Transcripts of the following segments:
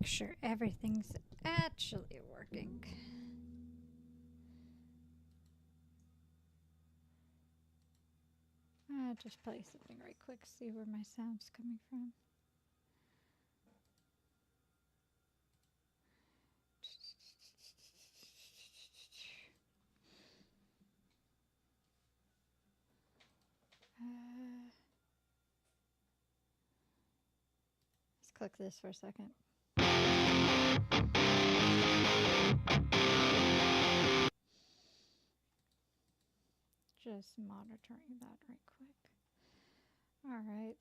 sure everything's actually working. I'll just play something right quick, see where my sound's coming from. Let's click this for a second. Just monitoring that right quick. All right.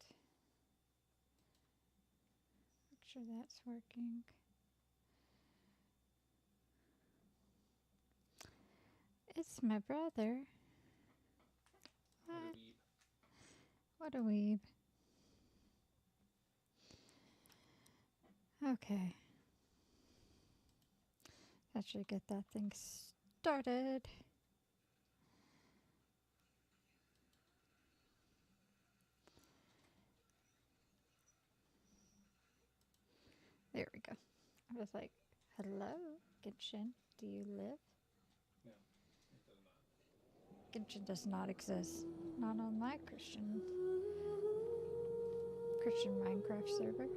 Make sure that's working. It's my brother. What a weeb. Okay. That should get that thing started. There we go. I was like, hello, Genshin, do you live? No, it does not. Genshin does not exist. Not on my Christian Minecraft server.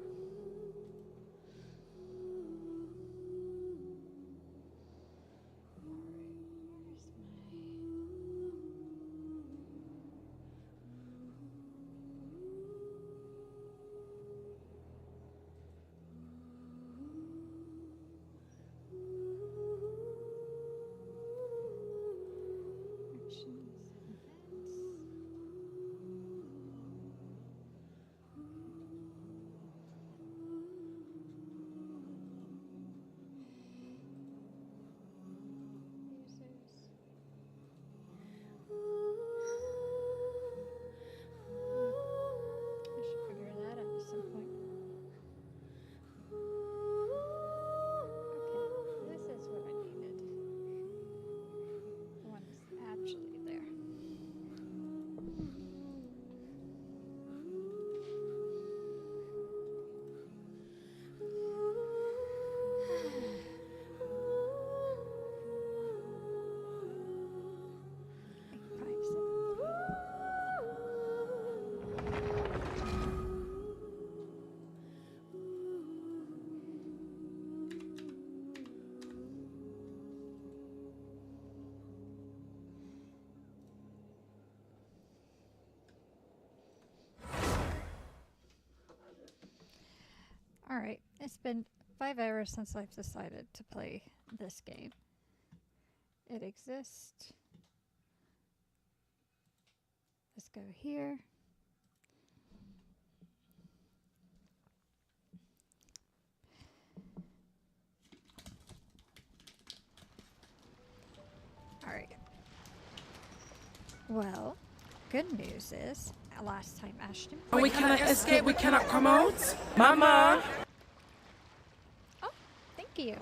Alright, it's been 5 hours since I've decided to play this game. It exists. Let's go here. Alright. Well, good news is, last time Ashton... We cannot escape, we cannot come out. Mama! Oh, thank you.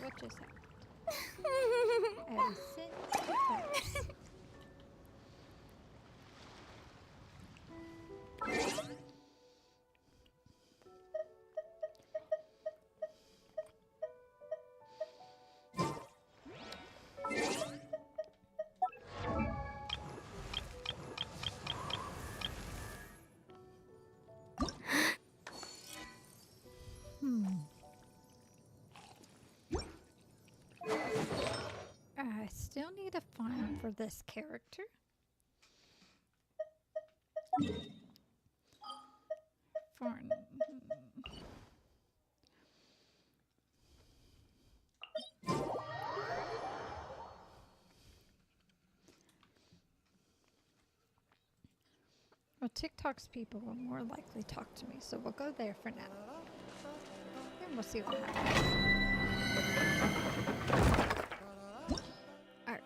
What just happened? I was sitting first. I still need a farm for this character. Farm. Well, TikTok's people will more likely talk to me, so we'll go there for now. Then we'll see what happens. Alright.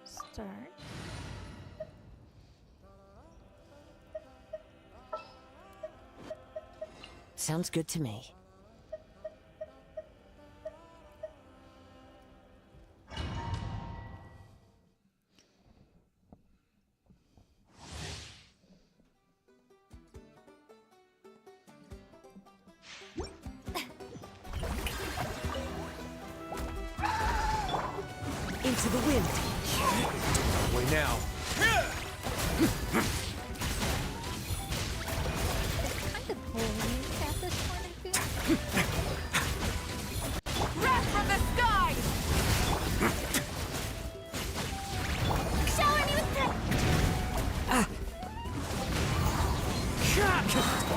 Start. Sounds good to me. Into the wind. Away now. Kind of boring at this point, I feel. Wrath from the sky! Shower me with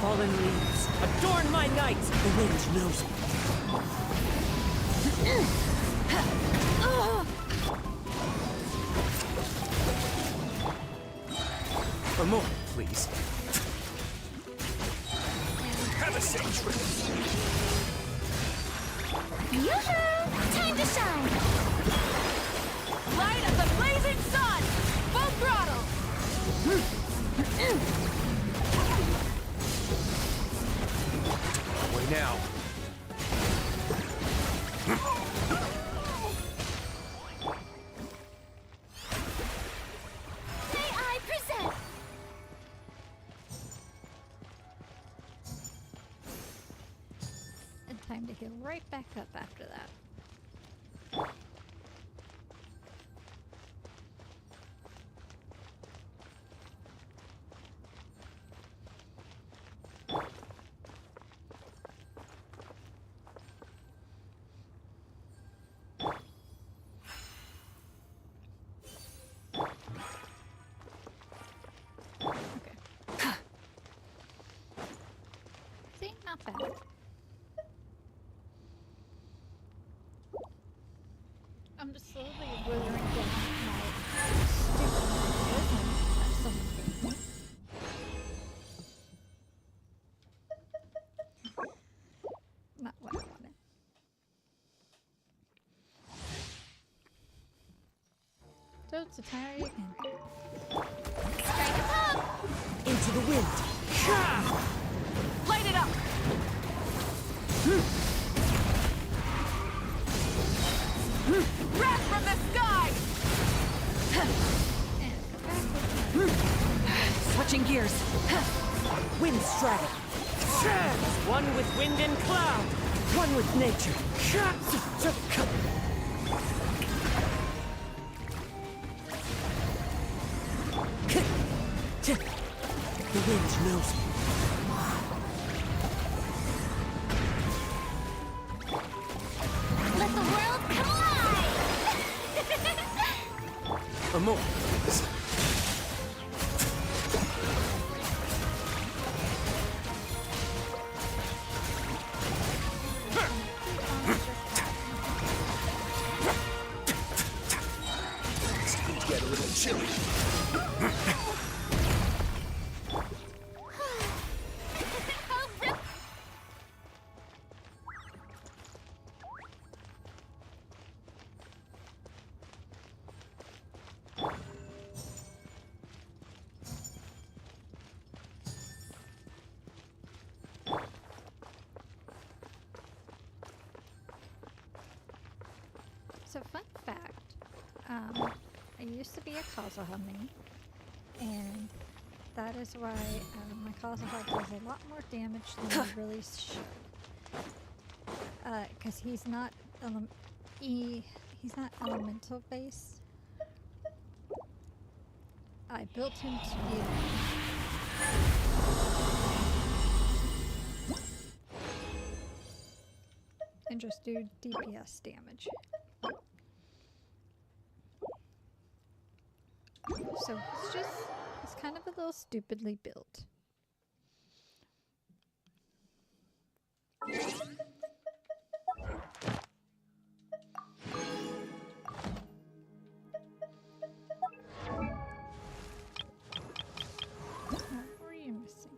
Fallen leaves. Adorn my night. The wind knows me. A moment, please. Have a safe trip. Yoo-hoo! Time to shine! Light of the blazing sun! Full throttle! Away now. May I present? And time to heal right back up after that. Okay. See, not bad. I'm just slowly withering down my stupid rhythm that someone gave me. Not what I wanted. So it's a tire again. Strike a pop! Into the wind. Light it up! Wrath from the sky! And go back. Switching gears. Wind strata. One with wind and cloud. One with nature. The wind knows me. Let the world come alive! A moment, please. It's going to get a little chilly. Oh, rip! So fun fact, I used to be a Kazuhame, and that is why my Kazuha does a lot more damage than he really should. Because he's not he's not elemental based. I built him to be and just do DPS damage. So it's kind of a little stupidly built. What were you missing?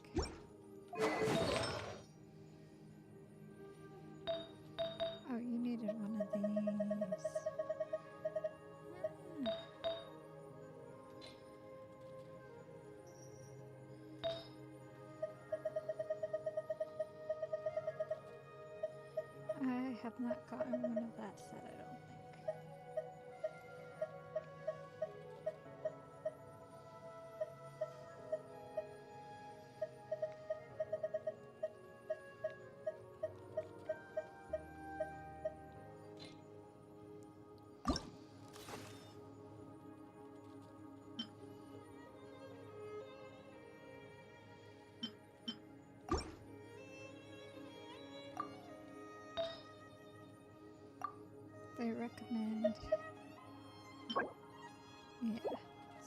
Oh, you needed one of these. I have not gotten one of that set, I don't think. they recommend. Yeah,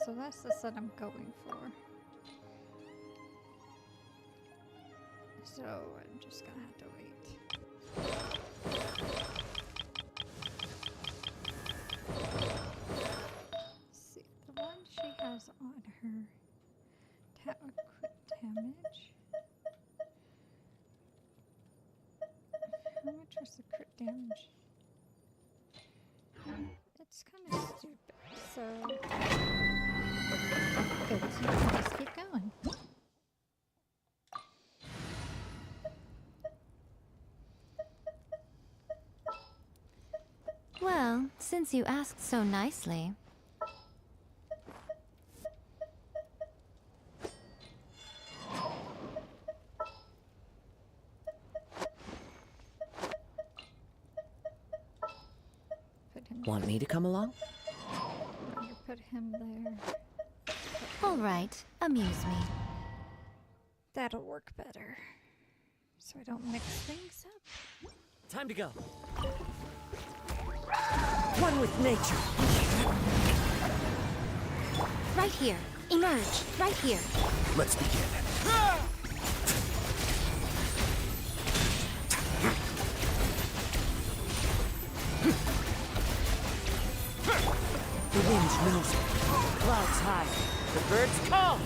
so that's the set I'm going for. So I'm just gonna have to wait. See, the one she has on her crit damage. How much was the crit damage? It's kind of stupid, so good. So you can just keep going. Well, since you asked so nicely. Put him. Want me to come along? You put him there. All right, amuse me. That'll work better, so I don't mix things up. Time to go. One with nature. Right here. Emerge. Right here. Let's begin. The wind knows it. Clouds high. The birds call.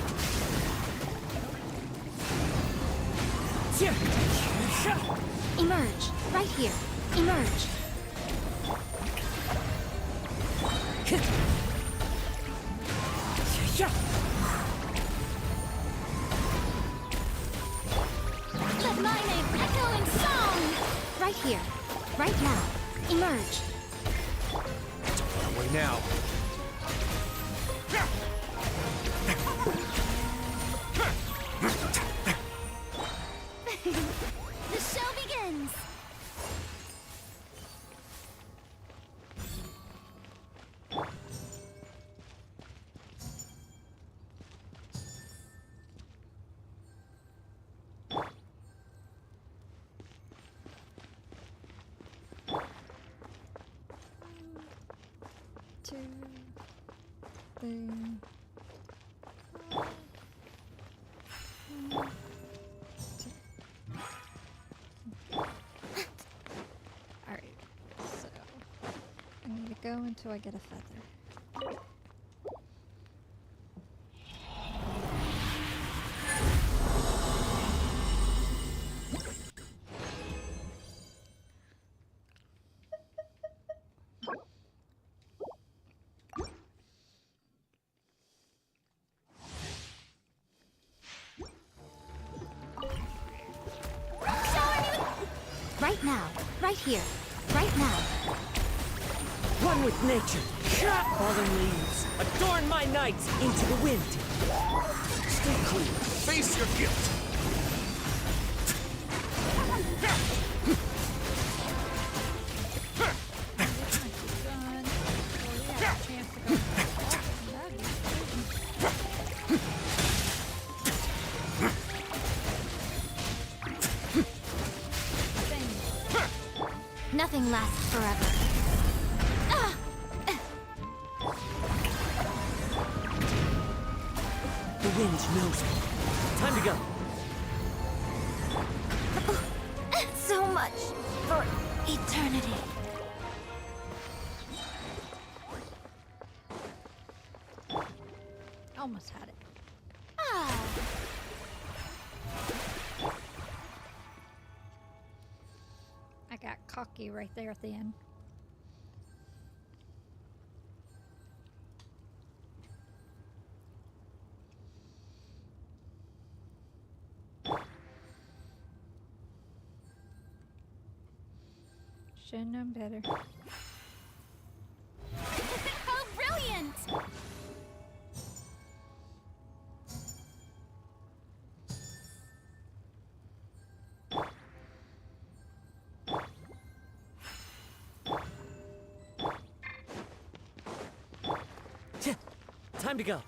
Emerge. Right here. Emerge. Let my name echo in song! Right here. Right now. Emerge. Don't run away now. The show begins! Two, three, four, one, two. Alright, so I need to go until I get a feather. Right now. Right here. Right now. One with nature. Fallen leaves. Adorn my night into the wind. Stay clear. Face your guilt. Done. Well, we have a chance to go that'd be Nothing lasts forever. The wind knows it. Time to go. So much for eternity. almost had it. Ah. I got cocky right there at the end. Should've known better. How brilliant! Time to go.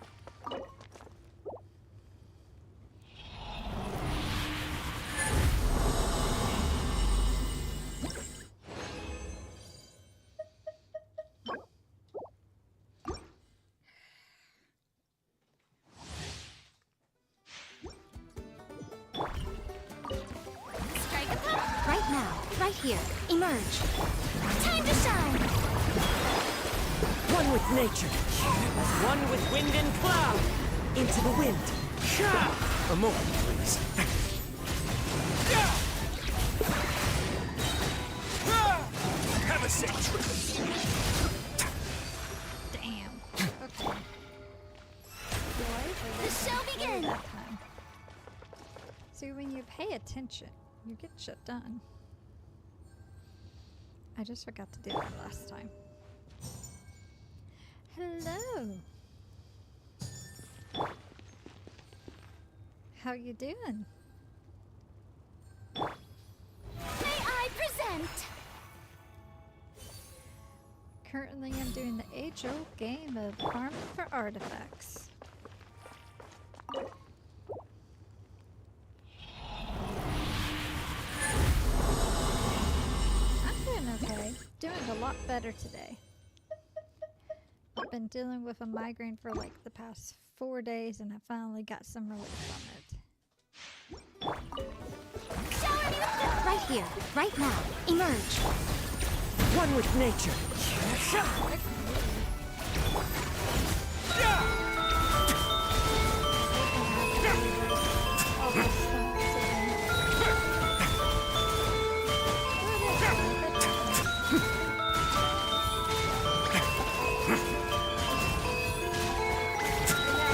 here. Emerge. Time to shine. One with nature. One with wind and cloud. Into the wind. A moment, please. Have a safe trip. Damn. Okay. The show begins. That time. See, when you pay attention, you get shit done. I just forgot to do that last time. Hello. How you doing? May I present? Currently, I'm doing the age-old game of farming for artifacts. I'm doing okay. Doing a lot better today. I've been dealing with a migraine for like the past 4 days, and I finally got some relief from it. Shower me with right here, right now. Emerge. One with nature.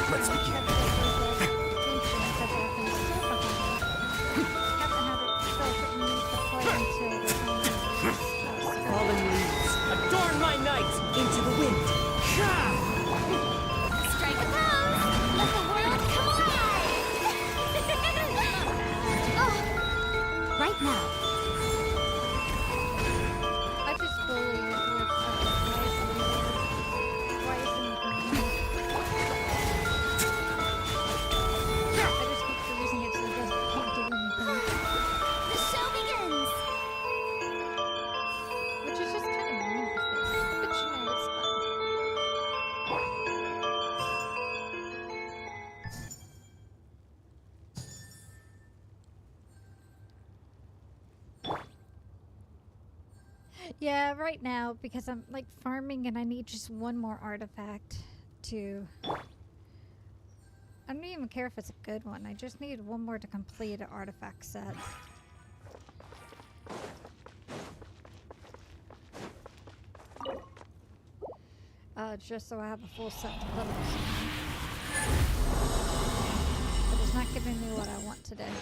Let's begin. Fallen leaves. Adorn my night. Into the wind. Strike a pose. Let the world come alive. Oh. Right now. I just bully it with rice and green. I just keep freezing it so it doesn't can't do anything. The show begins. Which is just kind of mean of it. But you know, it's fun. Yeah, right now, because I'm like farming and I need just one more artifact to. I don't even care if it's a good one. I just need one more to complete an artifact set. Just so I have a full set to put on. But it's not giving me what I want today.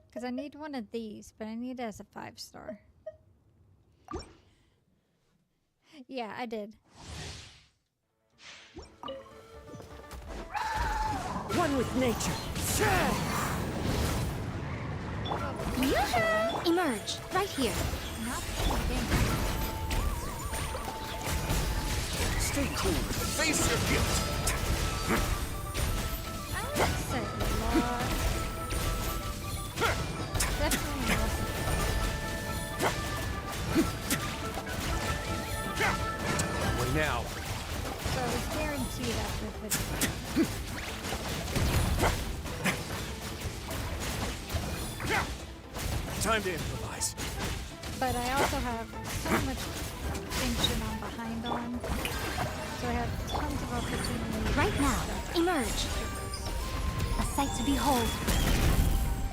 Because I need one of these, but I need it as a 5-star. Yeah, I did. One with nature. Yoo-hoo! Emerge. Right here. Not playing the game. Stay cool. Face your guilt. I would say a lot. Definitely less. What now? So it's guaranteed after the video. Time to improvise. But I also have so much tension on behind on. So I have tons of opportunity. Right now. Emerge. A sight to behold.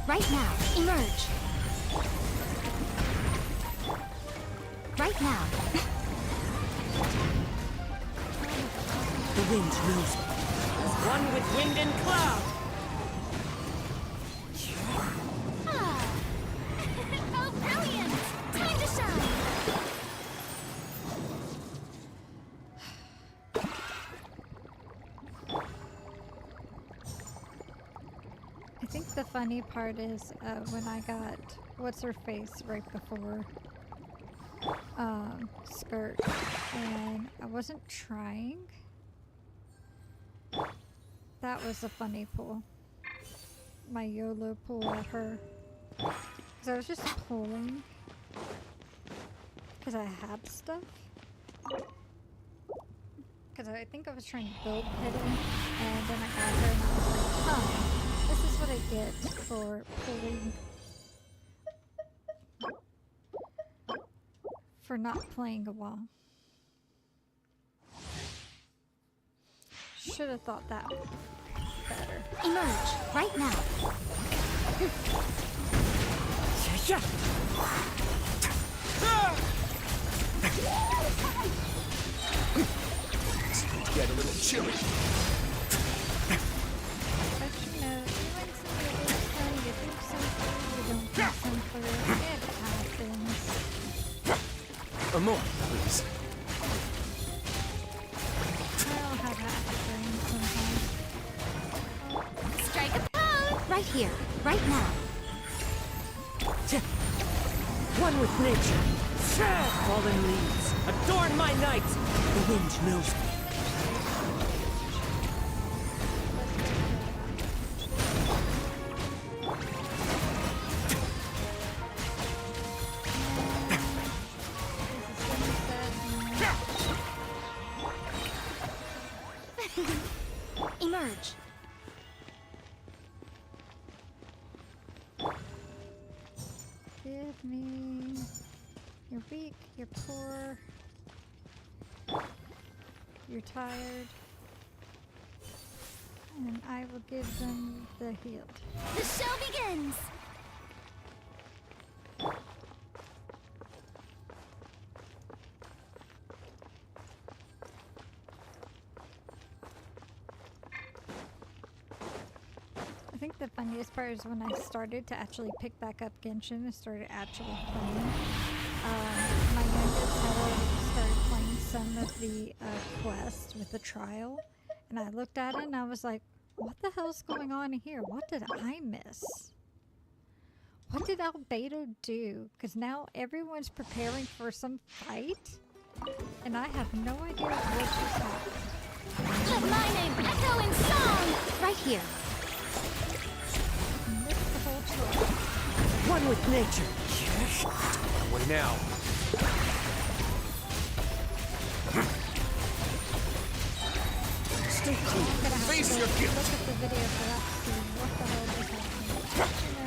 Right now. Emerge. Right now. The wind knows me. One with wind and cloud. Ah. Oh, brilliant! Time to shine. I think the funny part is when I got what's her face right before skirt, and I wasn't trying. That was a funny pull. My YOLO pull at her. Because I was just pulling. Because I had stuff. Because I think I was trying to build pity. And then I got her and I was like, huh. This is what I get for pulling for not playing a while. Should have thought that better. Emerge right now. Yeah. Get a little chilly. But you know, you win some levels, then you do some food, you don't do some food. It happens. More, please. I'll have half a brain sometimes. Strike a pose. Right here, right now. One with nature. Fallen leaves. Adorn my night. The wind knows me. Emerge. Give me. You're weak, you're poor, you're tired, and I will give them the healed. The show begins. I think the funniest part is when I started to actually pick back up Genshin and started actually playing. My youngest had already started playing some of the quests with the trial, and I looked at it and I was like, what the hell's going on here? What did I miss? What did Albedo do? Because now everyone's preparing for some fight, and I have no idea what just happened. Let my name echo in song. Right here. I missed the whole trial. One with nature. What now? Stay I'm cool. gonna have Face to your look gift. at the video for that to see what the hell just happened.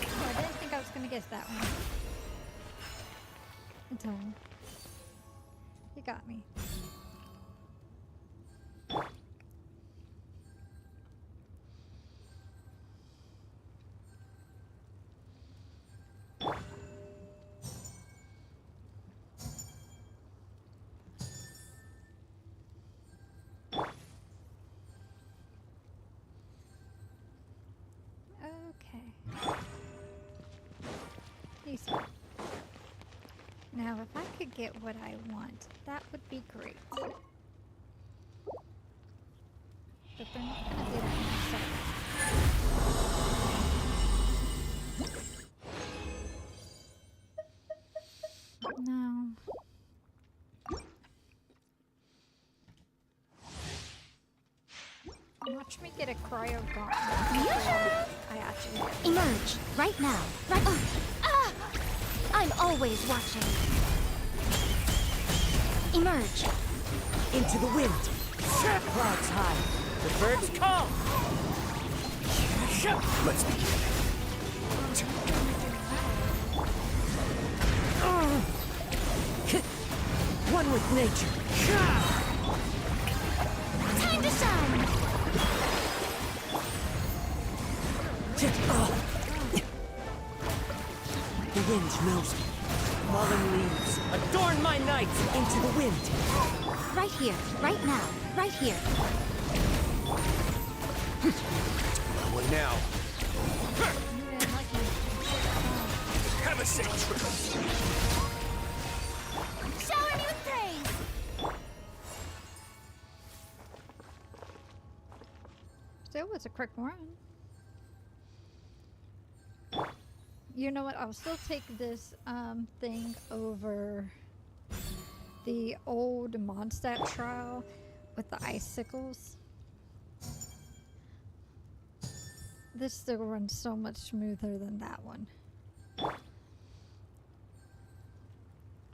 Oh, I didn't think I was gonna guess that one. Until you got me. Okay. Easy. Now, if I could get what I want, that would be great. But they're not gonna do that myself. No. Watch me get a cryo gauntlet. I actually get Emerge right now. Right. I'm always watching. Emerge. Into the wind. Clouds high. The birds call. Let's begin. One with nature. Time to shine. The wind knows me. Fallen leaves. Adorn my night. Into the wind. Right here. Right now. Right here. What now? You didn't like me. Have a safe trip. Shower me with praise. Still was a quick run. You know what? I'll still take this thing over the old Mondstadt trial with the icicles. This still runs so much smoother than that one.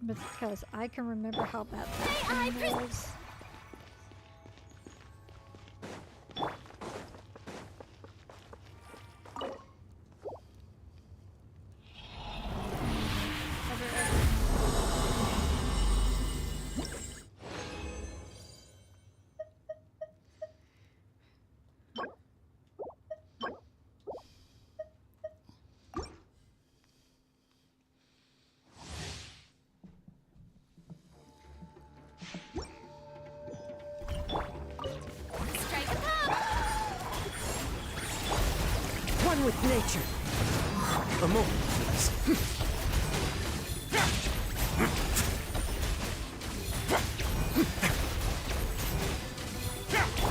But because I can remember how bad that thing was. with nature. A moment, please.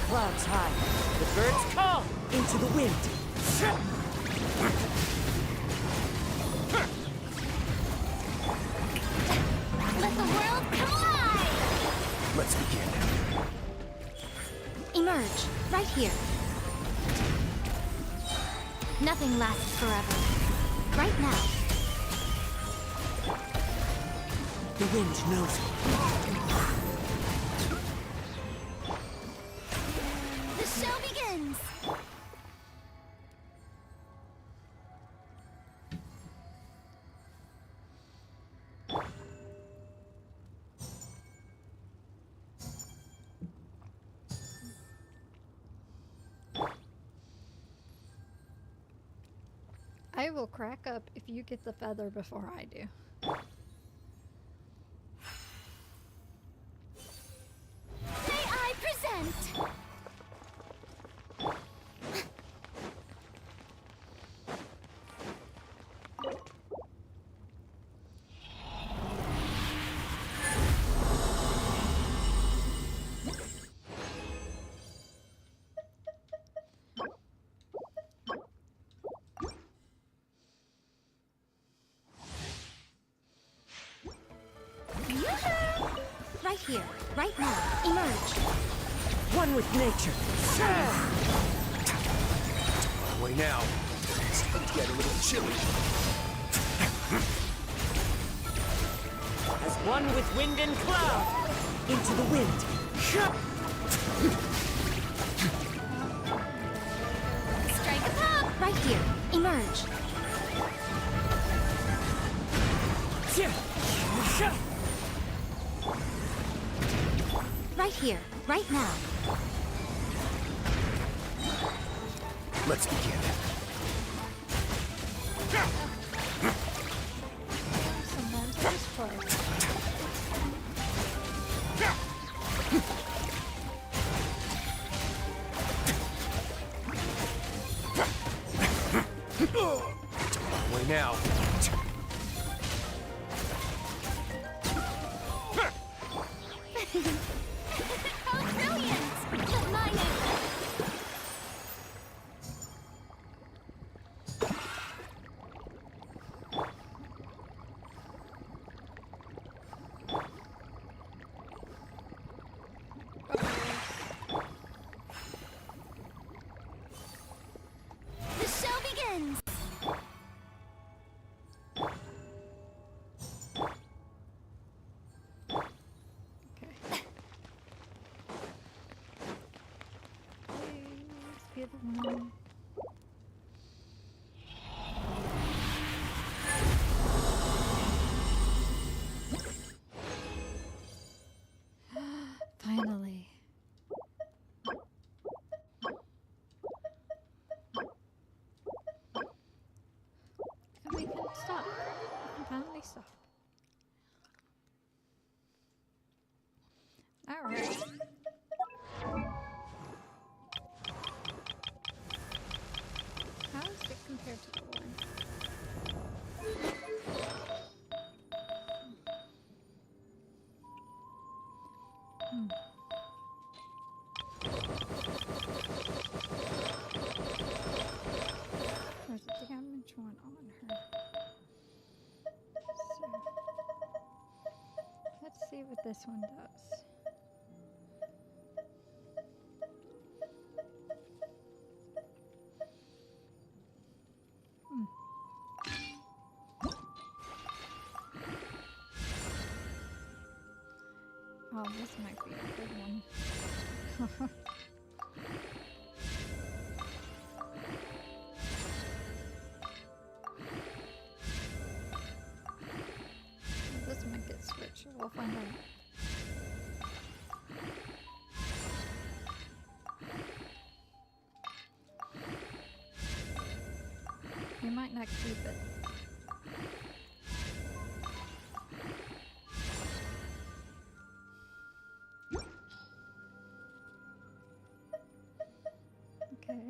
Clouds high. The birds call into the wind. Let the world come alive! Let's begin. Emerge, right here. Nothing lasts forever. Right now. The wind knows it. The show begins! I will crack up if you get the feather before I do. May I present? Right here, right now. Emerge. One with nature. Away now. It's going to get a little chilly. As one with wind and cloud. Into the wind. Strike a pop! Right here. Emerge. Right here, right now. Let's begin. Sometimes just play. Away now. How brilliant! But my name... The show begins! Okay. Please be the one. Finally. And we can stop. We can finally stop. Alright. How is it compared to the one? Hmm. There's a damage one on her. So, let's see what this one does. Oh, this might be a good one. This might get switched. We'll find out. You might not keep it. Okay.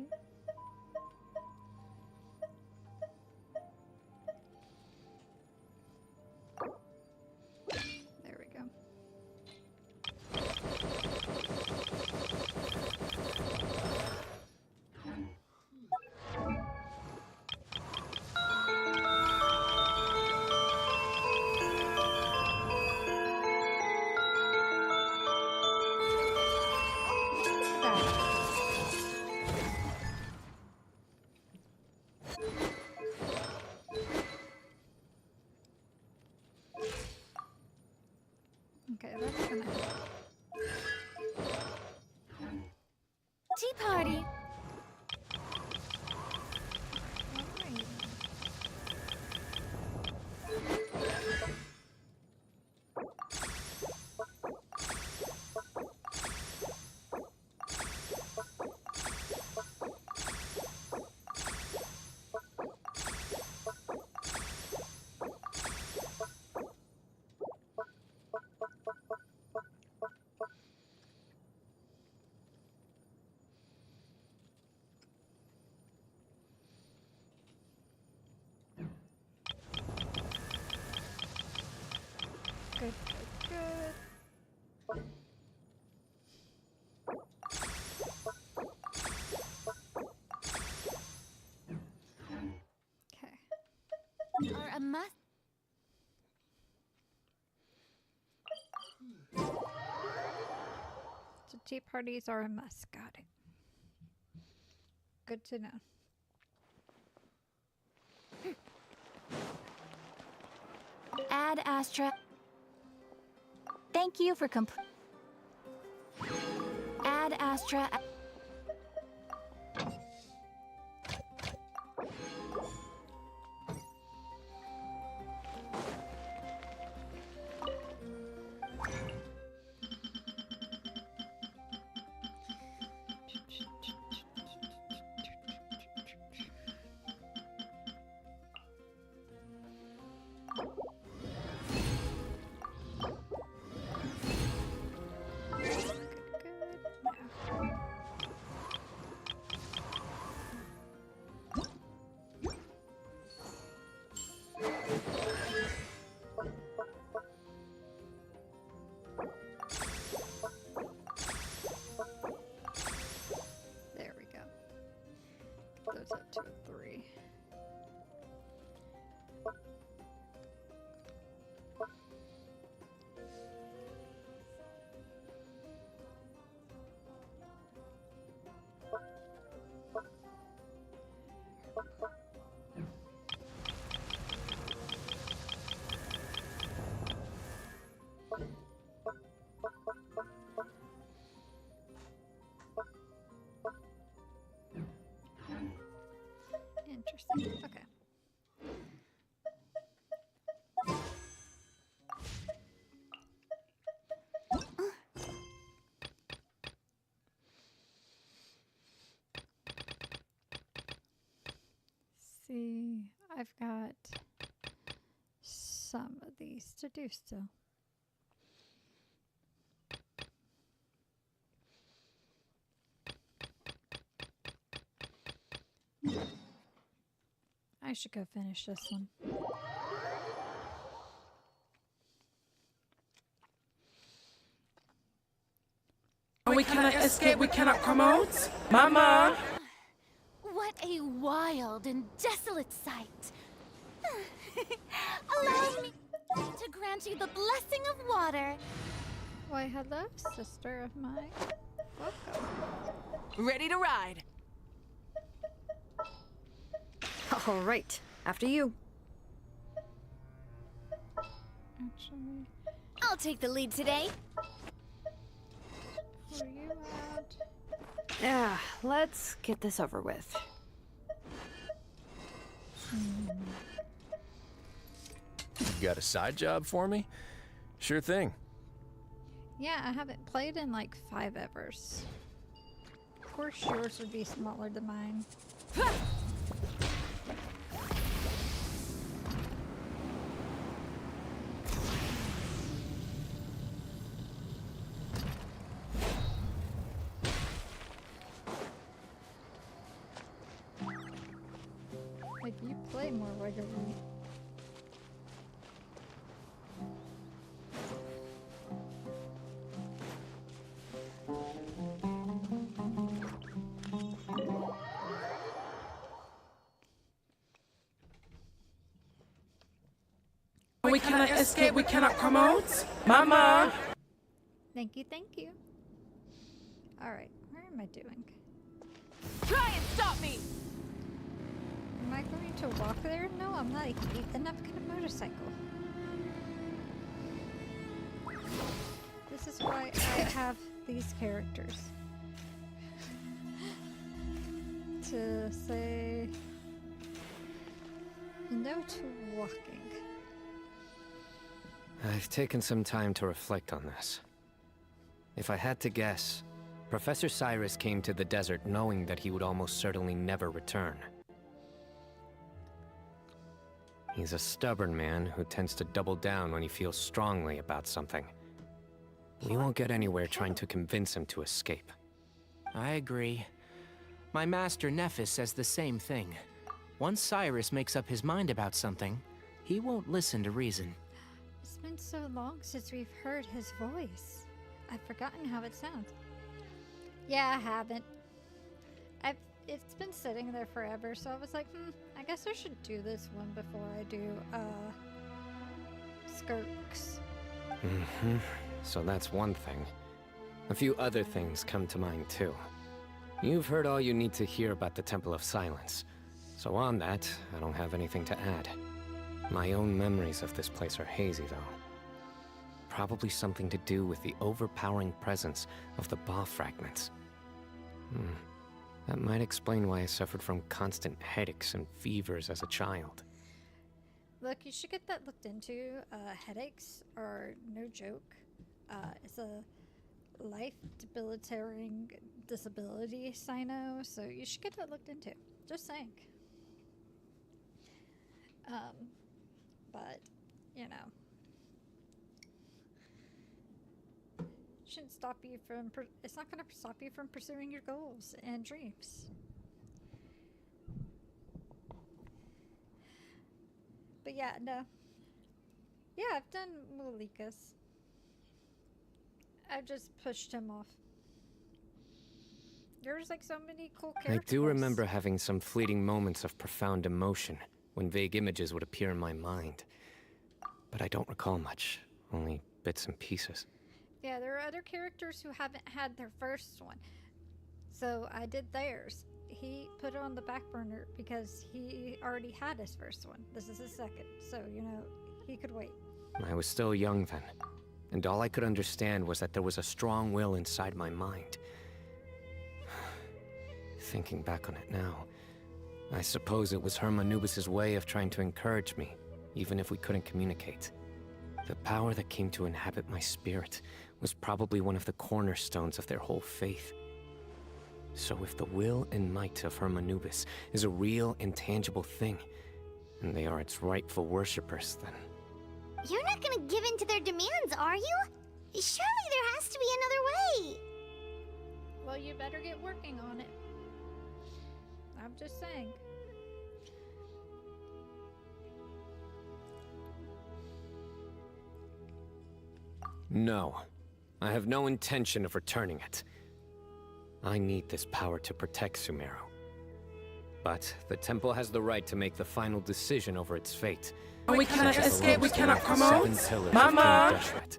that. Okay, that's gonna help. Tea party. Alright. Good, good, good. Okay. Are a must. So tea parties are a must. Got it. Good to know. Ad Astra. Thank you for Ad Astra. There we go. Get those up to a 3. Interesting. Okay. See, I've got some of these to do still. I should go finish this one. We cannot escape, we cannot come out. Mama! What a wild and desolate sight. Allow me to grant you the blessing of water. Why, hello, sister of mine. Welcome. Ready to ride. All right, after you. Actually, I'll take the lead today. where you at? Yeah, let's get this over with. Got a side job for me? Sure thing. Yeah, I haven't played in like 5 evers. Of course yours would be smaller than mine. Like, you play more regularly. We cannot escape, we cannot come out. Mama! Thank you, thank you. Alright, where am I doing? Try and stop me! Am I going to walk there? No, I'm not. Then I'm gonna motorcycle. This is why I have these characters. To say no to walking. I've taken some time to reflect on this. If I had to guess, Professor Cyrus came to the desert knowing that he would almost certainly never return. He's a stubborn man who tends to double down when he feels strongly about something. We won't get anywhere trying to convince him to escape. I agree. My master Nephis says the same thing. Once Cyrus makes up his mind about something, he won't listen to reason. It's been so long since we've heard his voice. I've forgotten how it sounds. Yeah, I haven't. It's been sitting there forever, so I was like, I guess I should do this one before I do, Skirks. So that's one thing. A few other things come to mind too. You've heard all you need to hear about the Temple of Silence. So on that, I don't have anything to add. My own memories of this place are hazy though. Probably something to do with the overpowering presence of the Ba fragments. That might explain why I suffered from constant headaches and fevers as a child. Look, you should get that looked into. Headaches are no joke. It's a life-debilitating disability, Sino, so you should get that looked into. Just saying. But, you know. Shouldn't stop you from, it's not going to stop you from pursuing your goals and dreams. But yeah, no. Yeah, I've done Mulikas. I've just pushed him off. There's like so many cool characters. I do remember having some fleeting moments of profound emotion when vague images would appear in my mind. But I don't recall much, only bits and pieces. Yeah, there are other characters who haven't had their first one. So I did theirs. He put it on the back burner because he already had his first one. This is his second, so, you know, he could wait. I was still young then, and all I could understand was that there was a strong will inside my mind. Thinking back on it now, I suppose it was Hermanubis' way of trying to encourage me, even if we couldn't communicate. The power that came to inhabit my spirit was probably one of the cornerstones of their whole faith. So if the will and might of Hermanubis is a real, intangible thing, and they are its rightful worshippers, then... You're not gonna give in to their demands, are you? Surely there has to be another way! Well, you better get working on it. I'm just saying. No. I have no intention of returning it. I need this power to protect Sumeru. But the temple has the right to make the final decision over its fate. We cannot Since it escape, we belongs to cannot the come seven out. pillars of Mama! King Deshret.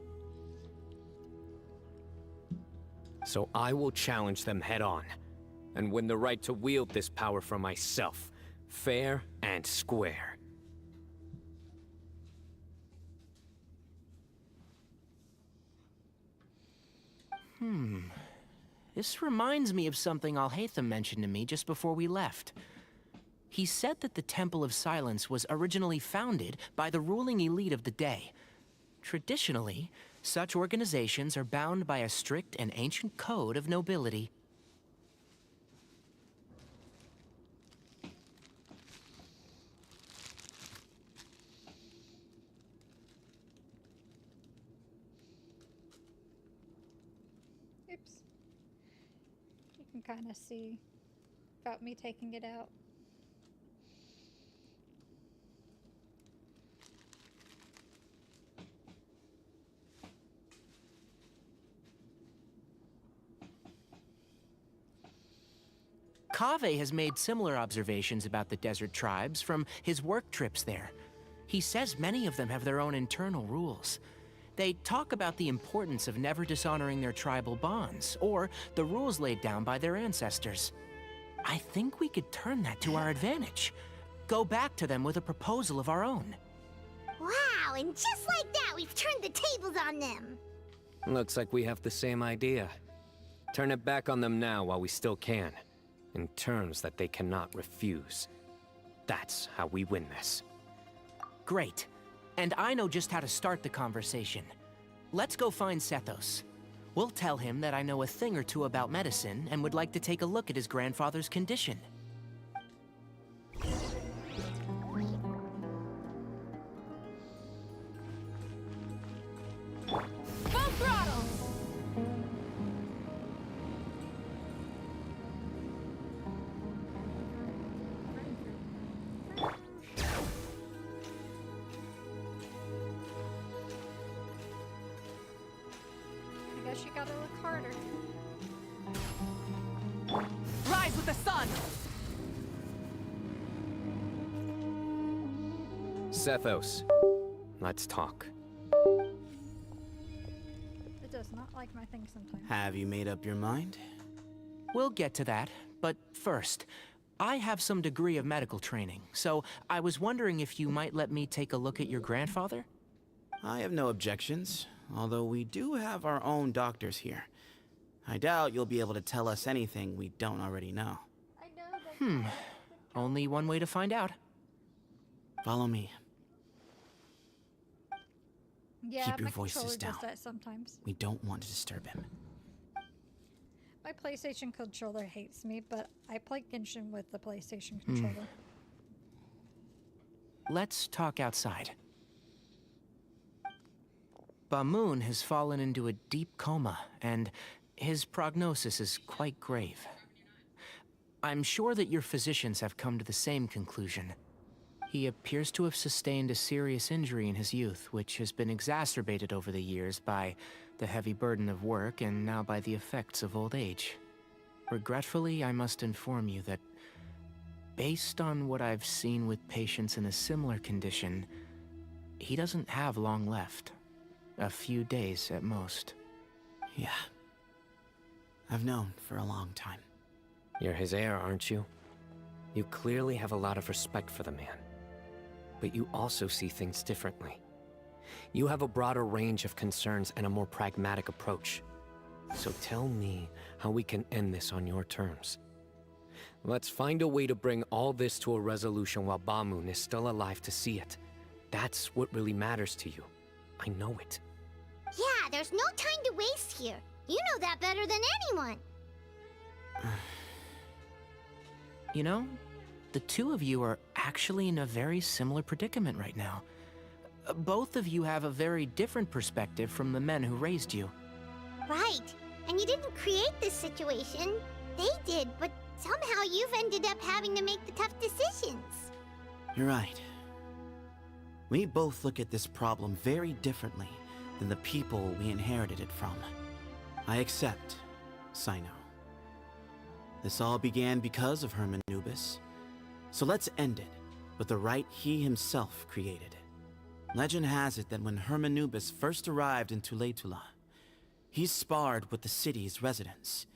So I will challenge them head on, and win the right to wield this power for myself, fair and square. This reminds me of something Alhaitham mentioned to me just before we left. He said that the Temple of Silence was originally founded by the ruling elite of the day. Traditionally, such organizations are bound by a strict and ancient code of nobility. Oops. You can kind of see about me taking it out. Kaveh has made similar observations about the desert tribes from his work trips there. He says many of them have their own internal rules. They talk about the importance of never dishonoring their tribal bonds, or the rules laid down by their ancestors. I think we could turn that to our advantage. Go back to them with a proposal of our own. Wow, and just like that, we've turned the tables on them. Looks like we have the same idea. Turn it back on them now while we still can, in terms that they cannot refuse. That's how we win this. Great. And I know just how to start the conversation. Let's go find Sethos. We'll tell him that I know a thing or two about medicine and would like to take a look at his grandfather's condition. Full throttle! I guess you gotta look harder. Rise with the sun! Sethos, let's talk. It does not like my thing sometimes. Have you made up your mind? We'll get to that, but first, I have some degree of medical training, so I was wondering if you might let me take a look at your grandfather? I have no objections, although we do have our own doctors here. I doubt you'll be able to tell us anything we don't already know. Only one way to find out. Follow me. Yeah, Keep your my voices controller down. does that sometimes. We don't want to disturb him. My PlayStation controller hates me, but I play Genshin with the PlayStation controller. Let's talk outside. Bamoon has fallen into a deep coma, and his prognosis is quite grave. I'm sure that your physicians have come to the same conclusion. He appears to have sustained a serious injury in his youth, which has been exacerbated over the years by the heavy burden of work and now by the effects of old age. Regretfully, I must inform you that, based on what I've seen with patients in a similar condition, he doesn't have long left. A few days at most. Yeah. I've known for a long time. You're his heir, aren't you? You clearly have a lot of respect for the man. But you also see things differently. You have a broader range of concerns and a more pragmatic approach. So tell me how we can end this on your terms. Let's find a way to bring all this to a resolution while Bamoon is still alive to see it. That's what really matters to you. I know it. Yeah, there's no time to waste here. You know that better than anyone. You know, the two of you are actually in a very similar predicament right now. Both of you have a very different perspective from the men who raised you. Right. And you didn't create this situation. They did, but somehow you've ended up having to make the tough decisions. You're right. We both look at this problem very differently than the people we inherited it from. I accept, Sino. This all began because of Herman Nubis. So let's end it with the rite he himself created. Legend has it that when Herman Nubis first arrived in Tuletula, he sparred with the city's residents.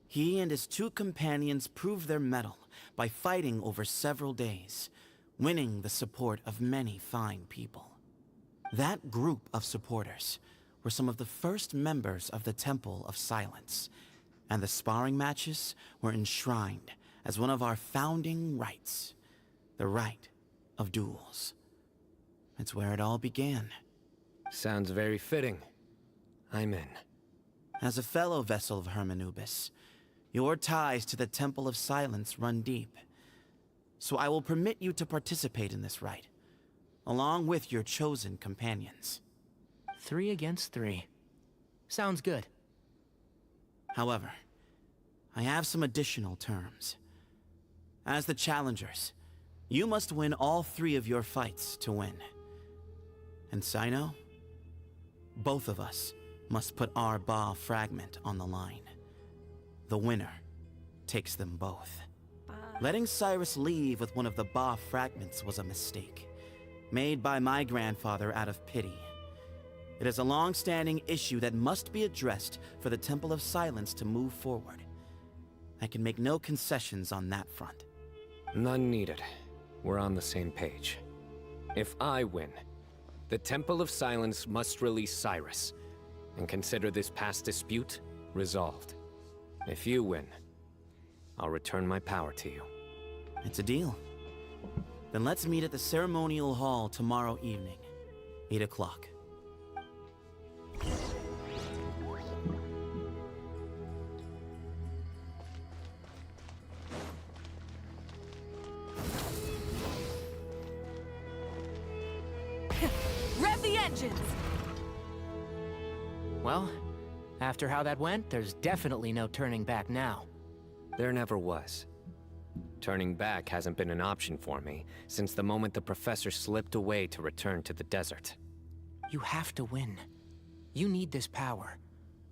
He and his two companions proved their mettle by fighting over several days, winning the support of many fine people. That group of supporters were some of the first members of the Temple of Silence, and the sparring matches were enshrined as one of our founding rites, the rite of duels. It's where it all began. Sounds very fitting. I'm in. As a fellow vessel of Hermanubis, your ties to the Temple of Silence run deep. So I will permit you to participate in this rite, along with your chosen companions. 3 against 3. Sounds good. However, I have some additional terms. As the challengers, you must win all 3 of your fights to win. And Sino, both of us must put our Ba fragment on the line. The winner takes them both. Letting Cyrus leave with one of the Ba fragments was a mistake, made by my grandfather out of pity. It is a long-standing issue that must be addressed for the Temple of Silence to move forward. I can make no concessions on that front. None needed. We're on the same page. If I win, the Temple of Silence must release Cyrus, and consider this past dispute resolved. If you win, I'll return my power to you. It's a deal. Then let's meet at the ceremonial hall tomorrow evening, 8 o'clock. Rev the engines! Well, after how that went, there's definitely no turning back now. There never was. Turning back hasn't been an option for me since the moment the professor slipped away to return to the desert. You have to win. You need this power,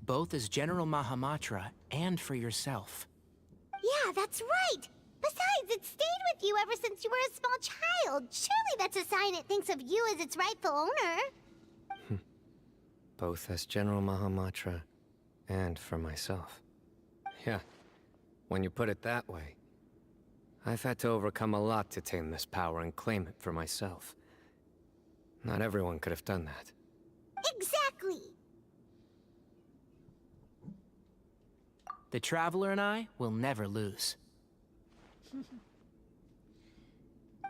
both as General Mahamatra and for yourself. Yeah, that's right! Besides, it stayed with you ever since you were a small child. Surely that's a sign it thinks of you as its rightful owner. Both as General Mahamatra and for myself. Yeah, when you put it that way. I've had to overcome a lot to tame this power and claim it for myself. Not everyone could have done that. Exactly! The Traveler and I will never lose.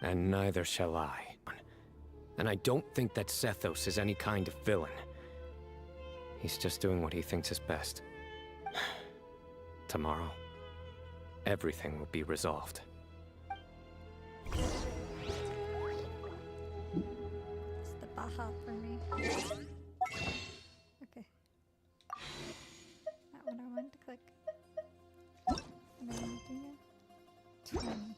And neither shall I. And I don't think that Sethos is any kind of villain. He's just doing what he thinks is best. Tomorrow, everything will be resolved. It's the Baja for me. Okay. That one I wanted to click. What do I need to do now? 20.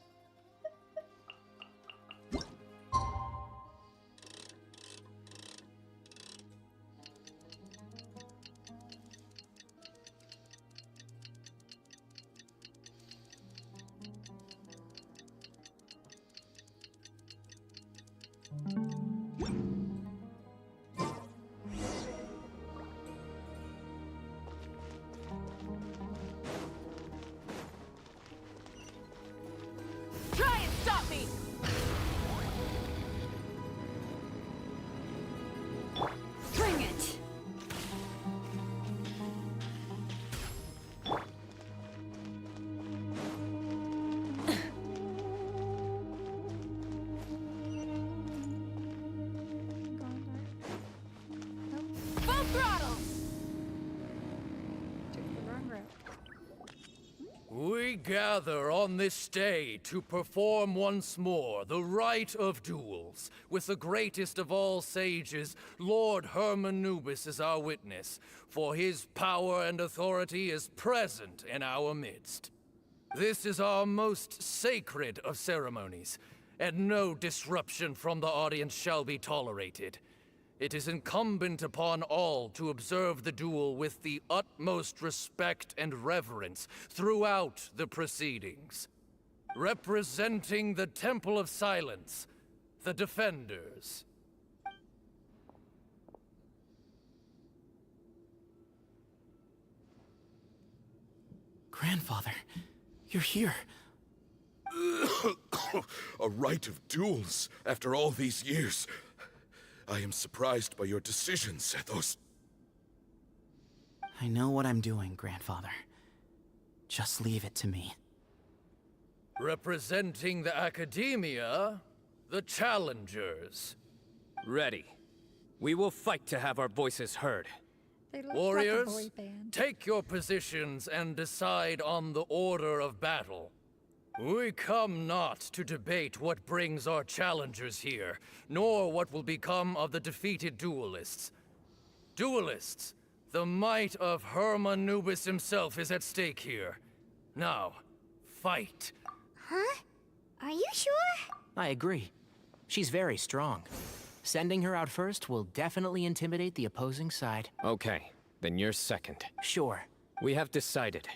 Try and stop me! Bring it! Going there. Full throttle! Took the wrong route. We gather on this day to perform once more the rite of duels, with the greatest of all sages, Lord Hermanubis, as our witness, for his power and authority is present in our midst. This is our most sacred of ceremonies, and no disruption from the audience shall be tolerated. It is incumbent upon all to observe the duel with the utmost respect and reverence throughout the proceedings. Representing the Temple of Silence, the Defenders. Grandfather, you're here. A rite of duels after all these years. I am surprised by your decision, Sethos. I know what I'm doing, Grandfather. Just leave it to me. Representing the Academia, the Challengers. Ready. We will fight to have our voices heard. They look Warriors, like a boy band. take your positions and decide on the order of battle. We come not to debate what brings our challengers here, nor what will become of the defeated duelists. Duelists, the might of Hermanubis himself is at stake here. Now, fight. Huh? Are you sure? I agree. She's very strong. Sending her out first will definitely intimidate the opposing side. Okay, then you're second. Sure. We have decided.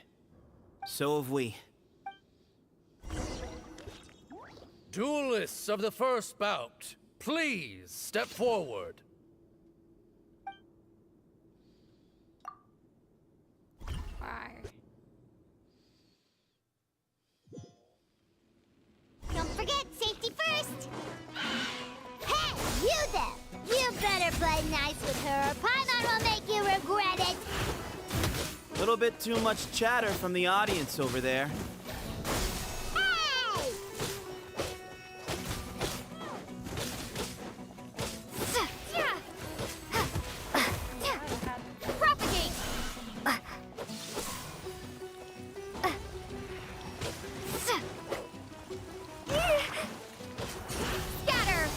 So have we. Duelists of the first bout, please step forward. Little bit too much chatter from the audience over there. Hey! Propagate! Scatter!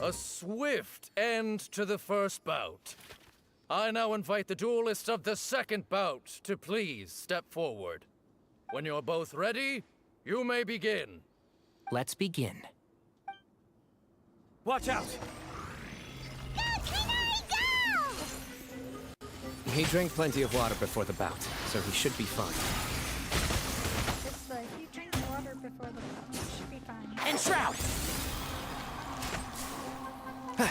A swift end to the first bout. I now invite the duelists of the second bout to please step forward. When you're both ready, you may begin. Let's begin. Watch out! Go, Canary, go! He drank plenty of water before the bout, so he should be fine. It's the you drink water before the bout. You should be fine. And Shroud! Yeah.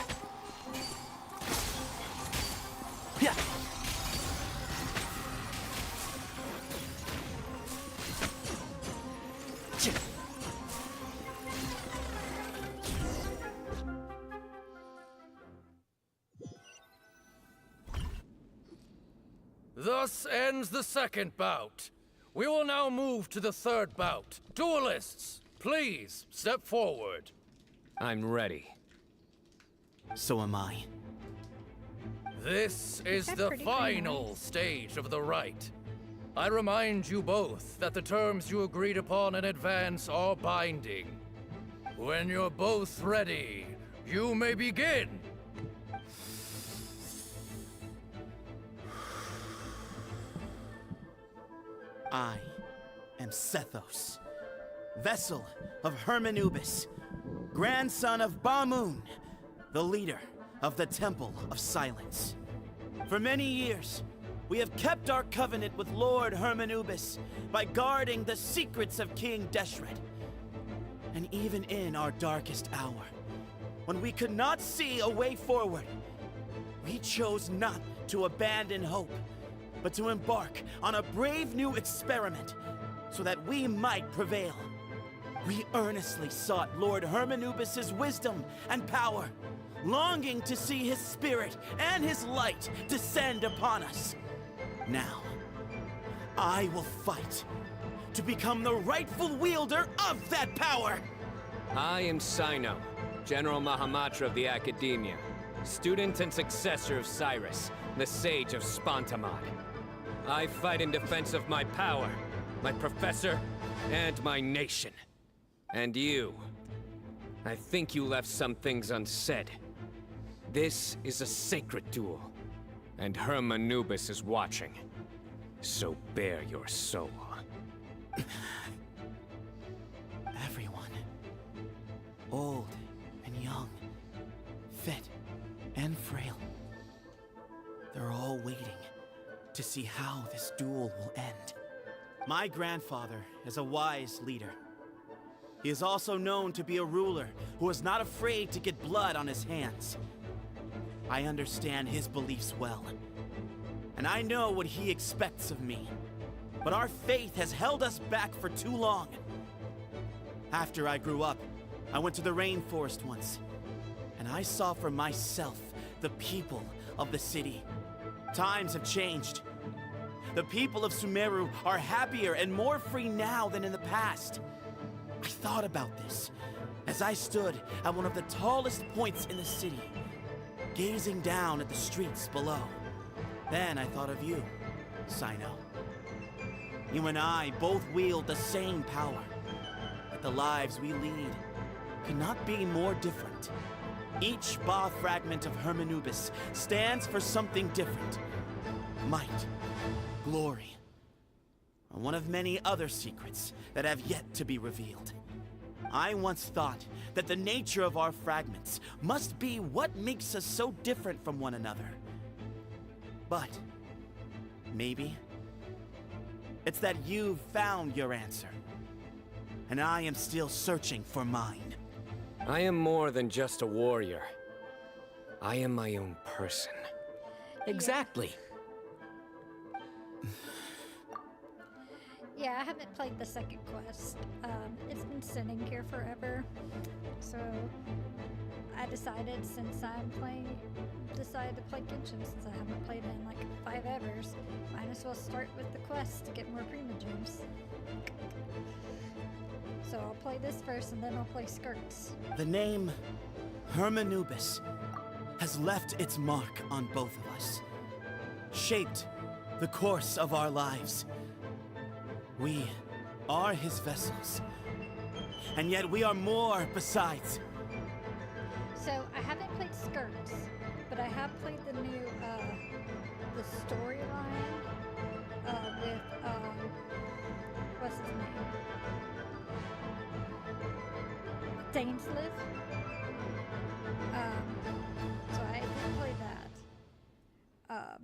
Thus ends the second bout. We will now move to the third bout. Duelists, please step forward. I'm ready. So am I. This is That's the pretty final stage of the rite. I remind you both that the terms you agreed upon in advance are binding. When you're both ready, you may begin. I am Sethos, vessel of Hermanubis, grandson of Bamun, the leader of the Temple of Silence. For many years, we have kept our covenant with Lord Hermanubis by guarding the secrets of King Deshret. And even in our darkest hour, when we could not see a way forward, we chose not to abandon hope, but to embark on a brave new experiment so that we might prevail. We earnestly sought Lord Hermanubis' wisdom and power, longing to see his spirit and his light descend upon us. Now, I will fight to become the rightful wielder of that power! I am Sino, General Mahamatra of the Academia, student and successor of Cyrus, the Sage of Spontamod. I fight in defense of my power, my professor, and my nation. And you. I think you left some things unsaid. This is a sacred duel, and Hermanubis is watching. So bare your soul. Everyone, old and young, fit and frail, they're all waiting to see how this duel will end. My grandfather is a wise leader. He is also known to be a ruler who is not afraid to get blood on his hands. I understand his beliefs well, and I know what he expects of me. But our faith has held us back for too long. After I grew up, I went to the rainforest once, and I saw for myself the people of the city. Times have changed. The people of Sumeru are happier and more free now than in the past. I thought about this as I stood at one of the tallest points in the city, gazing down at the streets below. Then I thought of you, Sino. You and I both wield the same power, but the lives we lead could not be more different. Each Ba fragment of Hermanubis stands for something different. Might, glory, or one of many other secrets that have yet to be revealed. I once thought that the nature of our fragments must be what makes us so different from one another. But maybe it's that you've found your answer, and I am still searching for mine. I am more than just a warrior. I am my own person. Exactly. Yeah, I haven't played the second quest. It's been sitting here forever, so I decided decided to play Genshin since I haven't played it in like 5 evers. Might as well start with the quest to get more primogems. So I'll play this first and then I'll play Skirts. The name Hermanubis has left its mark on both of us, shaped the course of our lives. We are his vessels, and yet we are more besides. So I haven't played Skirts, but I have played the new, the storyline, with, what's his name? Dainsliv. So I did play that.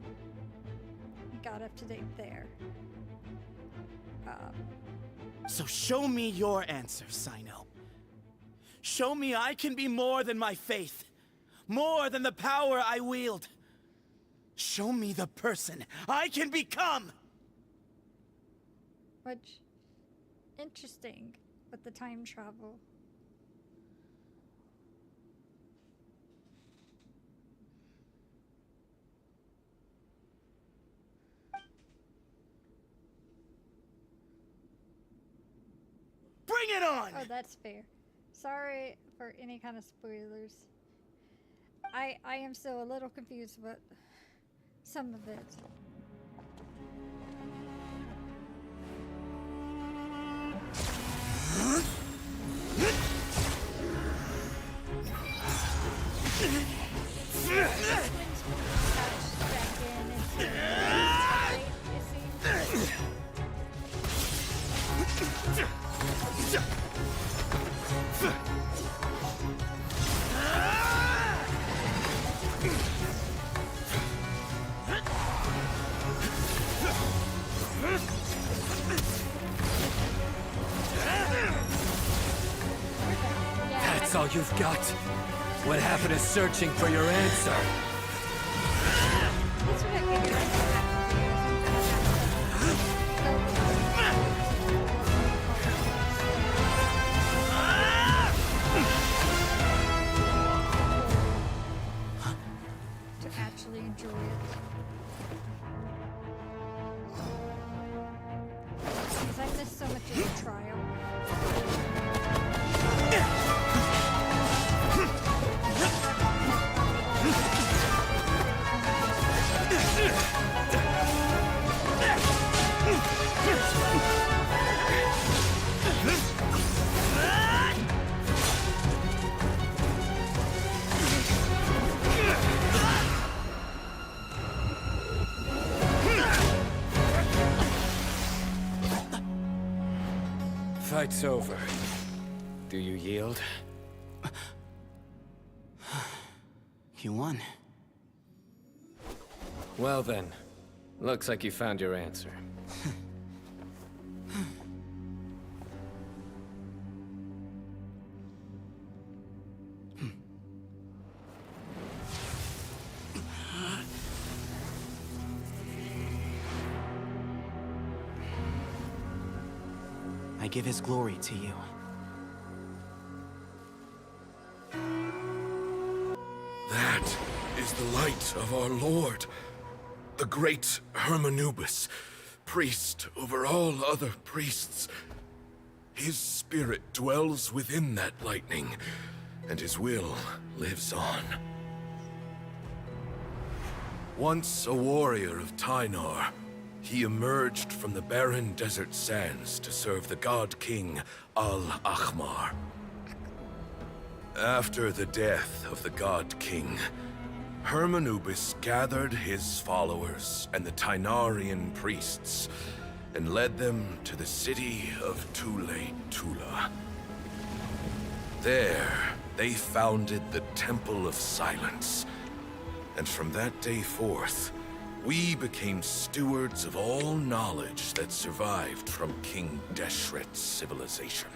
Got up to date there. So show me your answer, Sino. Show me I can be more than my faith, more than the power I wield. Show me the person I can become! Which, interesting with the time travel. Bring it on! Oh, that's fair. Sorry for any kind of spoilers. I am still a little confused about some of it. That's all you've got? What happened to searching for your answer? That's what I figured. To actually enjoy it. Because I missed so much of the trial. Fight's over. Do you yield? You won. Well then, looks like you found your answer. I give his glory to you. That is the light of our Lord, the great Hermanubis, priest over all other priests. His spirit dwells within that lightning, and his will lives on. Once a warrior of Tynar, he emerged from the barren desert sands to serve the god king Al-Ahmar. After the death of the god king, Hermanubis gathered his followers and the Tynarian priests and led them to the city of Tule-Tula. There, they founded the Temple of Silence, and from that day forth, we became stewards of all knowledge that survived from King Deshret's civilization.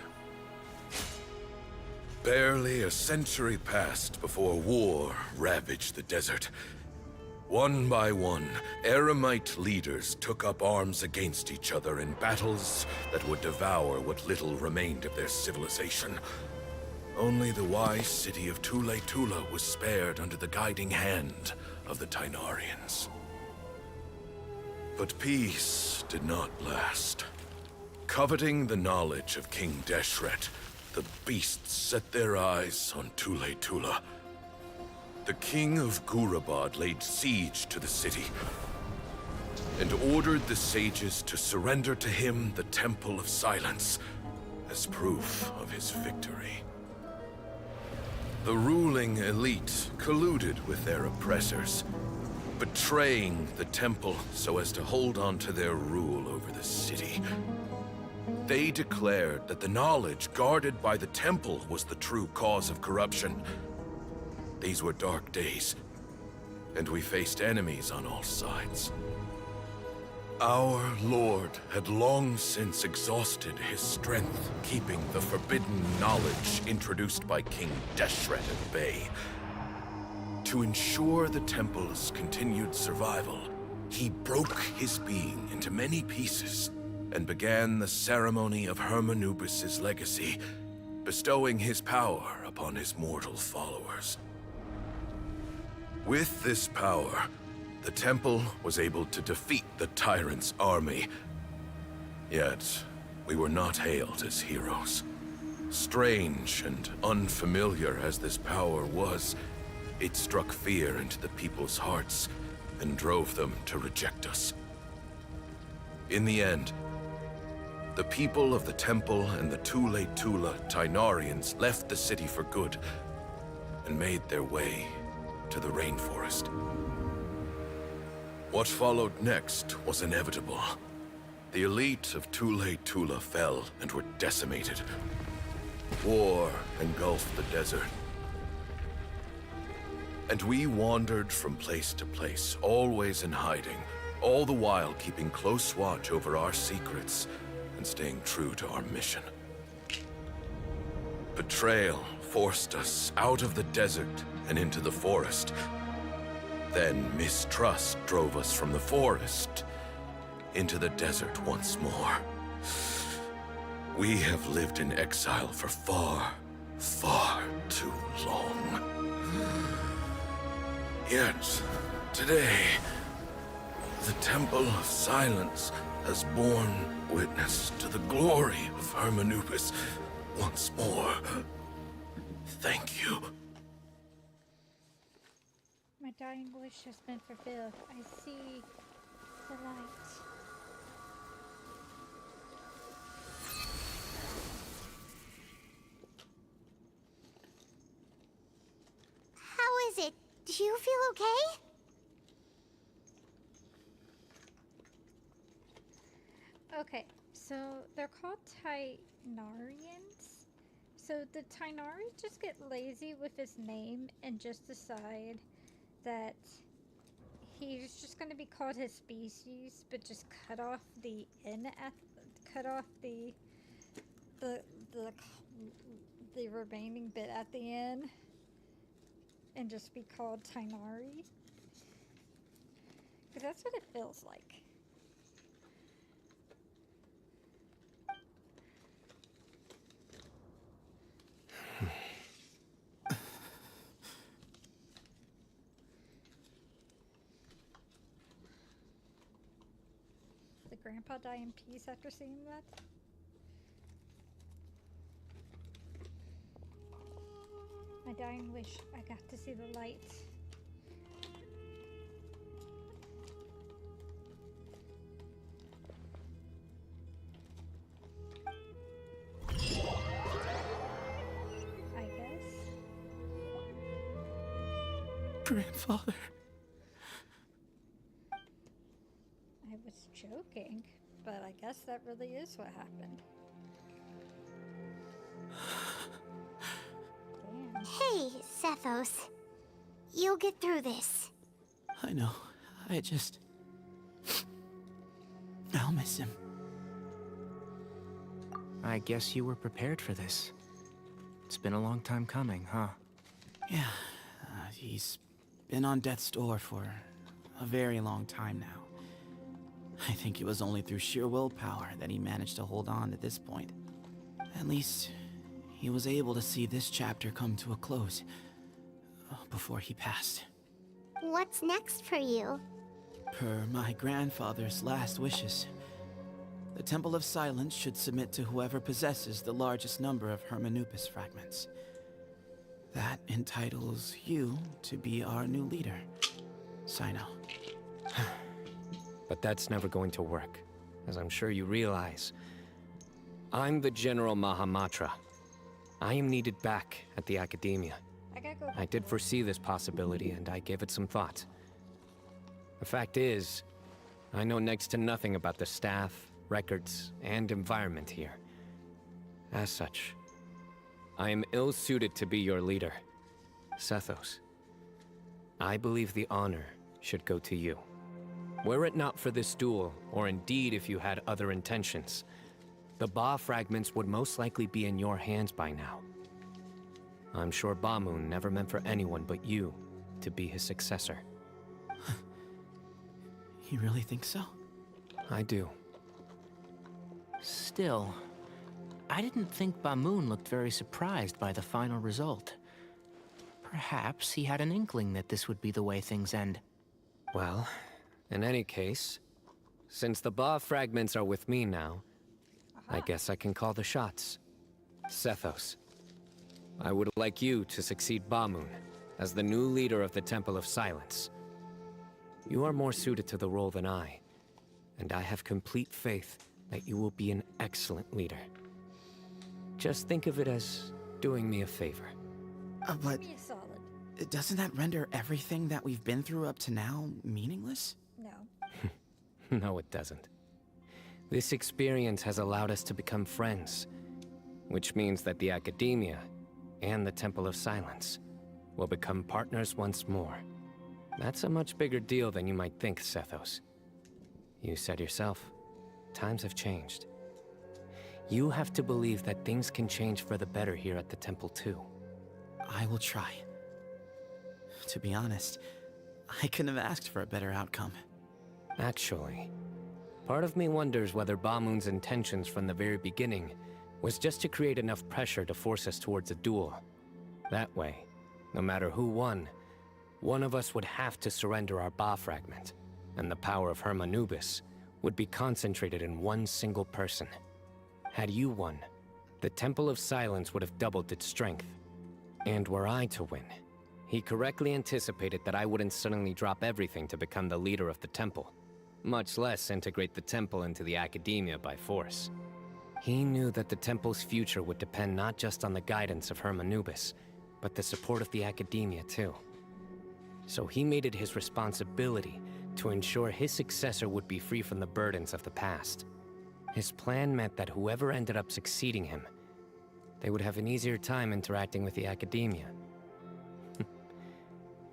Barely a century passed before war ravaged the desert, One by one, Eremite leaders took up arms against each other in battles that would devour what little remained of their civilization. Only the wise city of Tule Tula was spared under the guiding hand of the Tainarians. But peace did not last. Coveting the knowledge of King Deshret, the beasts set their eyes on Tule Tula. The king of Gurabad laid siege to the city and ordered the sages to surrender to him the Temple of Silence as proof of his victory. The ruling elite colluded with their oppressors, betraying the temple so as to hold on to their rule over the city. They declared that the knowledge guarded by the temple was the true cause of corruption. These were dark days, and we faced enemies on all sides. Our lord had long since exhausted his strength, keeping the forbidden knowledge introduced by King Deshret at bay. To ensure the temple's continued survival, he broke his being into many pieces and began the ceremony of Hermanubis' legacy, bestowing his power upon his mortal followers. With this power, the temple was able to defeat the tyrant's army. Yet, we were not hailed as heroes. Strange and unfamiliar as this power was, it struck fear into the people's hearts and drove them to reject us. In the end, the people of the temple and the Tule Tula Tainarians left the city for good and made their way to the rainforest. What followed next was inevitable. The elite of Tule Tula fell and were decimated. War engulfed the desert. And we wandered from place to place, always in hiding, all the while keeping close watch over our secrets and staying true to our mission. Betrayal forced us out of the desert and into the forest. Then mistrust drove us from the forest into the desert once more. We have lived in exile for far, far too long. Yet, today, the Temple of Silence has borne witness to the glory of Hermanubis once more. Thank you. My dying wish has been fulfilled. I see the light. How is it? Do you feel okay? Okay, so they're called Tainarians. So the Tainari just get lazy with his name and just decide that he's just going to be called his species, but just cut off the the remaining bit at the end, and just be called Tainari. Because that's what it feels like. Did Grandpa die in peace after seeing that? My dying wish, I got to see the light. I guess. Grandfather. I was joking, but I guess that really is what happened. Damn. Hey, Cephos. You'll get through this. I know. I'll miss him. I guess you were prepared for this. It's been a long time coming, huh? Yeah. He's been on death's door for a very long time now. I think it was only through sheer willpower that he managed to hold on to this point. At least, he was able to see this chapter come to a close before he passed. What's next for you? Per my grandfather's last wishes, the Temple of Silence should submit to whoever possesses the largest number of Hermanupis fragments. That entitles you to be our new leader, Sino. But that's never going to work, as I'm sure you realize. I'm the General Mahamatra. I am needed back at the Academia. I did foresee this possibility, and I gave it some thought. The fact is, I know next to nothing about the staff, records, and environment here. As such, I am ill-suited to be your leader, Sethos. I believe the honor should go to you. Were it not for this duel, or indeed if you had other intentions, the Ba fragments would most likely be in your hands by now. I'm sure Bamoon never meant for anyone but you to be his successor. You really think so? I do. Still, I didn't think Bamoon looked very surprised by the final result. Perhaps he had an inkling that this would be the way things end. Well, in any case, since the Ba fragments are with me now, I guess I can call the shots. Sethos, I would like you to succeed Bamoon as the new leader of the Temple of Silence. You are more suited to the role than I, and I have complete faith that you will be an excellent leader. Just think of it as doing me a favor. But Be solid. doesn't that render everything that we've been through up to now meaningless? No. No, it doesn't. This experience has allowed us to become friends, which means that the Academia and the Temple of Silence will become partners once more. That's a much bigger deal than you might think, Sethos. You said yourself, times have changed. You have to believe that things can change for the better here at the Temple too. I will try. To be honest, I couldn't have asked for a better outcome. Actually, part of me wonders whether Bamoon's intentions from the very beginning was just to create enough pressure to force us towards a duel. That way, no matter who won, one of us would have to surrender our Ba fragment, and the power of Hermanubis would be concentrated in one single person. Had you won, the Temple of Silence would have doubled its strength. And were I to win, he correctly anticipated that I wouldn't suddenly drop everything to become the leader of the temple, much less integrate the temple into the Academia by force. He knew that the temple's future would depend not just on the guidance of Hermanubis, but the support of the Academia too. So he made it his responsibility to ensure his successor would be free from the burdens of the past. His plan meant that whoever ended up succeeding him, they would have an easier time interacting with the Academia.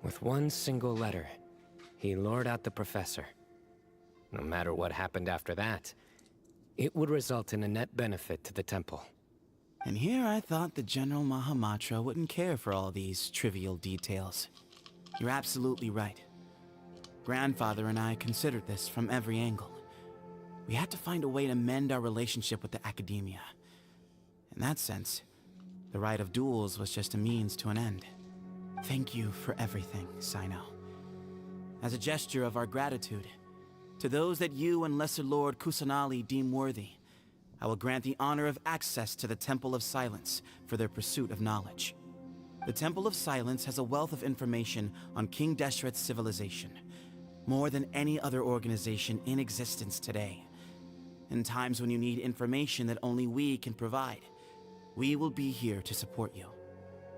With one single letter, he lured out the professor. No matter what happened after that, it would result in a net benefit to the temple. And here I thought the General Mahamatra wouldn't care for all these trivial details. You're absolutely right. Grandfather and I considered this from every angle. We had to find a way to mend our relationship with the Academia. In that sense, the right of duels was just a means to an end. Thank you for everything, Sino. As a gesture of our gratitude, to those that you and Lesser Lord Kusanali deem worthy, I will grant the honor of access to the Temple of Silence for their pursuit of knowledge. The Temple of Silence has a wealth of information on King Deshret's civilization, more than any other organization in existence today. In times when you need information that only we can provide, we will be here to support you.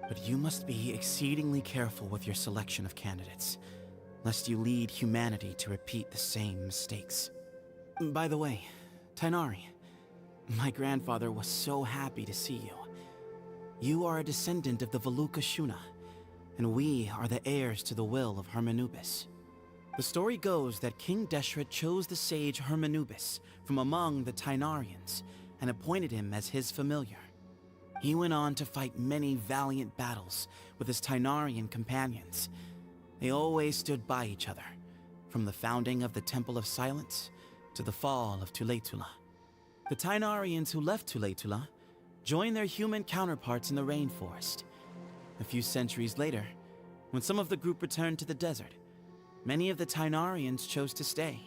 But you must be exceedingly careful with your selection of candidates, lest you lead humanity to repeat the same mistakes. By the way, Tainari, my grandfather was so happy to see you. You are a descendant of the Veluca Shuna, and we are the heirs to the will of Hermanubis. The story goes that King Deshret chose the sage Hermanubis from among the Tainarians and appointed him as his familiar. He went on to fight many valiant battles with his Tainarian companions. They always stood by each other, From the founding of the Temple of Silence to the fall of Tuletula. The Tainarians who left Tuletula joined their human counterparts in the rainforest. A few centuries later, when some of the group returned to the desert, many of the Tainarians chose to stay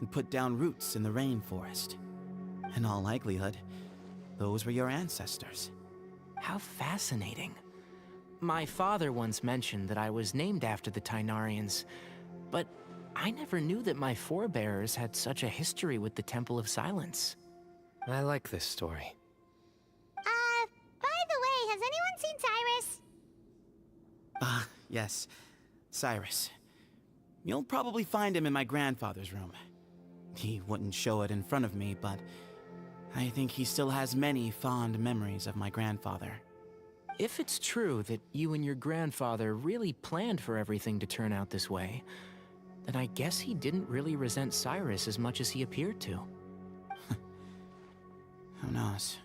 and put down roots in the rainforest. In all likelihood, those were your ancestors. How fascinating. My father once mentioned that I was named after the Tainarians, but I never knew that my forebears had such a history with the Temple of Silence. I like this story. By the way, has anyone seen Cyrus? Yes, Cyrus. You'll probably find him in my grandfather's room. He wouldn't show it in front of me, but I think he still has many fond memories of my grandfather. If it's true that you and your grandfather really planned for everything to turn out this way, then I guess he didn't really resent Cyrus as much as he appeared to. Who knows?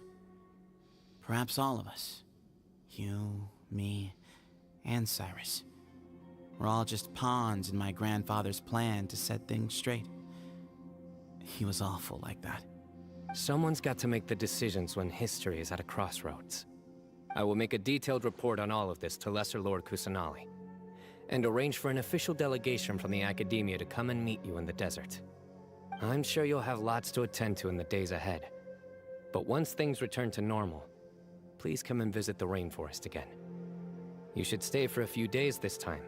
Perhaps all of us. You, me, and Cyrus. We're all just pawns in my grandfather's plan to set things straight. He was awful like that. Someone's got to make the decisions when history is at a crossroads. I will make a detailed report on all of this to Lesser Lord Kusanali, and arrange for an official delegation from the Academia to come and meet you in the desert. I'm sure you'll have lots to attend to in the days ahead. But once things return to normal, please come and visit the rainforest again. You should stay for a few days this time,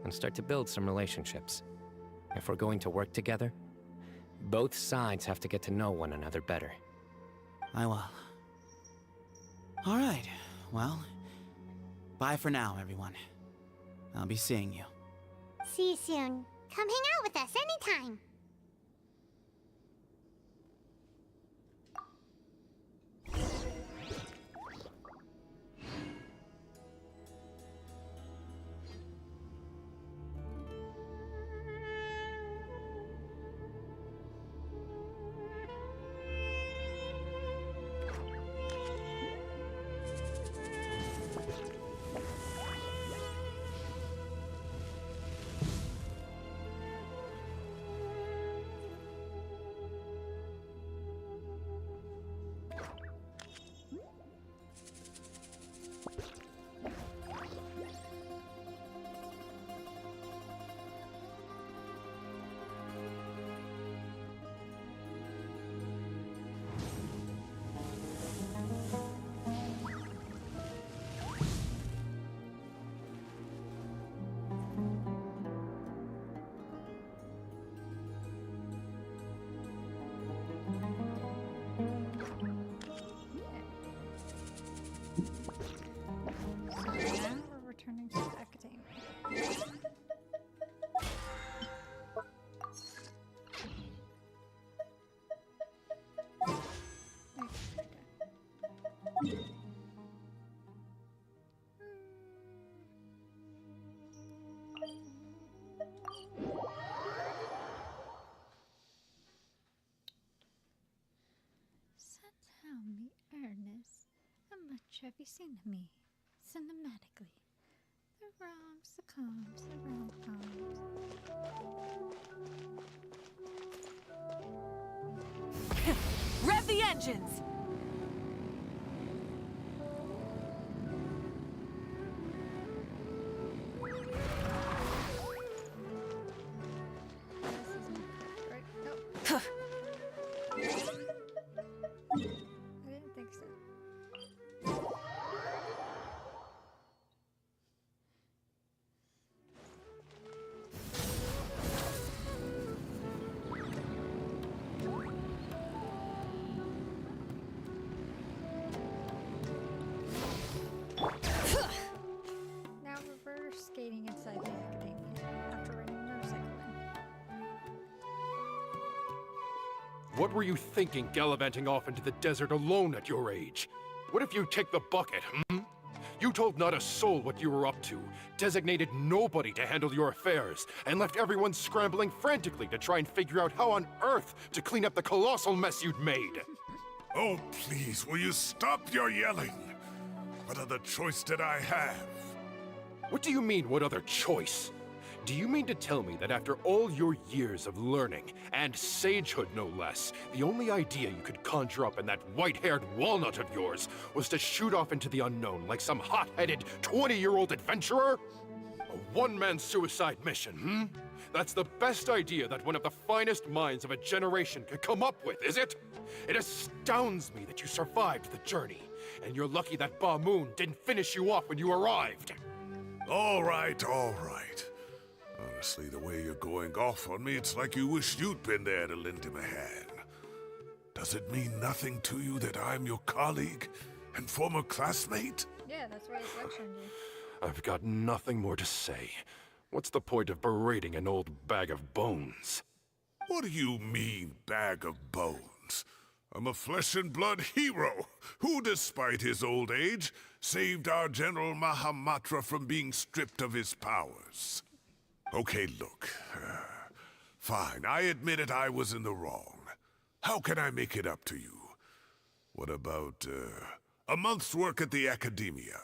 and start to build some relationships. If we're going to work together, both sides have to get to know one another better. I will. All right, well, bye for now, everyone. I'll be seeing you. See you soon. Come hang out with us anytime. Returning to the academia. Tell me, Ernest, how much have you seen of me cinematically? The wrongs, the coms, the rom-coms. Rev the engines! Right? Nope. I didn't think so. Now reverse skating inside the academia after running a motorcycle in. What were you thinking gallivanting off into the desert alone at your age? What if you take the bucket, hmm? You told not a soul what you were up to, designated nobody to handle your affairs, and left everyone scrambling frantically to try and figure out how on earth to clean up the colossal mess you'd made. Oh, please, will you stop your yelling? What other choice did I have? What do you mean, what other choice? Do you mean to tell me that after all your years of learning, and sagehood no less, the only idea you could conjure up in that white-haired walnut of yours was to shoot off into the unknown like some hot-headed 20-year-old adventurer? A one-man suicide mission, hmm? That's the best idea that one of the finest minds of a generation could come up with, is it? It astounds me that you survived the journey, and you're lucky that Ba Moon didn't finish you off when you arrived. All right, all right. Honestly, the way you're going off on me, it's like you wish you'd been there to lend him a hand. Does it mean nothing to you that I'm your colleague and former classmate? Yeah, that's why he's lecturing you. I've got nothing more to say. What's the point of berating an old bag of bones? What do you mean, bag of bones? I'm a flesh and blood hero who, despite his old age, saved our General Mahamatra from being stripped of his powers. Okay, look. Fine, I admit it, I was in the wrong. How can I make it up to you? What about, a month's work at the Academia?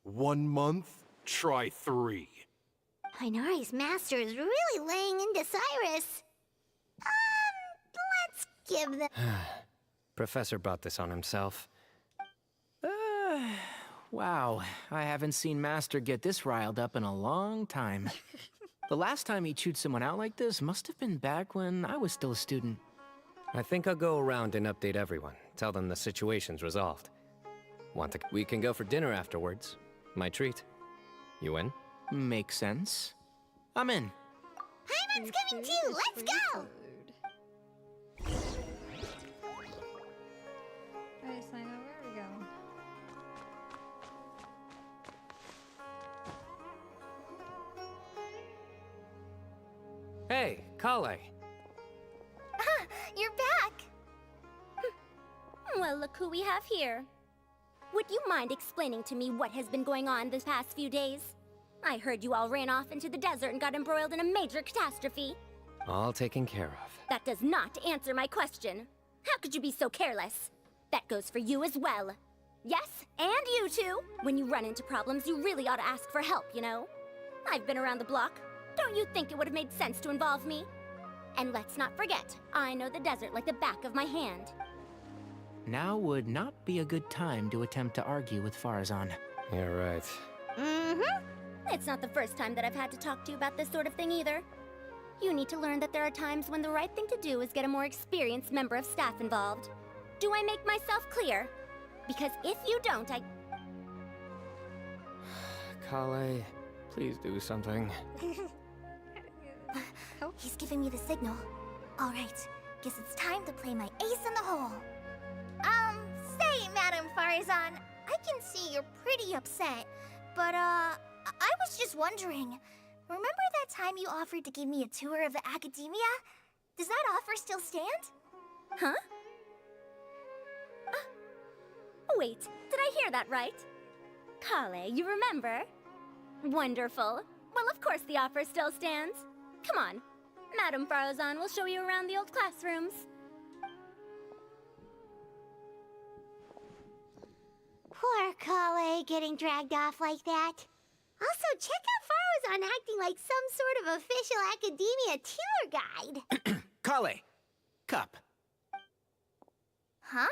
1 month? Try 3. Inari's master is really laying into Cyrus. Let's give them... Professor brought this on himself. Wow, I haven't seen Master get this riled up in a long time. The last time he chewed someone out like this must have been back when I was still a student. I think I'll go around and update everyone. Tell them the situation's resolved. We can go for dinner afterwards. My treat. You in? Makes sense. I'm in. Hyman's coming too! Let's go! Alright, Sino, where are we going? Hey, Kale. You're back! Well, look who we have here. Would you mind explaining to me what has been going on this past few days? I heard you all ran off into the desert and got embroiled in a major catastrophe. All taken care of. That does not answer my question. How could you be so careless? That goes for you as well. Yes, and you too. When you run into problems, you really ought to ask for help, you know? I've been around the block. Don't you think it would have made sense to involve me? And let's not forget, I know the desert like the back of my hand. Now would not be a good time to attempt to argue with Farazan. You're right. Mm-hmm. It's not the first time that I've had to talk to you about this sort of thing either. You need to learn that there are times when the right thing to do is get a more experienced member of staff involved. Do I make myself clear? Because if you don't, Kale, please do something. He's giving me the signal. All right, guess it's time to play my ace in the hole. Say, Madam Farazan, I can see you're pretty upset, but, I was just wondering, remember that time you offered to give me a tour of the Academia? Does that offer still stand? Huh? Wait, did I hear that right? Kale, you remember? Wonderful. Well, of course the offer still stands. Come on. Madam Farazan will show you around the old classrooms. Poor Kale getting dragged off like that. Also, check out Farazan acting like some sort of official Academia tour guide. Kale! Cup. Huh?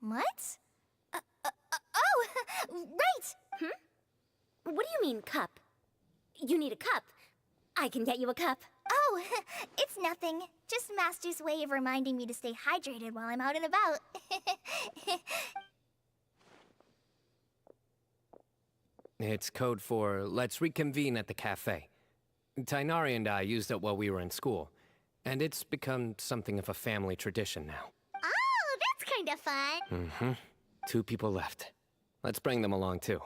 What? Oh, right! What do you mean, cup? You need a cup. I can get you a cup. Oh, it's nothing. Just Master's way of reminding me to stay hydrated while I'm out and about. It's code for let's reconvene at the cafe. Tainari and I used it while we were in school, and it's become something of a family tradition now. Oh, that's kind of fun. Mm-hmm. 2 people left. Let's bring them along, too.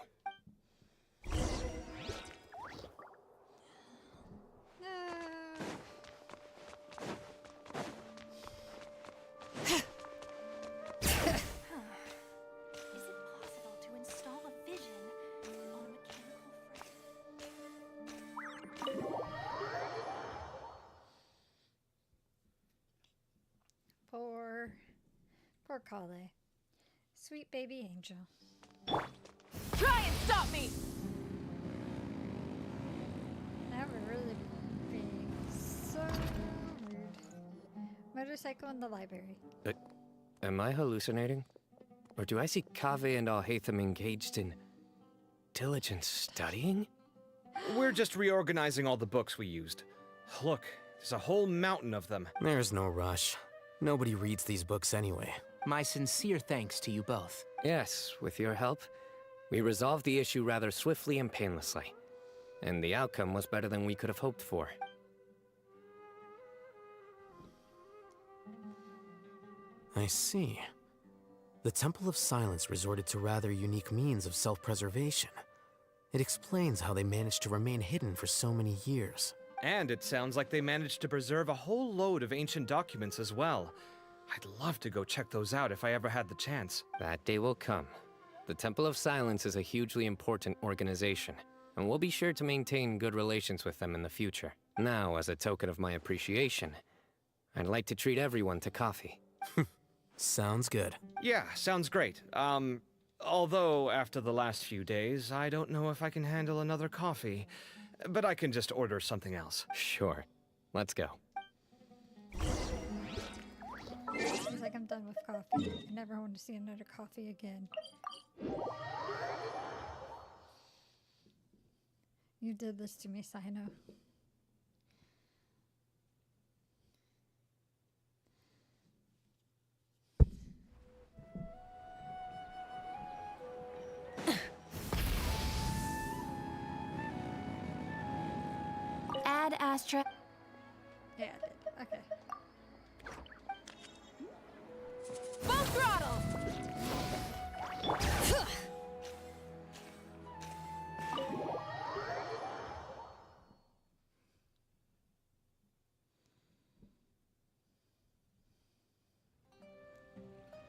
Poor Kale. Sweet baby angel. Try and stop me! Now we're really being so rude. Motorcycle in the library. Am I hallucinating? Or do I see Kaveh and Alhaitham engaged in diligent studying? We're just reorganizing all the books we used. Look, there's a whole mountain of them. There's no rush. Nobody reads these books anyway. My sincere thanks to you both. Yes, with your help, we resolved the issue rather swiftly and painlessly. And the outcome was better than we could have hoped for. I see. The Temple of Silence resorted to rather unique means of self-preservation. It explains how they managed to remain hidden for so many years. And it sounds like they managed to preserve a whole load of ancient documents as well. I'd love to go check those out if I ever had the chance. That day will come. The Temple of Silence is a hugely important organization, and we'll be sure to maintain good relations with them in the future. Now, as a token of my appreciation, I'd like to treat everyone to coffee. Sounds good. Yeah, sounds great. Although after the last few days, I don't know if I can handle another coffee. But I can just order something else. Sure. Let's go. Seems like I'm done with coffee. I never want to see another coffee again. You did this to me, Sino. Add Astra. Yeah, I did. Okay. Full throttle!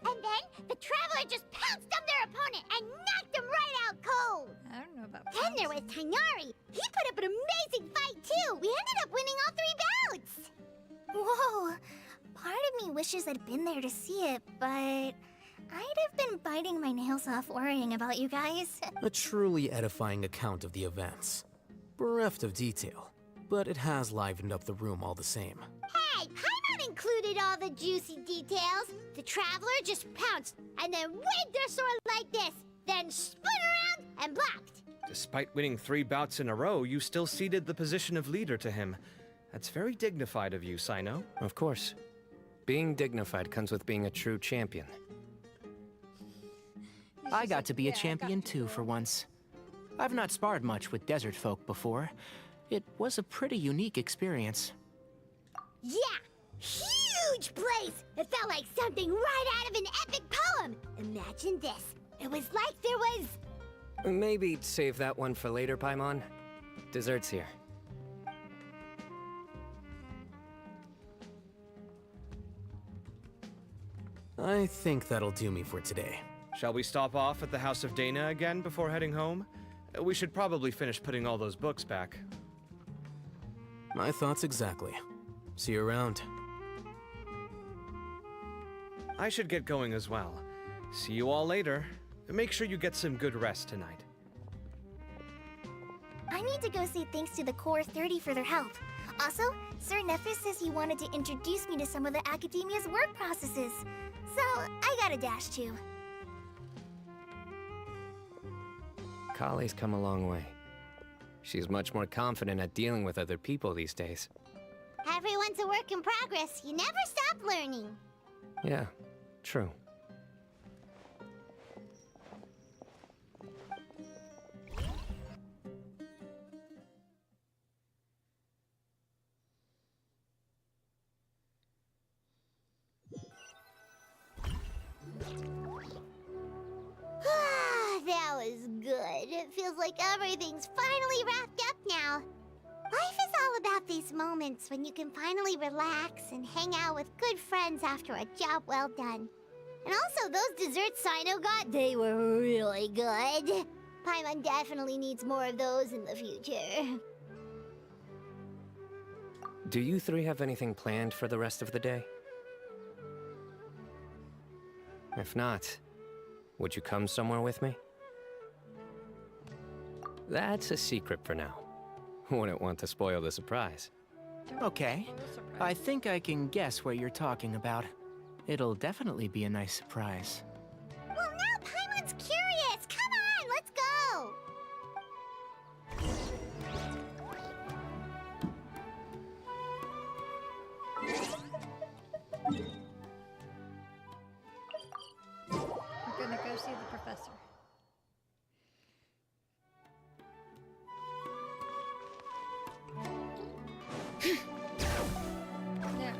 And then the Traveler just pounced on their opponent and knocked him right out cold. I don't know about Then there was Tainari. He put up an amazing fight too. We ended up winning all 3 bouts. Whoa. Part of me wishes I'd been there to see it, but I'd have been biting my nails off worrying about you guys. A truly edifying account of the events. Bereft of detail, but it has livened up the room all the same. Hey, Paimon included all the juicy details. The Traveler just pounced and then waved their sword like this, then spun around and blocked. Despite winning 3 bouts in a row, you still ceded the position of leader to him. That's very dignified of you, Sino. Of course. Being dignified comes with being a true champion. I got to be a champion too for once. I've not sparred much with desert folk before. It was a pretty unique experience. Yeah, huge place. It felt like something right out of an epic poem. Imagine this. It was like there was... Maybe save that one for later, Paimon. Dessert's here. I think that'll do me for today. Shall we stop off at the House of Dana again before heading home? We should probably finish putting all those books back. My thoughts exactly. See you around. I should get going as well. See you all later. Make sure you get some good rest tonight. I need to go say thanks to the Core 30 for their help. Also, Sir Nephis says he wanted to introduce me to some of the Academia's work processes. So, I gotta dash too. Kali's come a long way. She's much more confident at dealing with other people these days. Everyone's a work in progress. You never stop learning. Yeah, true. That was good. It feels like everything's finally wrapped up now. Life is all about these moments when you can finally relax and hang out with good friends after a job well done. And also, those desserts Sino got, they were really good. Paimon definitely needs more of those in the future. Do you 3 have anything planned for the rest of the day? If not, would you come somewhere with me? That's a secret for now. Wouldn't want to spoil the surprise. Okay. I think I can guess what you're talking about. It'll definitely be a nice surprise. Well, now Paimon's curious. Come on, let's go. We're gonna go see the professor. There.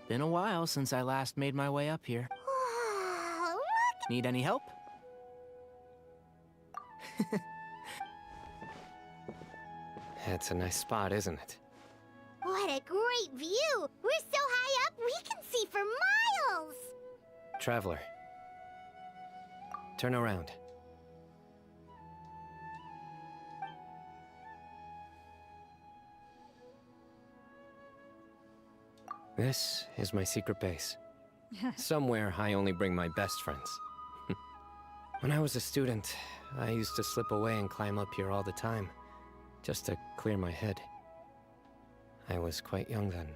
Been a while since I last made my way up here. Wow, look. Need any help? It's a nice spot, isn't it? What a great view. We're so high up, we can see for miles. Traveler. Turn around. This is my secret base. Somewhere I only bring my best friends. When I was a student, I used to slip away and climb up here all the time, just to clear my head. I was quite young then,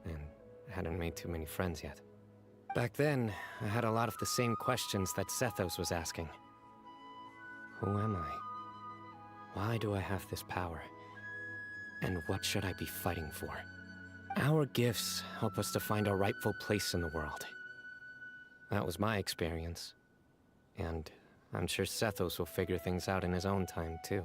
and hadn't made too many friends yet. Back then, I had a lot of the same questions that Sethos was asking. Who am I? Why do I have this power? And what should I be fighting for? Our gifts help us to find our rightful place in the world. That was my experience. And I'm sure Sethos will figure things out in his own time, too.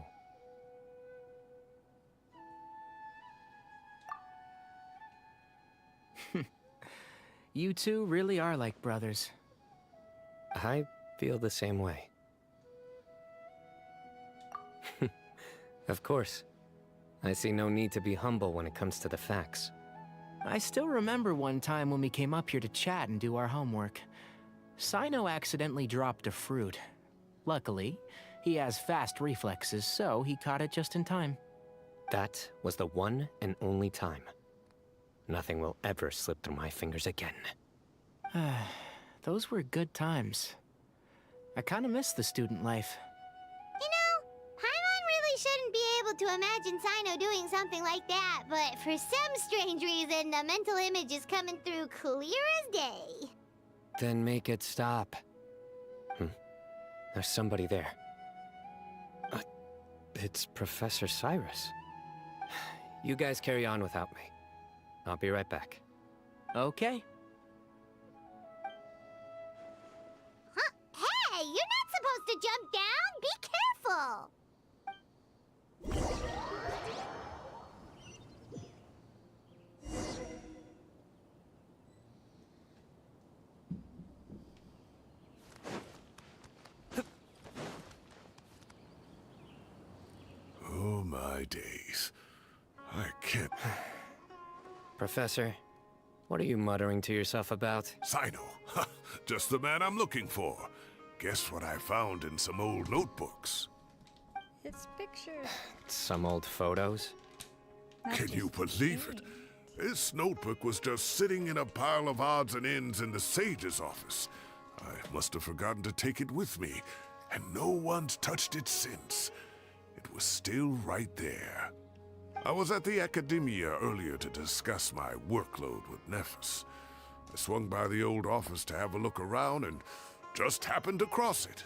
You two really are like brothers. I feel the same way. Of course. I see no need to be humble when it comes to the facts. I still remember one time when we came up here to chat and do our homework. Sino accidentally dropped a fruit. Luckily, he has fast reflexes, so he caught it just in time. That was the one and only time. Nothing will ever slip through my fingers again. Those were good times. I kinda miss the student life. You know, Paimon really shouldn't be able to imagine Sino doing something like that, but for some strange reason, the mental image is coming through clear as day. Then make it stop. There's somebody there. It's Professor Cyrus. You guys carry on without me. I'll be right back. Okay. Huh? Hey, you're not supposed to jump down! Be careful! Oh my days. I can't... Professor, what are you muttering to yourself about? Sino. Just the man I'm looking for. Guess what I found in some old notebooks? It's pictures. Some old photos? Can you believe it? This notebook was just sitting in a pile of odds and ends in the Sage's office. I must have forgotten to take it with me, and no one's touched it since. It was still right there. I was at the Academia earlier to discuss my workload with Nephis. I swung by the old office to have a look around and just happened to cross it.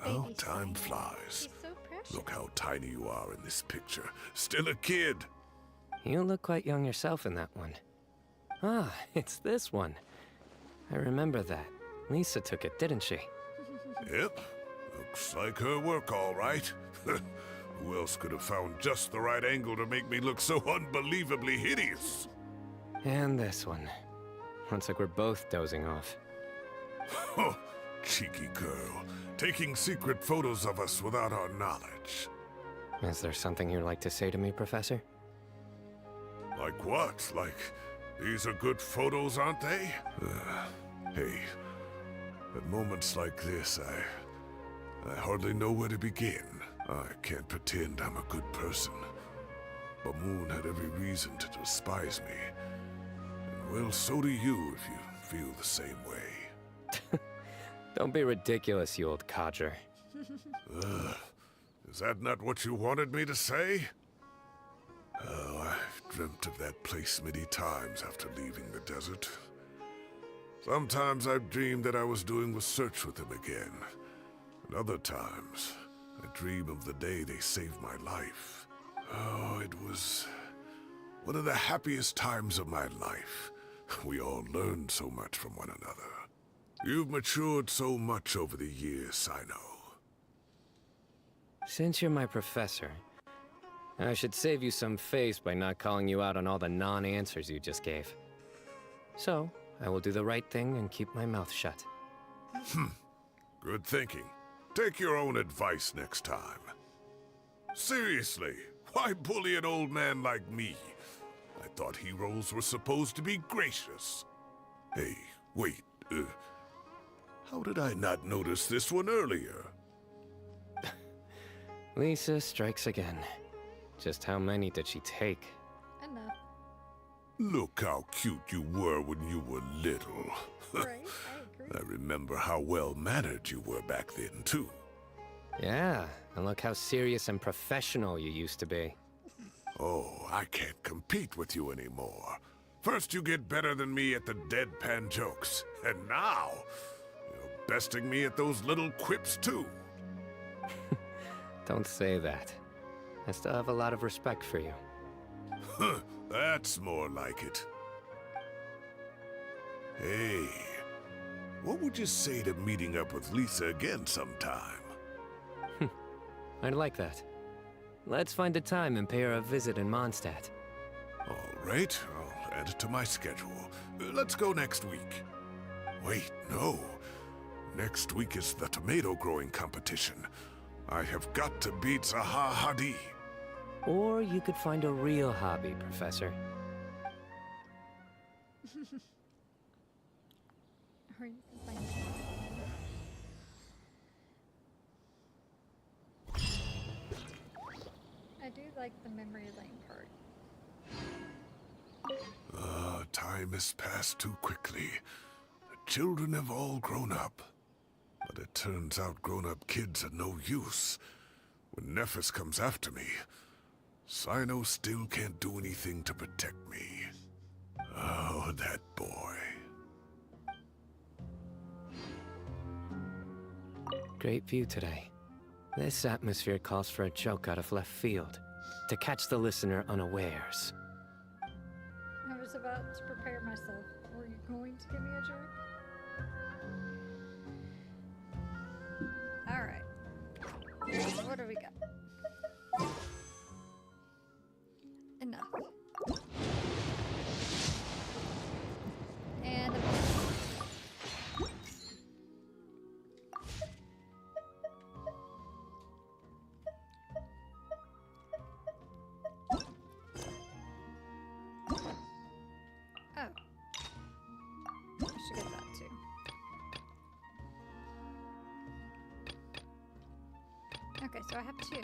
How time flies. So precious. Look how tiny you are in this picture. Still a kid. You look quite young yourself in that one. Ah, it's this one. I remember that. Lisa took it, didn't she? Yep. Looks like her work, all right. Who else could have found just the right angle to make me look so unbelievably hideous? And this one. Looks like we're both dozing off. Oh, cheeky girl. Taking secret photos of us without our knowledge. Is there something you'd like to say to me, Professor? Like what? Like, these are good photos, aren't they? Hey, at moments like this, I hardly know where to begin. I can't pretend I'm a good person. But Moon had every reason to despise me. And Well, so do you if you feel the same way. Don't be ridiculous, you old codger. Is that not what you wanted me to say? Oh, I've dreamt of that place many times after leaving the desert. Sometimes I've dreamed that I was doing research with them again. And other times, I dream of the day they saved my life. Oh, it was one of the happiest times of my life. We all learned so much from one another. You've matured so much over the years, I know. Since you're my professor, I should save you some face by not calling you out on all the non-answers you just gave. So, I will do the right thing and keep my mouth shut. Good thinking. Take your own advice next time. Seriously, why bully an old man like me? I thought heroes were supposed to be gracious. Hey, wait, how did I not notice this one earlier? Lisa strikes again. Just how many did she take? Enough. Look how cute you were when you were little. Right, I agree. I remember how well-mannered you were back then, too. Yeah, and look how serious and professional you used to be. Oh, I can't compete with you anymore. First you get better than me at the deadpan jokes, and now you're besting me at those little quips, too. Don't say that. I still have a lot of respect for you. Huh, that's more like it. Hey, what would you say to meeting up with Lisa again sometime? I'd like that. Let's find a time and pay her a visit in Mondstadt. All right, I'll add it to my schedule. Let's go next week. Wait, no. Next week is the tomato growing competition. I have got to beat Zaha Hadid. Or you could find a real hobby, Professor. Or you can find I do like the memory lane part. Time has passed too quickly. The children have all grown up. But it turns out grown-up kids are no use. When Nephis comes after me, Cyno still can't do anything to protect me. Oh, that boy. Great view today. This atmosphere calls for a joke out of left field, to catch the listener unawares. I was about to prepare myself. Were you going to give me a joke? Alright. What do we got? Enough. And a oh. I should get that too. Okay, so I have two.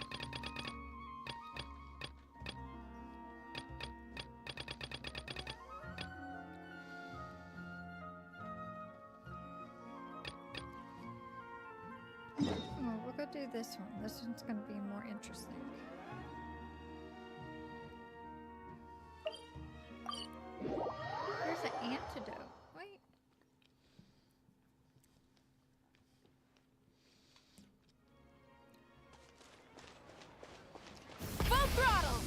Well, we'll go do this one. This one's going to be more interesting. There's an antidote. Wait. Full throttle!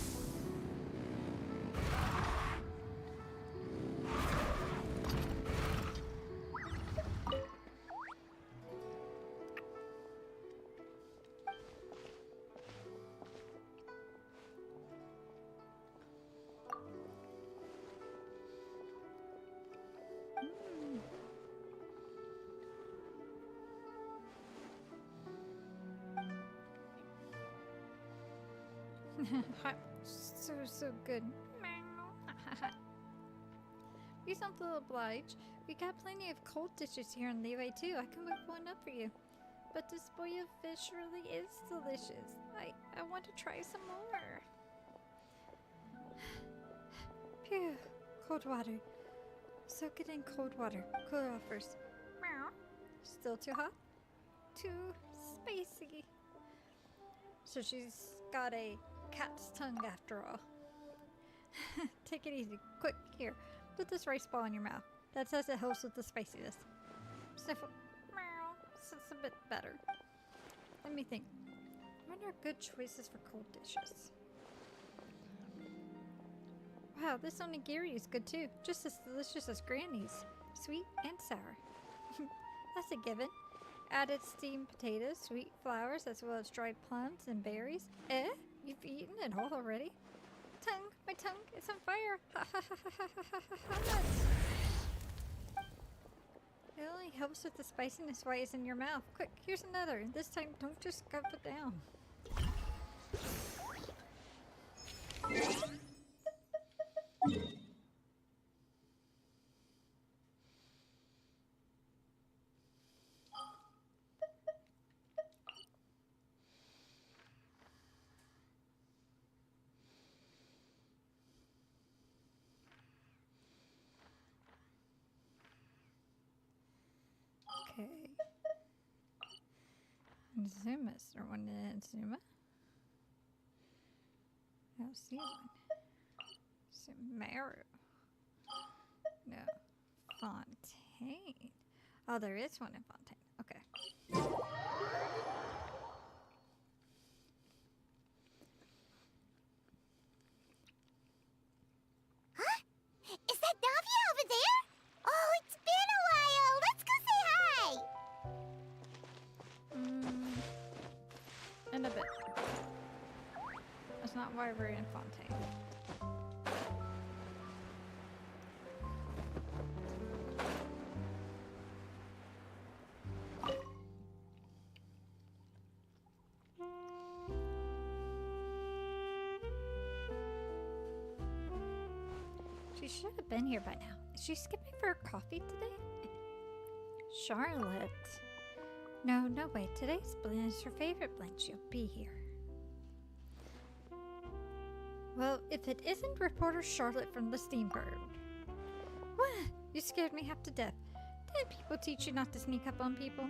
So good. Be something to oblige. We got plenty of cold dishes here in Levy too. I can whip one up for you. But this boiled fish really is delicious. I want to try some more. Phew, cold water. Soak it in cold water. Cool it off first. Meow. Still too hot? Too spacey. So she's got a cat's tongue after all. Take it easy. Quick, here. Put this rice ball in your mouth. That says it helps with the spiciness. Sniffle. Meow. It's a bit better. Let me think. What are good choices for cold dishes? Wow, this onigiri is good too. Just as delicious as Granny's. Sweet and sour. That's a given. Added steamed potatoes, sweet flowers, as well as dried plums and berries. Eh? You've eaten it all already? Tongue, my tongue is on fire. Ha ha ha ha ha ha ha ha. It only helps with the spiciness while it's in your mouth. Quick, here's another. This time, don't just gulp it down. Okay. Zuma, is there one in Zuma? I don't see one. Sumeru. No. Fontaine. Oh, there is one in Fontaine. Okay. Huh? Is that Navia over there? Oh, it's been a while. Let's go say hi. In a bit. That's not why we're in Fontaine. She should have been here by now. Is she skipping for her coffee today? Charlotte. No way. Today's blend is her favorite blend. She'll be here. Well, if it isn't reporter Charlotte from the Steambird. What? You scared me half to death. Didn't people teach you not to sneak up on people?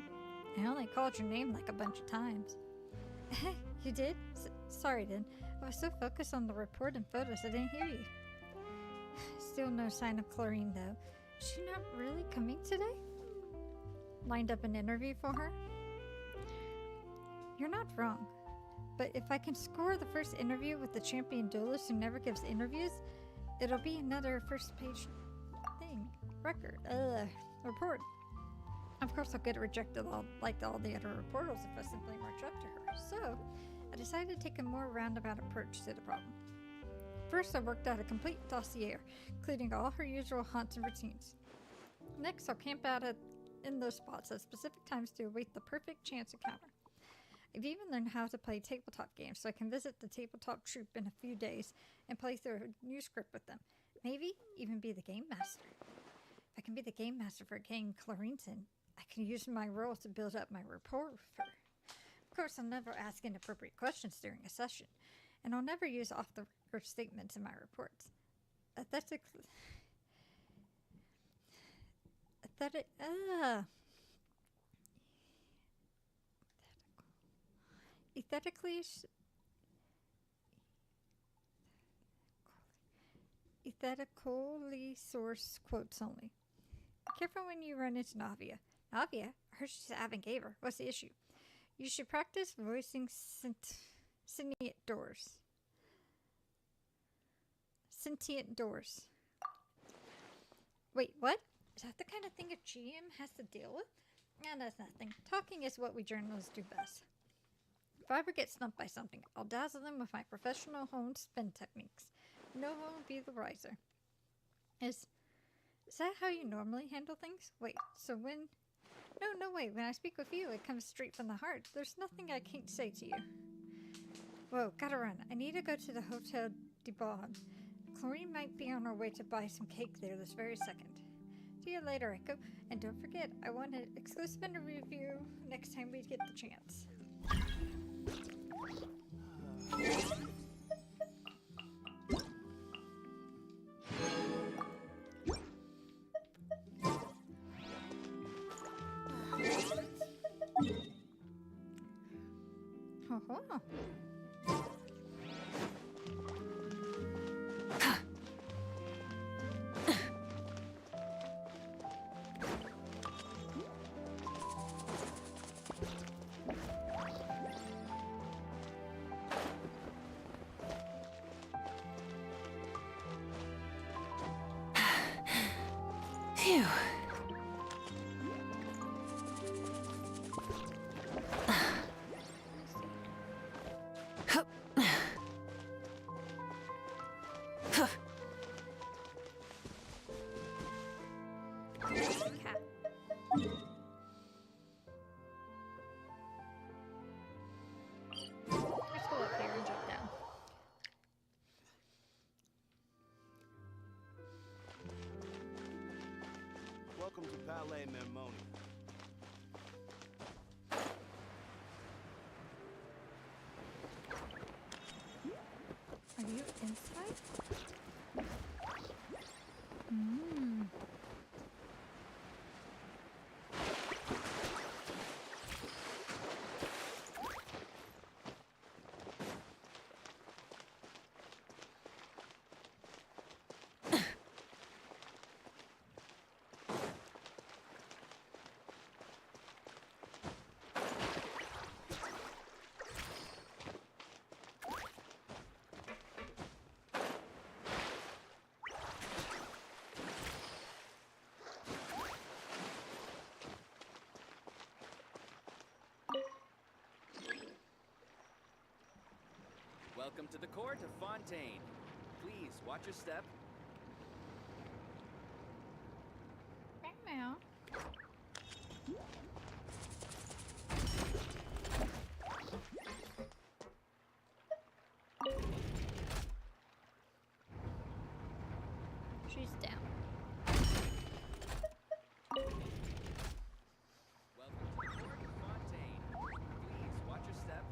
I only called your name like a bunch of times. You did? Sorry then. I was so focused on the report and photos I didn't hear you. Still no sign of Chlorine though. Is she not really coming today? Lined up an interview for her? You're not wrong. But if I can score the first interview with the champion duelist who never gives interviews, it'll be another first page thing. Report. Of course I'll get rejected like all the other reporters if I simply march up to her. So, I decided to take a more roundabout approach to the problem. First, I worked out a complete dossier, including all her usual haunts and routines. Next, I'll camp out in those spots at specific times to await the perfect chance encounter. I've even learned how to play tabletop games, so I can visit the tabletop troupe in a few days and play through a new script with them. Maybe even be the game master. If I can be the game master for a game Chlorine's in, I can use my role to build up my rapport with her. Of course, I'll never ask inappropriate questions during a session, and I'll never use off-the-record statements in my reports. Ethically sourced quotes only. Be careful when you run into Navia. Navia? I heard she's having Gaver. What's the issue? You should practice voicing sentient doors. Sentient doors. Wait, what? Is that the kind of thing a GM has to deal with? Nah, that's nothing. Talking is what we journalists do best. If I ever get stumped by something, I'll dazzle them with my professional honed spin techniques. No one will be the wiser. Is that how you normally handle things? Wait, so when... No, wait. When I speak with you, it comes straight from the heart. There's nothing I can't say to you. Whoa, gotta run. I need to go to the Hotel de Bon. Chlorine might be on her way to buy some cake there this very second. See you later, Echo. And don't forget, I want an exclusive interview with you next time we get the chance. Huh. Phew. Hup. Huh. Cat. Let's go up here and jump down. Welcome to Palais Mermoni. Are you inside? Hmm. Welcome to the court of Fontaine. Please watch your step. Meow. She's down. Welcome to the court of Fontaine. Please watch your step.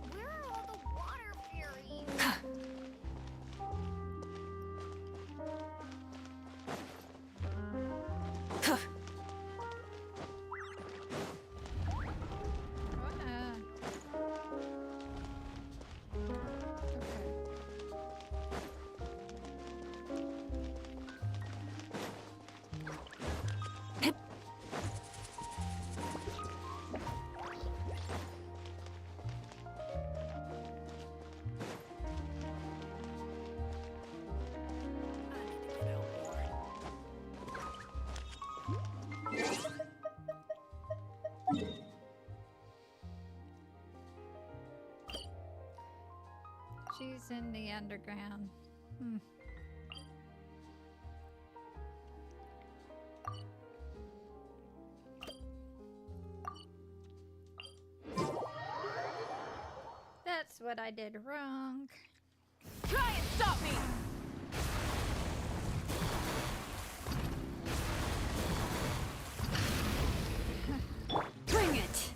Where are all the water fairies? She's in the underground. Hmm. That's what I did wrong. Try and stop me! Bring it!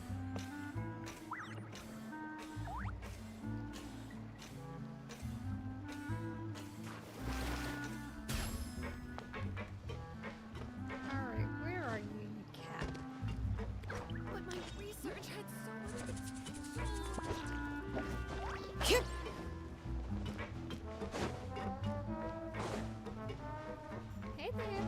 Alright, where are you, you cat? But my research had so much. Hey there.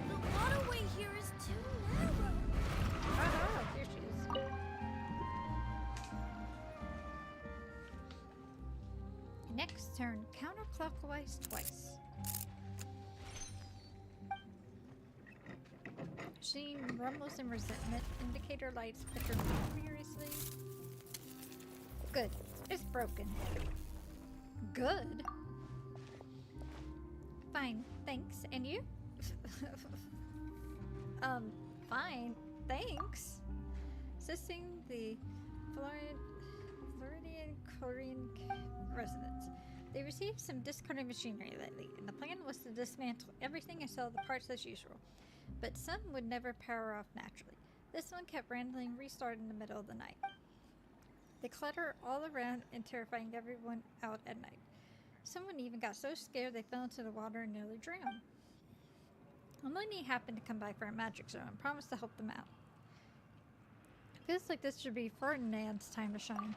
The waterway here is too narrow. Oh, here she is. Next turn, counterclockwise twice. Machine rumbles in resentment. Indicator lights flicker furiously. Good. It's broken. Good? Fine, thanks. And you? Fine, thanks. Assisting the Floridian Korean residents. They received some discarded machinery lately, and the plan was to dismantle everything and sell the parts as usual. But some would never power off naturally. This one kept randomly restarting in the middle of the night. They clutter all around and terrifying everyone out at night. Someone even got so scared they fell into the water and nearly drowned. Lenny happened to come by for a magic show and promised to help them out. Feels like this should be Ferdinand's time to shine.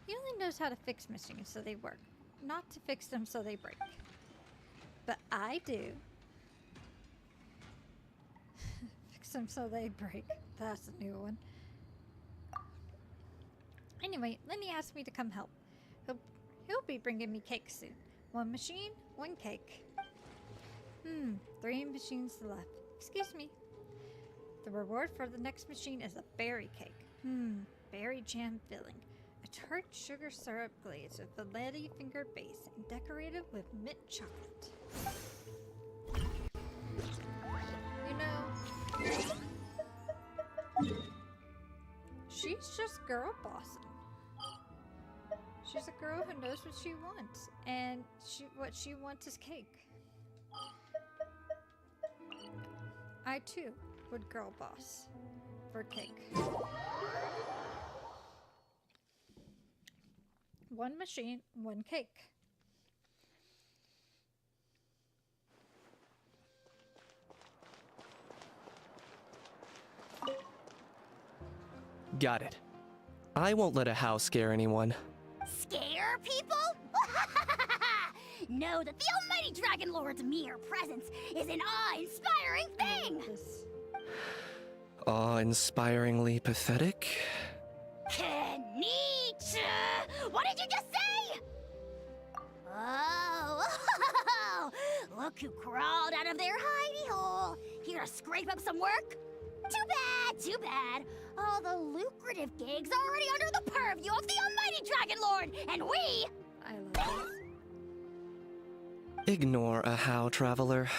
He only knows how to fix machines so they work, not to fix them so they break. But I do. Fix them so they break. That's a new one. Anyway, Lenny asked me to come help. He'll be bringing me cake soon. One machine, one cake. 3 machines left. Excuse me. The reward for the next machine is a berry cake. Berry jam filling. A tart sugar syrup glaze with a ladyfinger base and decorated with mint chocolate. You know, she's just girl bossing. She's a girl who knows what she wants, and what she wants is cake. I too would girl boss for cake. One machine, one cake. Got it. I won't let a house scare anyone. Scare people? Know that the almighty Dragon Lord's mere presence is an awe-inspiring thing! Awe-inspiringly pathetic? Nietzsche! What did you just say? Oh, look who crawled out of their hidey hole. Here to scrape up some work? Too bad. All the lucrative gigs already under the purview of the almighty Dragon Lord, and we... I love this. Ignore a how, traveler.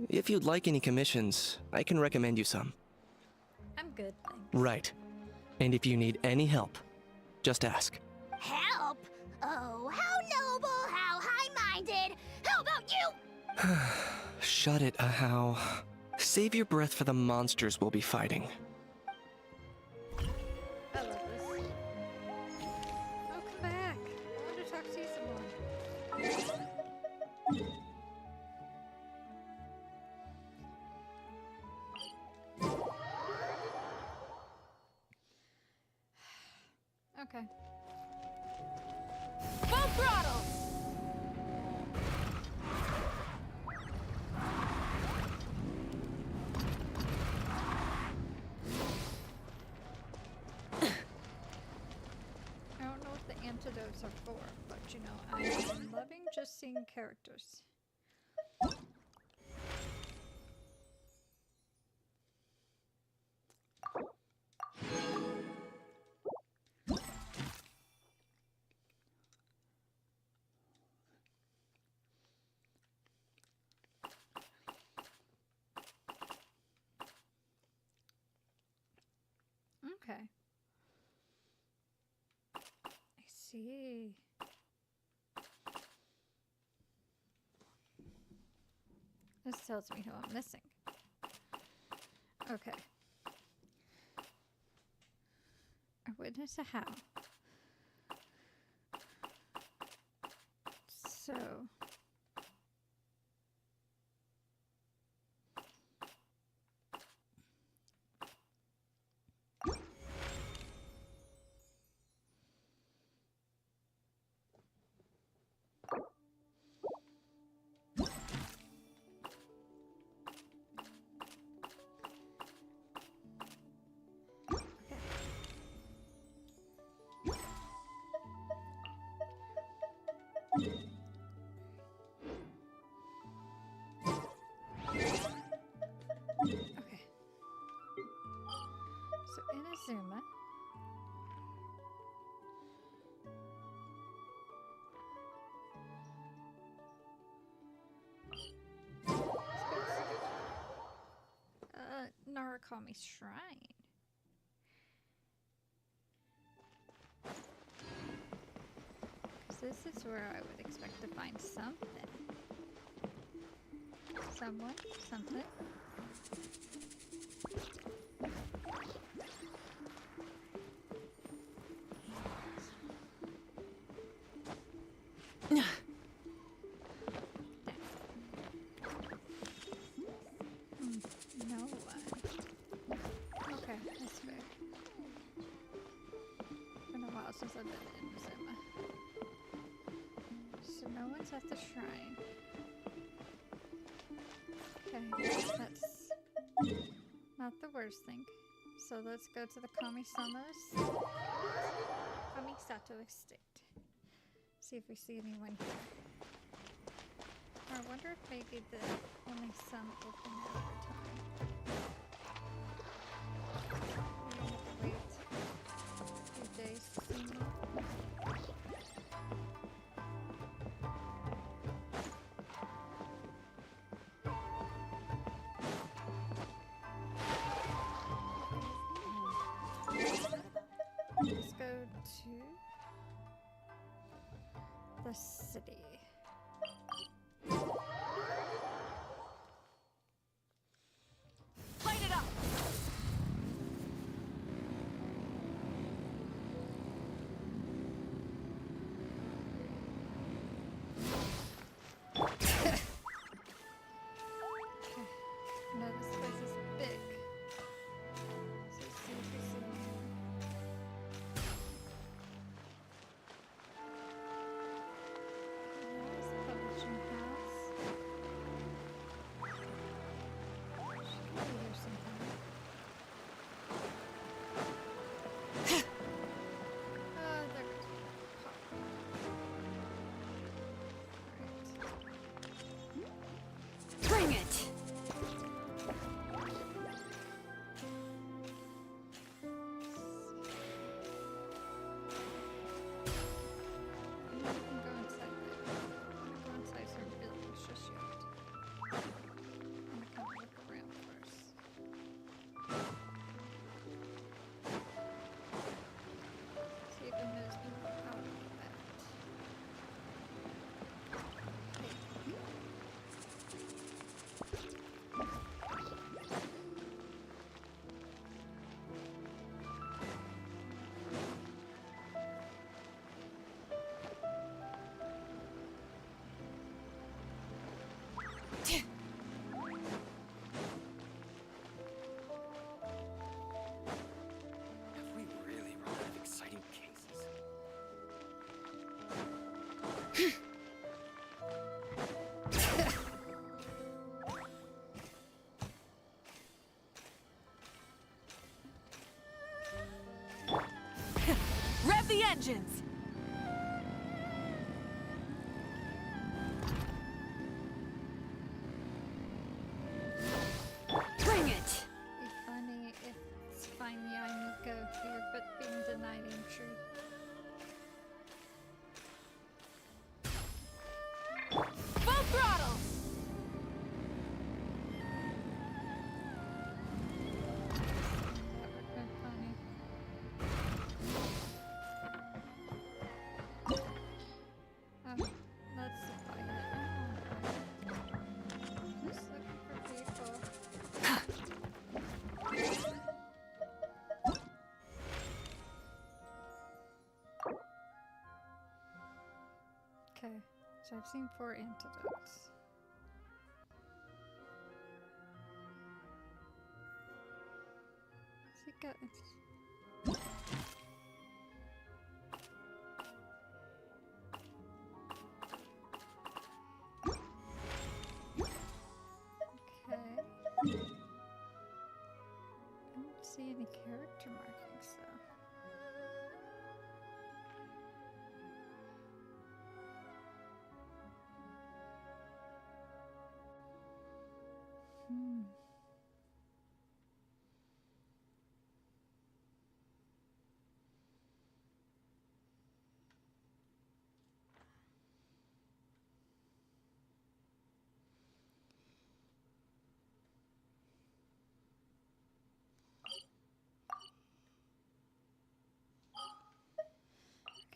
If you'd like any commissions, I can recommend you some. I'm good, thanks. Right. And if you need any help, just ask. Help? Oh, how noble, how high-minded. How about you? Shut it, Ahau. Save your breath for the monsters we'll be fighting. I love this. Oh, come back. I want to talk to you some more. Okay. Full throttle! I don't know what the antidotes are for, but you know, I'm loving just seeing characters. Okay. I see. This tells me who I'm missing. Okay. I witness a how. So. Kami's shrine. Because this is where I would expect to find something. Someone, something. No one. Okay, that's fair. Been a while since I've been in Zima. So no one's at the shrine. Okay, that's not the worst thing. So let's go to the Kamisato estate. See if we see anyone here. Or I wonder if maybe only some open at a time. We have to wait a few days to see more. Let's go to the city. Light it up! No, this place is big. So let's see if we see anyone. There's the publishing house. Should be here sometime. Oh, there goes Pop. Alright. Bring it! We can go inside there. I'm gonna go inside some buildings just yet. I'm gonna kind of look around first. See if it moves me out of that. Have we really run out of exciting cases? Rev the engines! Bring it! Be funny if it's finally I go here, but being denied entry. Full throttle! That would have been funny. Let's supply it. Just looking for people. Okay, so I've seen 4 antidotes. Let's see, guys. Okay. I don't see any character markings though. Hmm.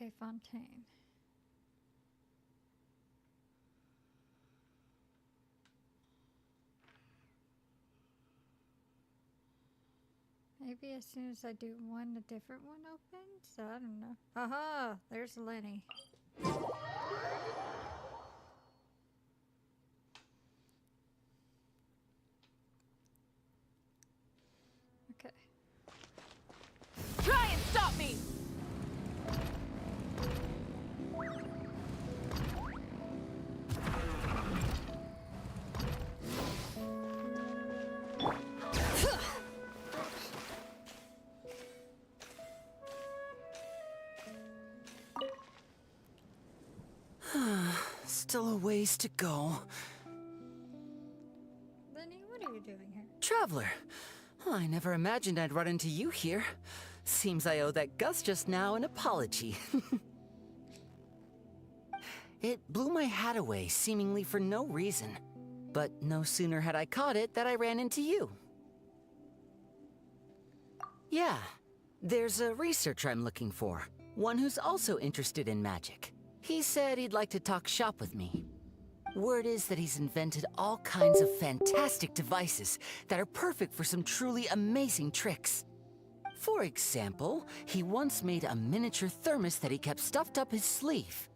Okay, Fontaine. Maybe as soon as I do one, a different one opens? I don't know. Aha! There's Lenny. Okay. Try and stop me! Still a ways to go. Lenny, what are you doing here? Traveler, I never imagined I'd run into you here. Seems I owe that Gus just now an apology. It blew my hat away, seemingly for no reason. But no sooner had I caught it that I ran into you. Yeah, there's a researcher I'm looking for. One who's also interested in magic. He said he'd like to talk shop with me. Word is that he's invented all kinds of fantastic devices that are perfect for some truly amazing tricks. For example, he once made a miniature thermos that he kept stuffed up his sleeve.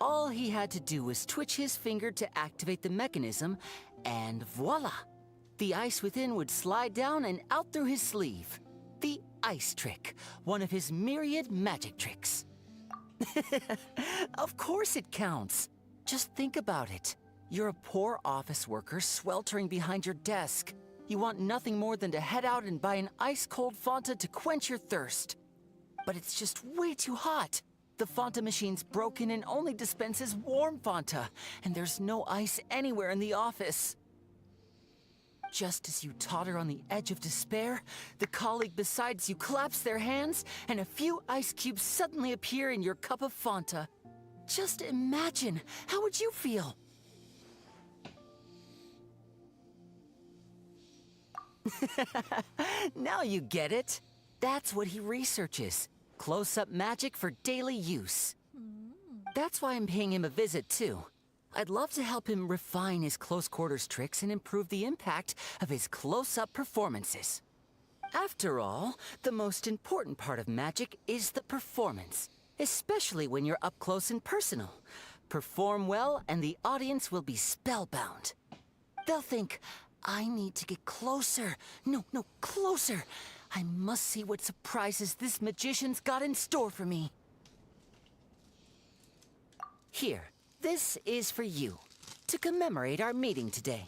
All he had to do was twitch his finger to activate the mechanism, and voila! The ice within would slide down and out through his sleeve. The ice trick, one of his myriad magic tricks. Of course it counts. Just think about it. You're a poor office worker sweltering behind your desk. You want nothing more than to head out and buy an ice-cold Fanta to quench your thirst. But it's just way too hot. The Fanta machine's broken and only dispenses warm Fanta, and there's no ice anywhere in the office. Just as you totter on the edge of despair, the colleague beside you claps their hands, and a few ice cubes suddenly appear in your cup of Fanta. Just imagine, how would you feel? Now you get it. That's what he researches. Close-up magic for daily use. That's why I'm paying him a visit, too. I'd love to help him refine his close-quarters tricks and improve the impact of his close-up performances. After all, the most important part of magic is the performance, especially when you're up close and personal. Perform well, and the audience will be spellbound. They'll think, I need to get closer. No, closer. I must see what surprises this magician's got in store for me. Here, this is for you, to commemorate our meeting today.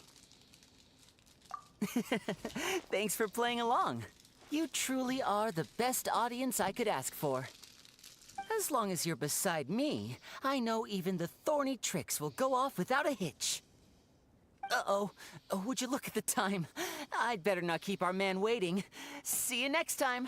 Thanks for playing along. You truly are the best audience I could ask for. As long as you're beside me, I know even the thorny tricks will go off without a hitch. Uh-oh. Oh, would you look at the time? I'd better not keep our man waiting. See you next time.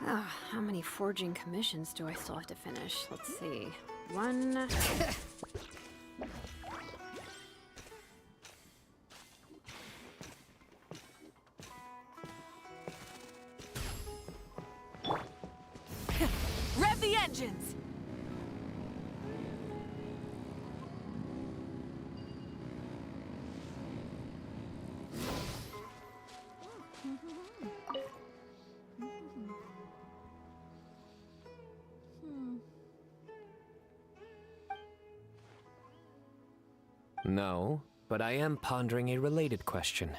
Ah, How many forging commissions do I still have to finish? Let's see. One. Rev the engines! No, but I am pondering a related question.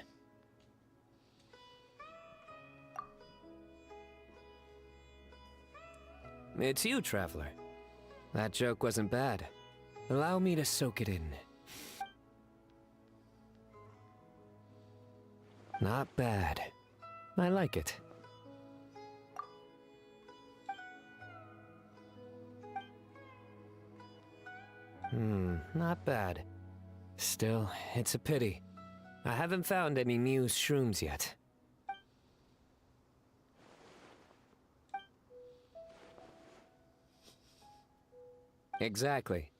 It's you, Traveler. That joke wasn't bad. Allow me to soak it in. Not bad. I like it. Not bad. Still, it's a pity. I haven't found any new shrooms yet. Exactly.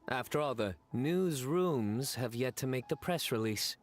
After all, the newsrooms have yet to make the press release.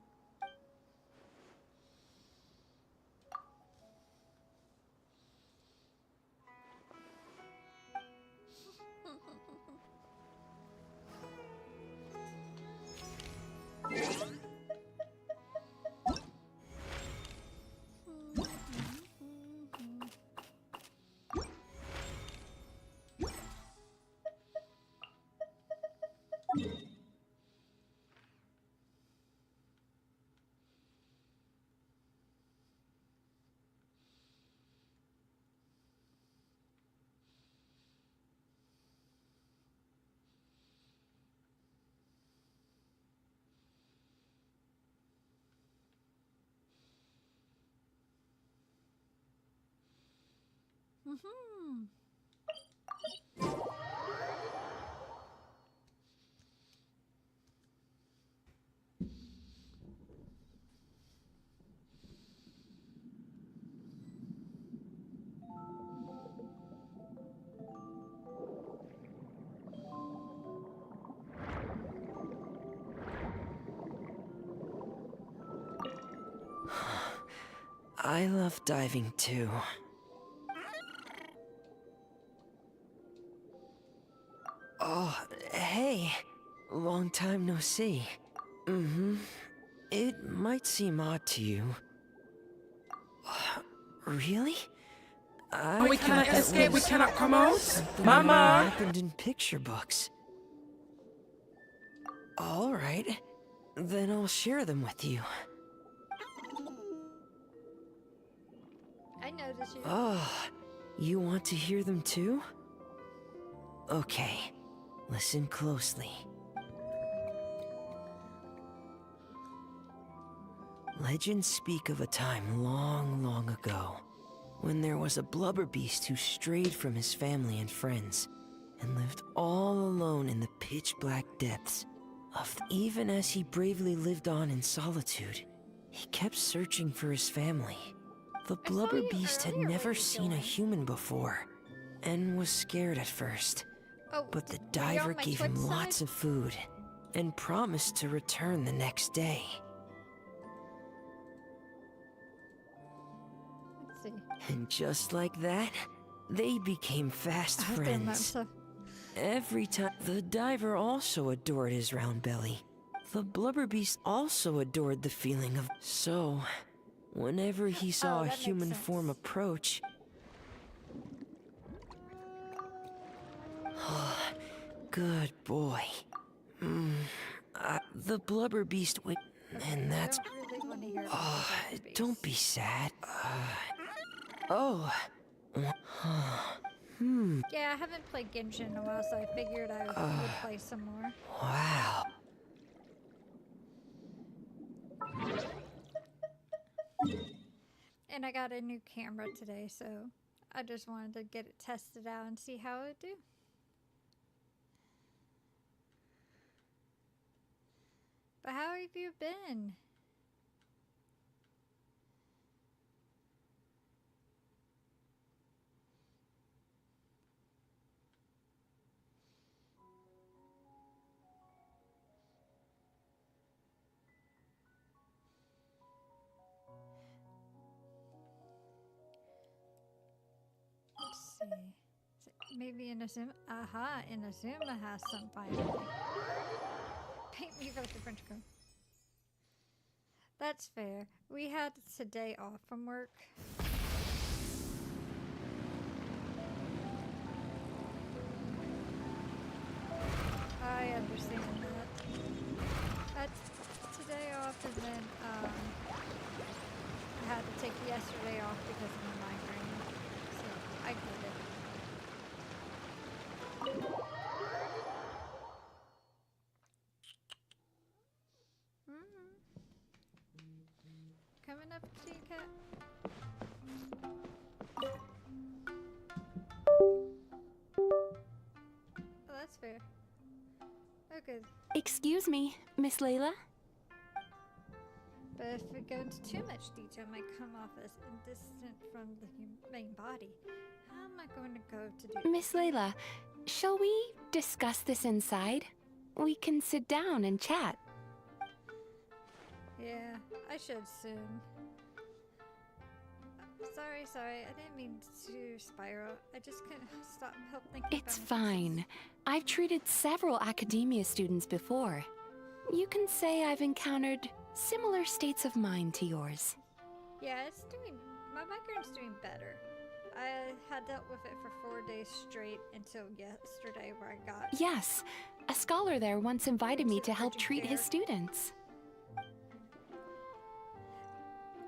I love diving too. Oh, hey. Long time no see. It might seem odd to you. Really? We cannot escape, we cannot come out? Mama! Happened in picture books. Alright. Then I'll share them with you. I noticed you. Oh, you want to hear them too? Okay, listen closely. Legends speak of a time long, long ago, when there was a blubber beast who strayed from his family and friends, and lived all alone in the pitch-black depths of... Even as he bravely lived on in solitude, he kept searching for his family. The blubber beast had never seen a human before, and was scared at first. But the diver gave him lots of food, and promised to return the next day. Let's see. And just like that, they became fast friends. Every time, the diver also adored his round belly. The blubber beast also adored the feeling of... So, whenever he saw a human form approach... Good boy. The blubber beast would... And that's... don't be sad. Yeah, I haven't played Genshin in a while, so I figured I would play some more. Wow. And I got a new camera today, so I just wanted to get it tested out and see how it would do. But how have you been? see. Maybe Inazuma. Aha, Inazuma has some finally. Paint me with the French girl. That's fair. We had today off from work. I understand that. That's today off, and then I had to take yesterday off because of my migraine. So I get it. Coming up to you, cat. Oh, that's fair. Oh, good. Excuse me, Miss Layla? But if we go into too much detail, it might come off as indistant from the main body. How am I going to go to do Miss Layla, shall we discuss this inside? We can sit down and chat. Yeah, I should soon. Sorry, I didn't mean to spiral. I just couldn't stop help thinking It's about fine. I've treated several academia students before. You can say I've encountered similar states of mind to yours. Yeah, my migraine's doing better. I had dealt with it for 4 days straight until yesterday where I got... Yes, a scholar there once invited me to help treat his students.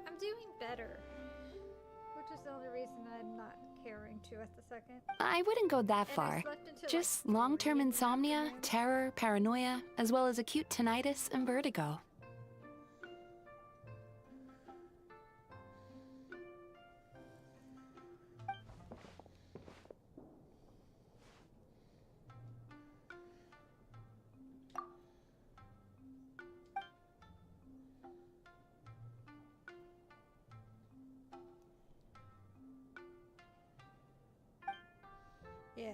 I'm doing better. Which is the only reason I'm not caring to at the second. I wouldn't go that And I far. slept until, Just like, long-term 3 in the insomnia, afternoon. terror, paranoia, as well as acute tinnitus and vertigo. Yeah.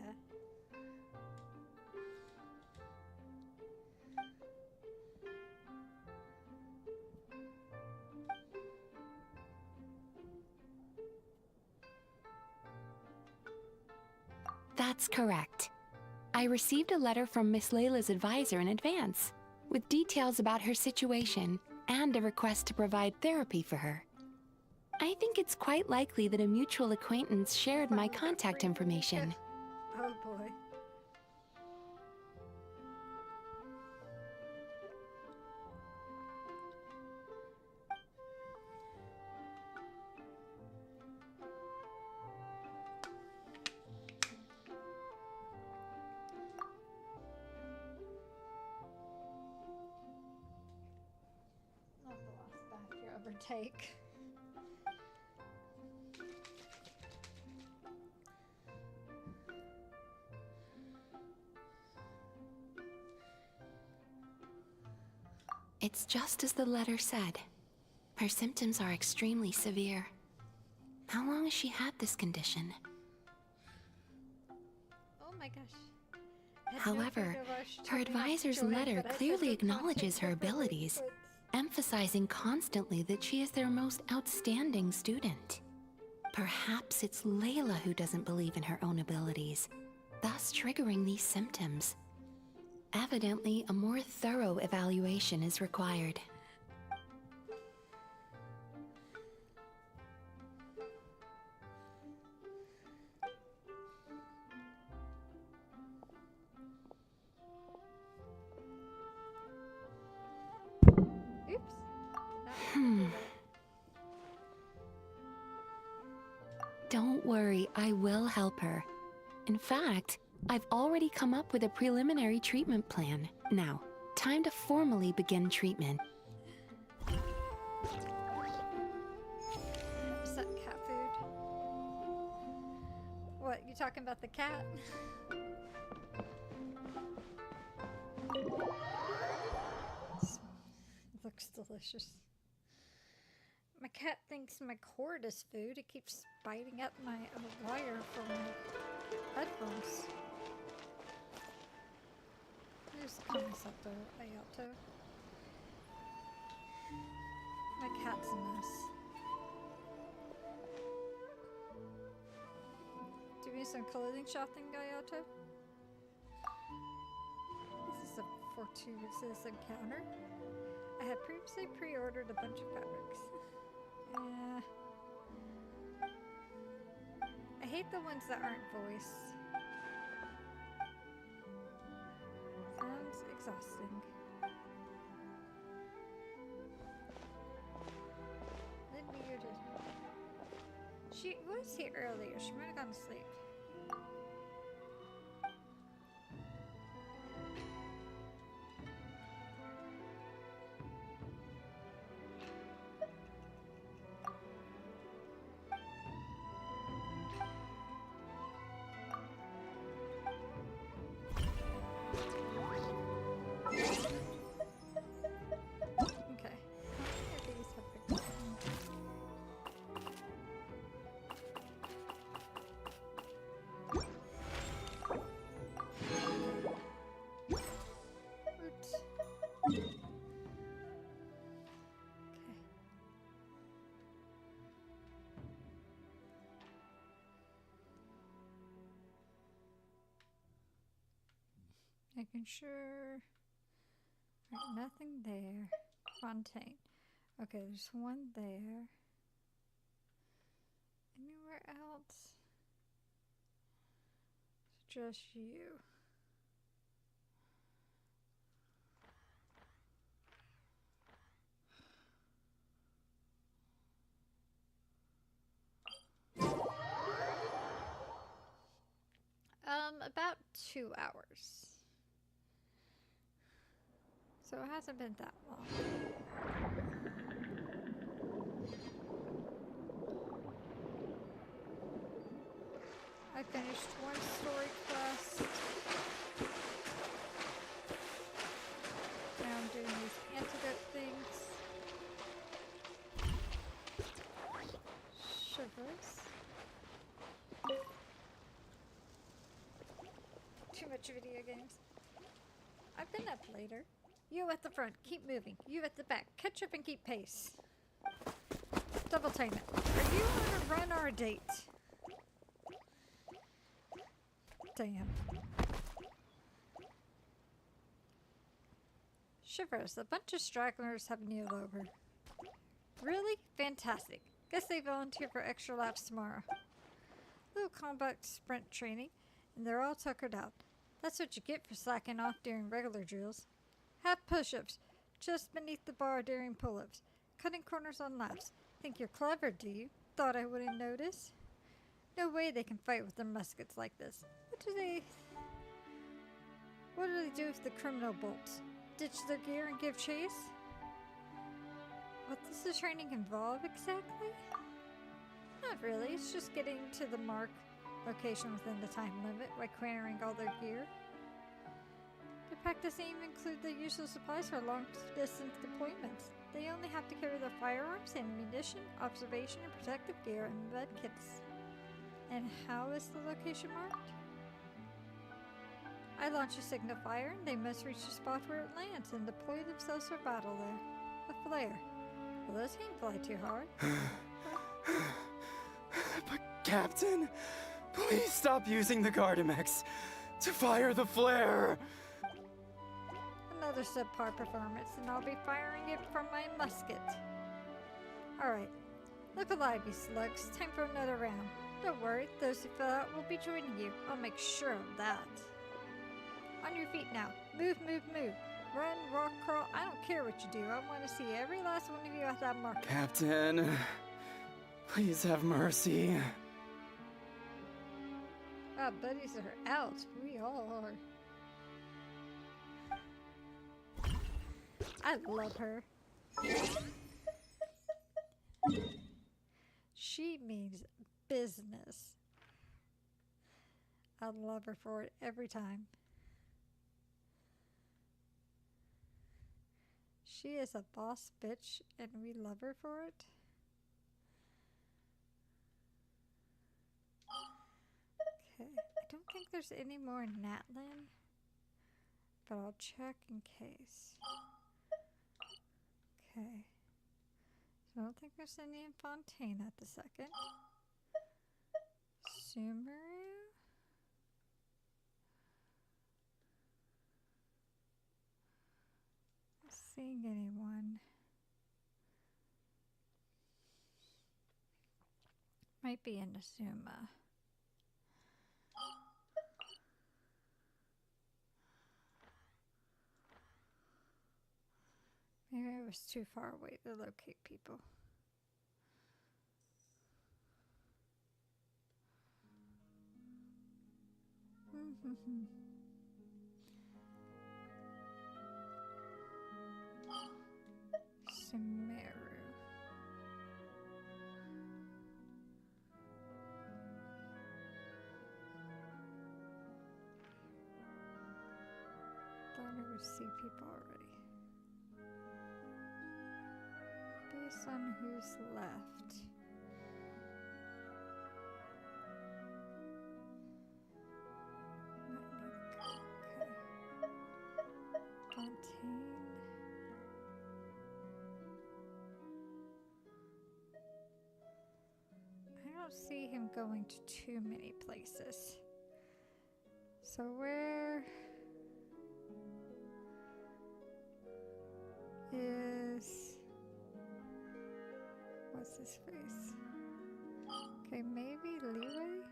That's correct. I received a letter from Miss Layla's advisor in advance, with details about her situation and a request to provide therapy for her. I think it's quite likely that a mutual acquaintance shared my contact information. Oh boy. Not the last bath you ever take. It's just as the letter said. Her symptoms are extremely severe. How long has she had this condition? Oh my gosh. However, her advisor's letter clearly acknowledges her abilities, emphasizing constantly that she is their most outstanding student. Perhaps it's Layla who doesn't believe in her own abilities, thus triggering these symptoms. Evidently, a more thorough evaluation is required. Oops. Don't worry, I will help her. In fact, I've already come up with a preliminary treatment plan. Now, time to formally begin treatment. Is that cat food? What, you talking about the cat? Looks delicious. My cat thinks my cord is food. It keeps biting at my wire for my headphones. There's Kamisato Ayato. My cat's a mess. Do we some clothing shopping, Gayato? This is a fortuitous encounter. I had previously pre-ordered a bunch of fabrics. I hate the ones that aren't voiced. Sounds exhausting. She was here earlier. She might have gone to sleep. Making sure. Right, nothing there. Fontaine. Okay, there's one there. Anywhere else? It's just you. About 2 hours. So it hasn't been that long. I finished one story quest. Now I'm doing these antidote things. Shivers. Too much video games. I've been up later. You at the front, keep moving. You at the back, catch up and keep pace. Double time it. Are you on a run or a date? Damn. Shivers, a bunch of stragglers have kneeled over. Really? Fantastic. Guess they volunteer for extra laps tomorrow. Little combat sprint training, and they're all tuckered out. That's what you get for slacking off during regular drills. Have push-ups just beneath the bar during pull-ups. Cutting corners on laps. Think you're clever, do you? Thought I wouldn't notice? No way they can fight with their muskets like this. What do they do with the criminal bolts? Ditch their gear and give chase? What does the training involve exactly? Not really. It's just getting to the mark location within the time limit by clearing all their gear. The pack doesn't even include the usual supplies for long-distance deployments. They only have to carry their firearms, ammunition, observation, and protective gear, and med kits. And how is the location marked? I launch a signal fire, and they must reach the spot where it lands and deploy themselves for battle there. A flare. Well, those can't fly too hard. But Captain, please stop using the Gardamex to fire the flare. Another subpar performance, and I'll be firing it from my musket. Alright. Look alive, you slugs. Time for another round. Don't worry, those who fell out will be joining you. I'll make sure of that. On your feet now. Move, move, move. Run, walk, crawl. I don't care what you do. I want to see every last one of you at that mark. Captain, please have mercy. Our buddies are out. We all are. I love her. She means business. I love her for it every time. She is a boss bitch, and we love her for it. Okay, I don't think there's any more in Natlan, but I'll check in case. Okay. So I don't think there's any in Fontaine at the second. Sumeru? seeing anyone. Might be in Azuma. Maybe I was too far away to locate people. Sumeru. Thought I would see people already. Based on who's left. Fontaine. I don't see him going to too many places. So where is... what's his face? Okay, maybe Leeway?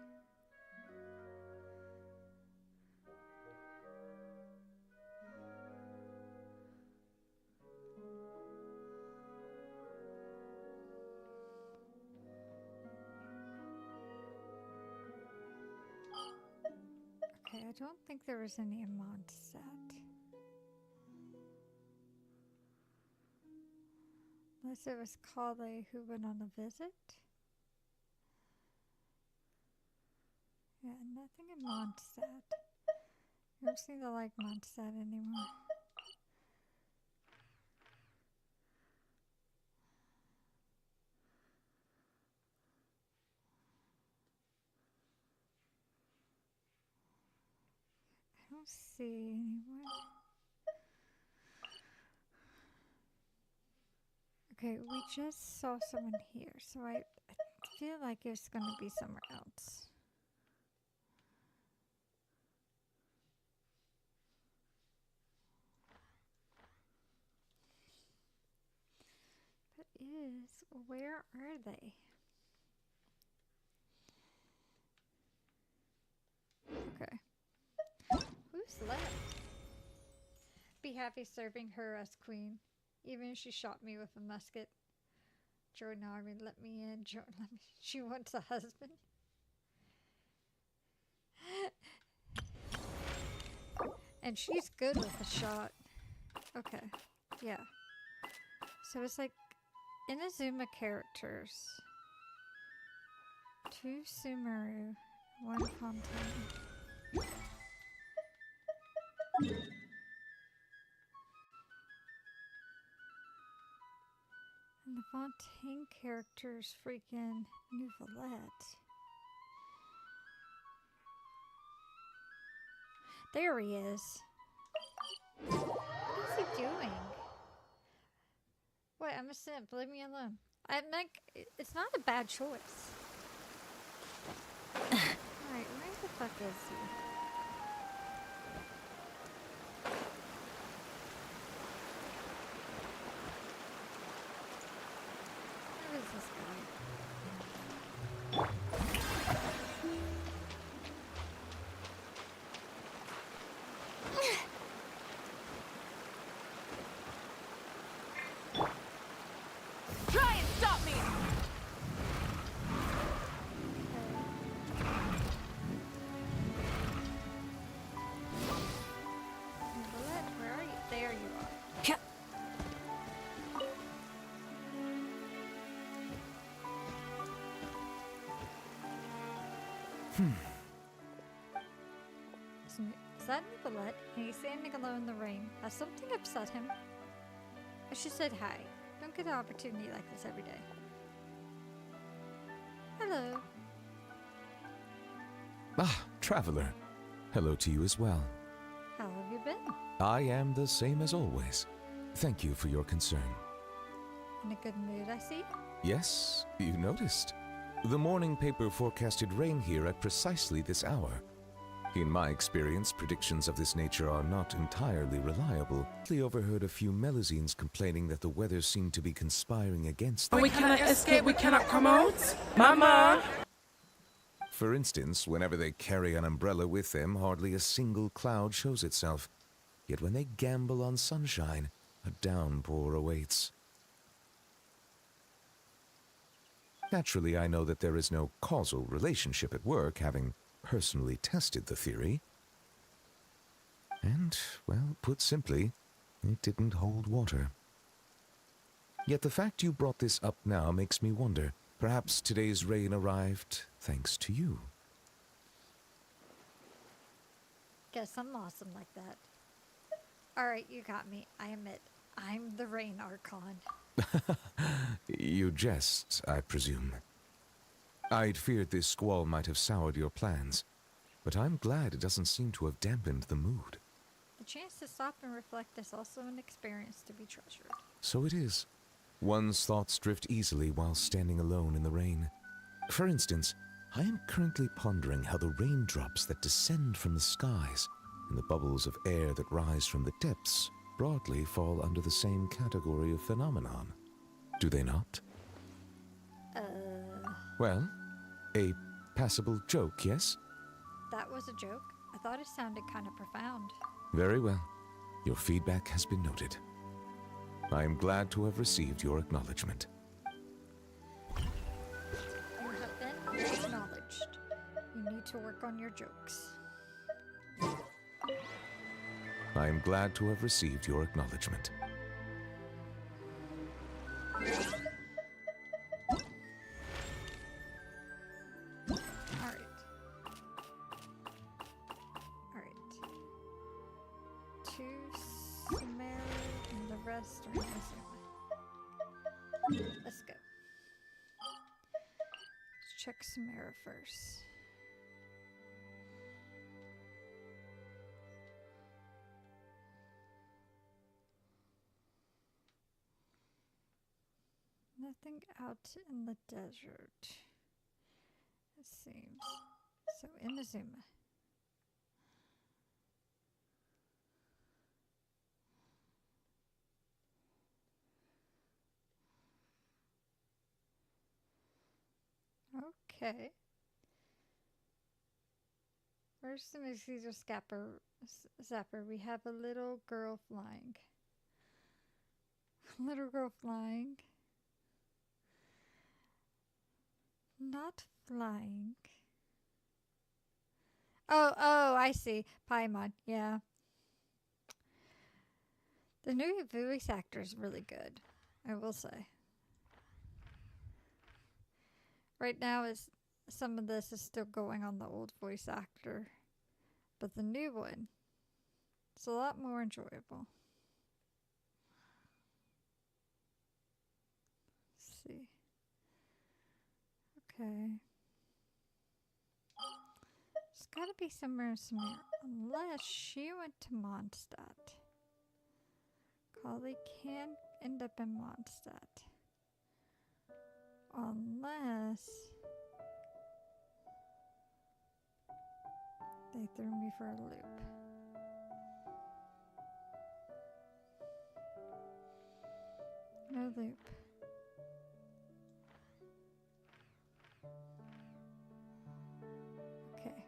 Okay, I don't think there was any in Mondstadt. Unless it was Kale who went on a visit. Yeah, nothing in Mondstadt. I don't seem to like Mondstadt anymore. I don't see anyone. Okay, we just saw someone here, so I feel like it's going to be somewhere else. But where are they? Okay. Who's left? Be happy serving her as queen, even if she shot me with a musket. Jordan Army, let me in. Jordan, let me. She wants a husband. And she's good with a shot. Okay. Yeah. So it's like Inazuma characters. 2 Sumeru, 1 Fontaine. And the Fontaine character's freaking Nouvellette. There he is. What is he doing? Wait, I'm a simp. Leave me alone. It's not a bad choice. Alright, where the fuck is he? Where is this guy? Try and stop me! Nouvellette, where are you? There you are. Is that Nouvellette? And he's standing alone in the rain. Has something upset him? I should have said hi. Don't get an opportunity like this every day. Hello. Ah, traveler. Hello to you as well. How have you been? I am the same as always. Thank you for your concern. In a good mood, I see. Yes, you noticed. The morning paper forecasted rain here at precisely this hour. In my experience, predictions of this nature are not entirely reliable. I overheard a few Melusines complaining that the weather seemed to be conspiring against them. We cannot escape, we cannot come out. Mama! For instance, whenever they carry an umbrella with them, hardly a single cloud shows itself. Yet when they gamble on sunshine, a downpour awaits. Naturally, I know that there is no causal relationship at work, having personally tested the theory. And, well, put simply, it didn't hold water. Yet the fact you brought this up now makes me wonder. Perhaps today's rain arrived thanks to you. Guess I'm awesome like that. Alright, you got me. I admit, I'm the Rain Archon. You jest, I presume. I'd feared this squall might have soured your plans, but I'm glad it doesn't seem to have dampened the mood. The chance to stop and reflect is also an experience to be treasured. So it is. One's thoughts drift easily while standing alone in the rain. For instance, I am currently pondering how the raindrops that descend from the skies and the bubbles of air that rise from the depths broadly fall under the same category of phenomenon. Do they not? Well, a passable joke, yes? That was a joke? I thought it sounded kind of profound. Very well. Your feedback has been noted. I am glad to have received your acknowledgement. You have been acknowledged. You need to work on your jokes. I am glad to have received your acknowledgement. Let's go. Let's check Samara first. Nothing out in the desert, it seems. So, Inazuma. Okay. Where's the Caesar Zapper? We have a little girl flying. Little girl flying. Not flying. Oh, I see. Paimon, yeah. The new voice actor is really good, I will say. Right now, some of this is still going on the old voice actor, but the new one, it's a lot more enjoyable. Let's see. Okay. It's gotta be somewhere in Samir, unless she went to Mondstadt. Kali can end up in Mondstadt. Unless they threw me for a loop. No loop. Okay.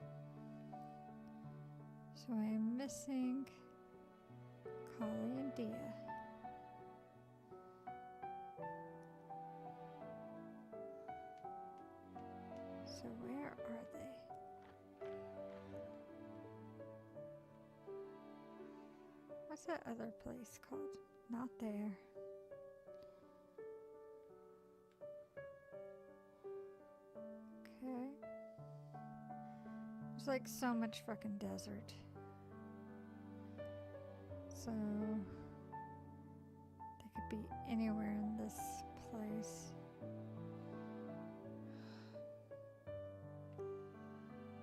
So I am missing Kali and Dia. So where are they? What's that other place called? Not there. Okay. There's like so much fucking desert. So they could be anywhere in this place.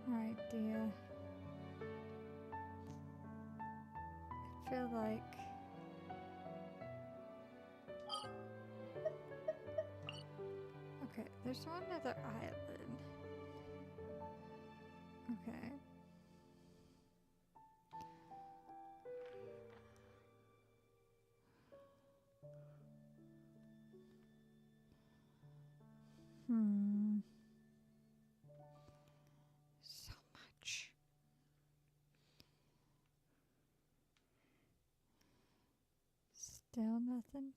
Alright, Dia. I feel like okay, there's one other island. Okay. So much. Still nothing?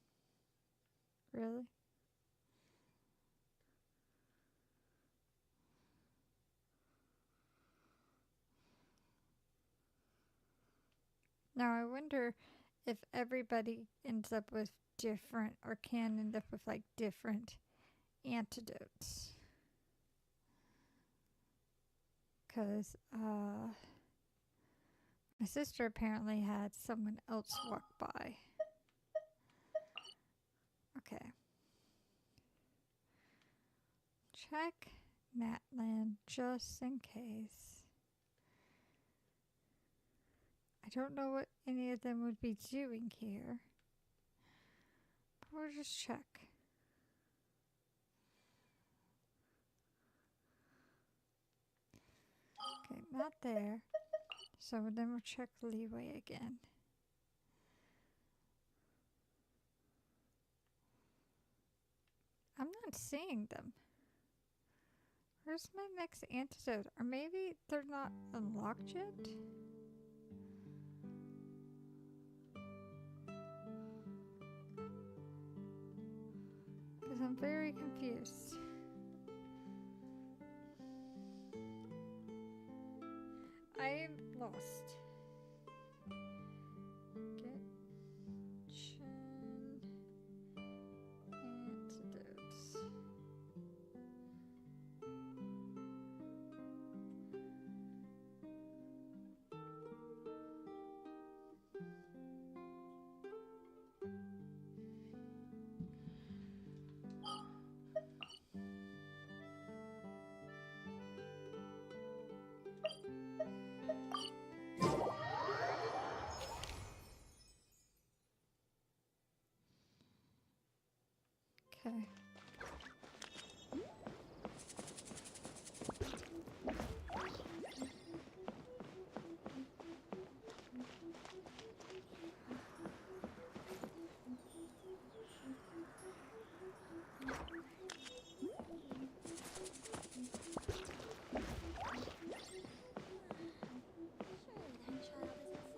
Really? Now I wonder if everybody ends up with different, or can end up with like different antidotes. Because my sister apparently had someone else walk by. Okay. Check Natlan just in case. I don't know what any of them would be doing here. But we'll just check. Okay, not there. So then we'll check Leeway again. I'm not seeing them. Where's my next antidote? Or maybe they're not unlocked yet? Because I'm very confused. I am lost. Genshin antidotes. Okay.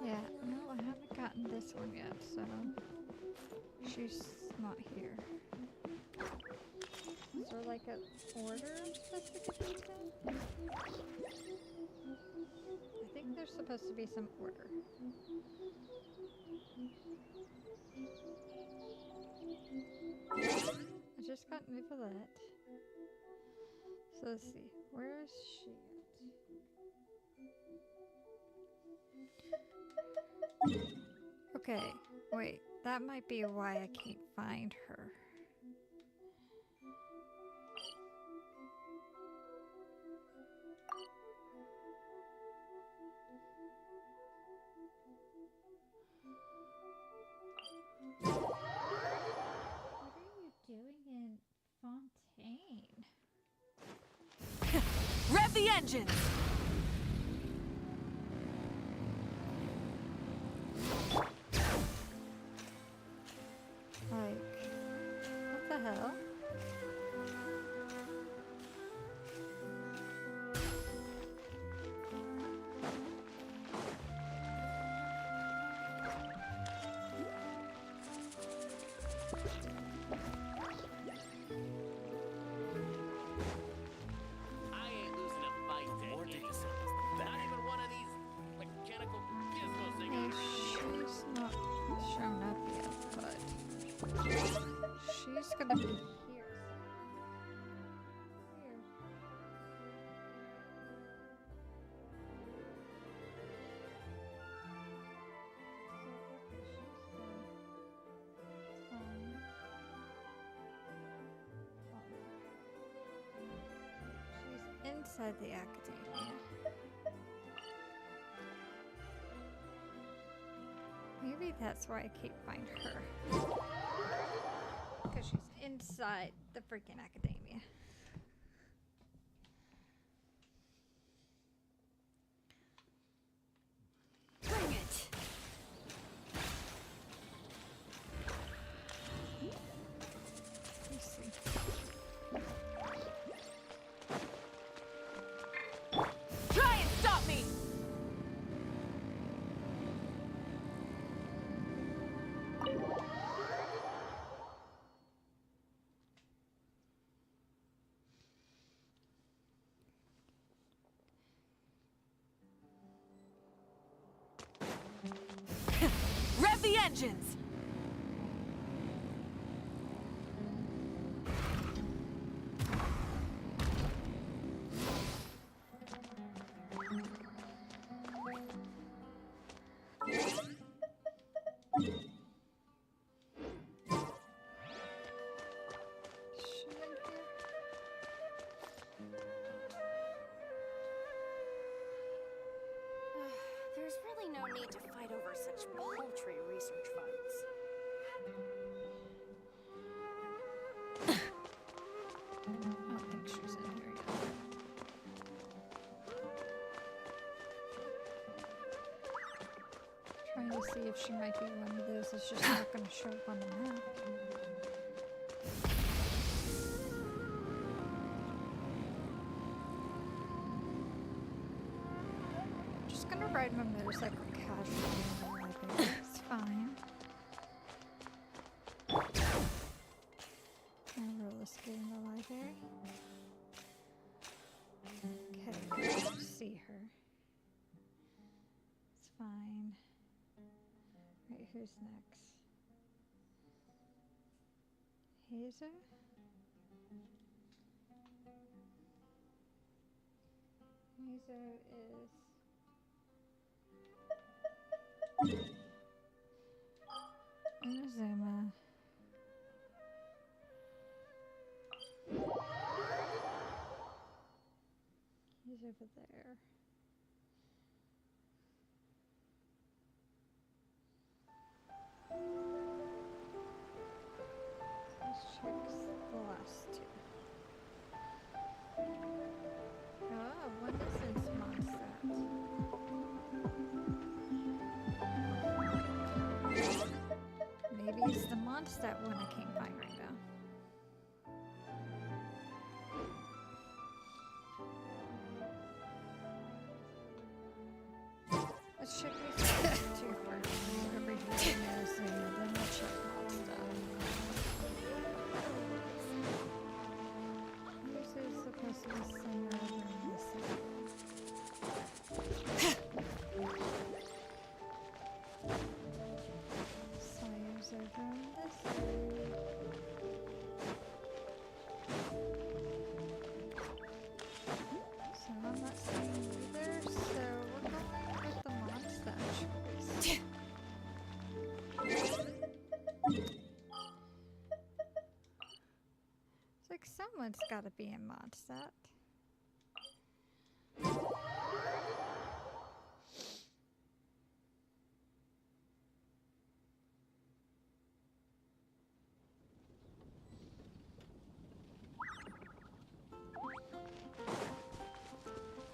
Yeah, no, I haven't gotten this one yet, so she's not here. Is there like an order I'm supposed to get into? I think there's supposed to be some order. I just got Nicolette. So let's see, where is she at? Okay, wait, that might be why I can't find her. What are you doing in Fontaine? Rev the engines! Like, what the hell? I ain't losing a fight to any. Not even one of these mechanical gizmo Hey, things. she's not shown up yet, but she's gonna be here. Here. She's inside the academia. Maybe that's why I can't find her. Because she's inside the freaking academia. Bring it! Let's see. engines! There's really no need to fight over such paltry research funds. I don't think she's in here yet. Trying to see if she might be one of those that's just not going to show up on the map. Just gonna ride my motorcycle casually in the library. It's fine. And roller skate in the library. Okay, I don't see her. It's fine. Right, who's next? Hazer? Hazer is... Inazuma. He's over there. Let's check the last two. Oh, one is in Mondstadt. Maybe it's the Mondstadt one I can't find right now. Let's check these two first. Over here in Arizona, then we'll check Mondstadt. This is supposed to be somewhere over in this area. Sawyer's over in this area. So I'm not seeing either, so we're going with the Mondstadt choice. It's like someone's gotta be in Mondstadt.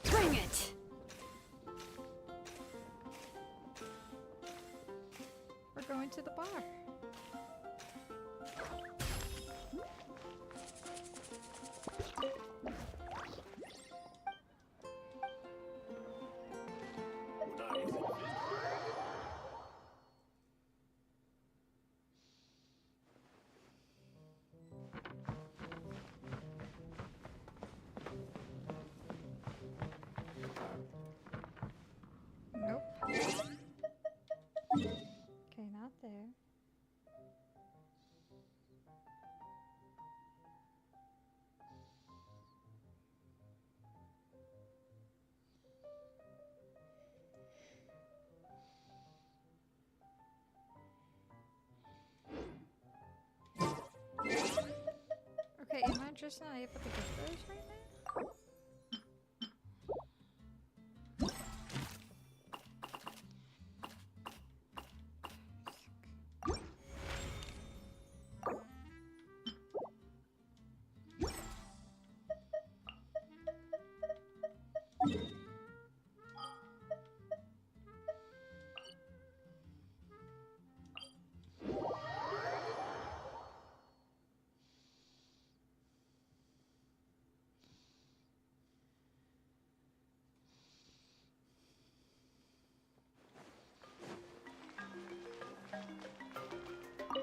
Bring it! We're going to the bar. Nope. Okay, not there. Okay, am I just not able to get those right now?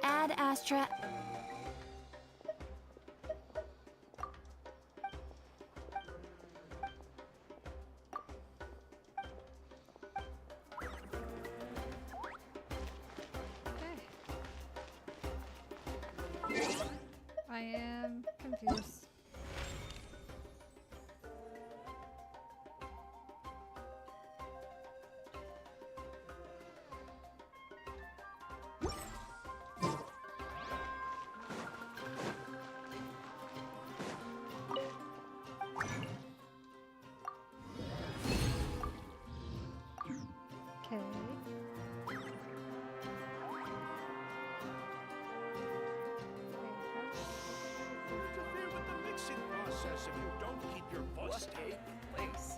Ad Astra. Okay. confused. Okay. Interfere with the mixing process if you don't keep your voice down. Place.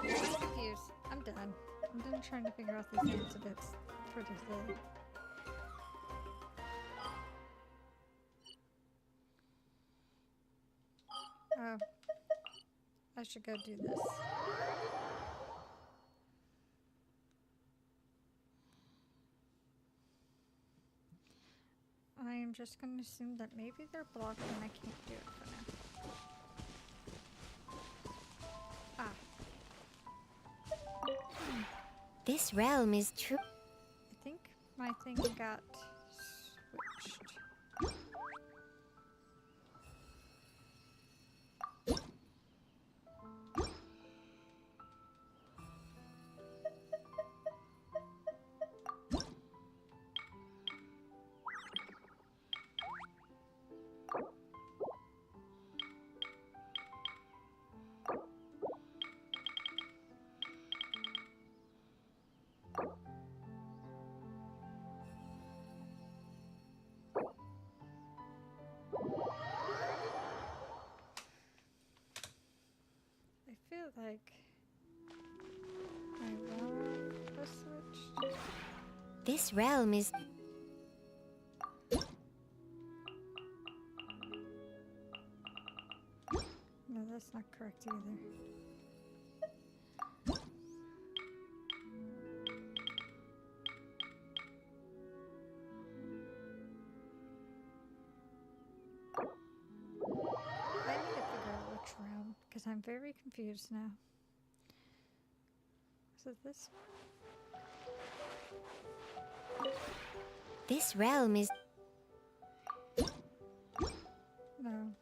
I'm confused. I'm done. I'm done trying to figure out these alphabets for today. Oh. I should go do this. I am just going to assume that maybe they're blocked and I can't do it for now. Ah. This realm is true. I think my thing got switched. I feel like my realm was switched. This realm is. No, that's not correct either. I need to figure out which realm because I'm very confused now. Is it this one? This realm is. No.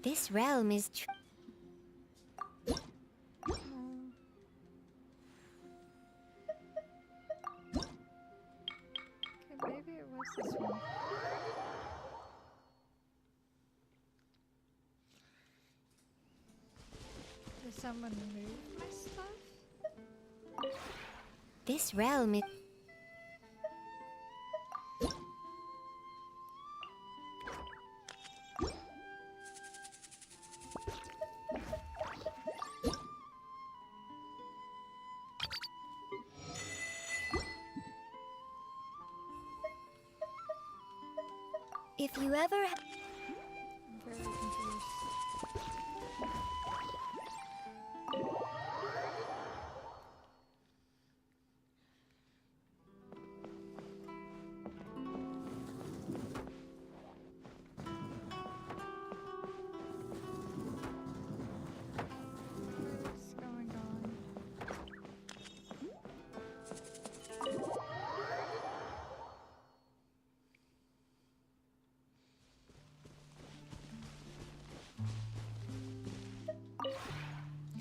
This realm is. Okay, maybe it was this one. Did someone move my stuff? This realm is. If you ever. I'm very confused. What's going on?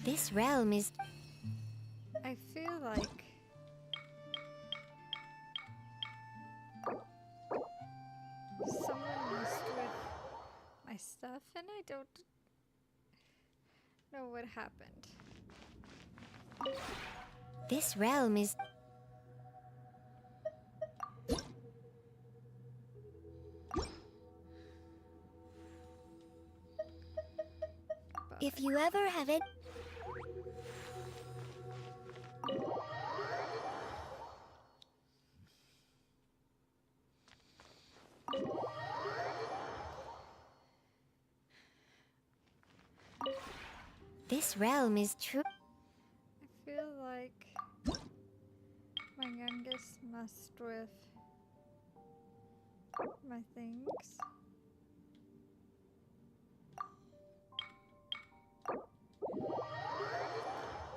This realm is. I feel like someone messed with my stuff and I don't know what happened. This realm is. If you ever have it. This realm is true. I feel like my youngest messed with my things.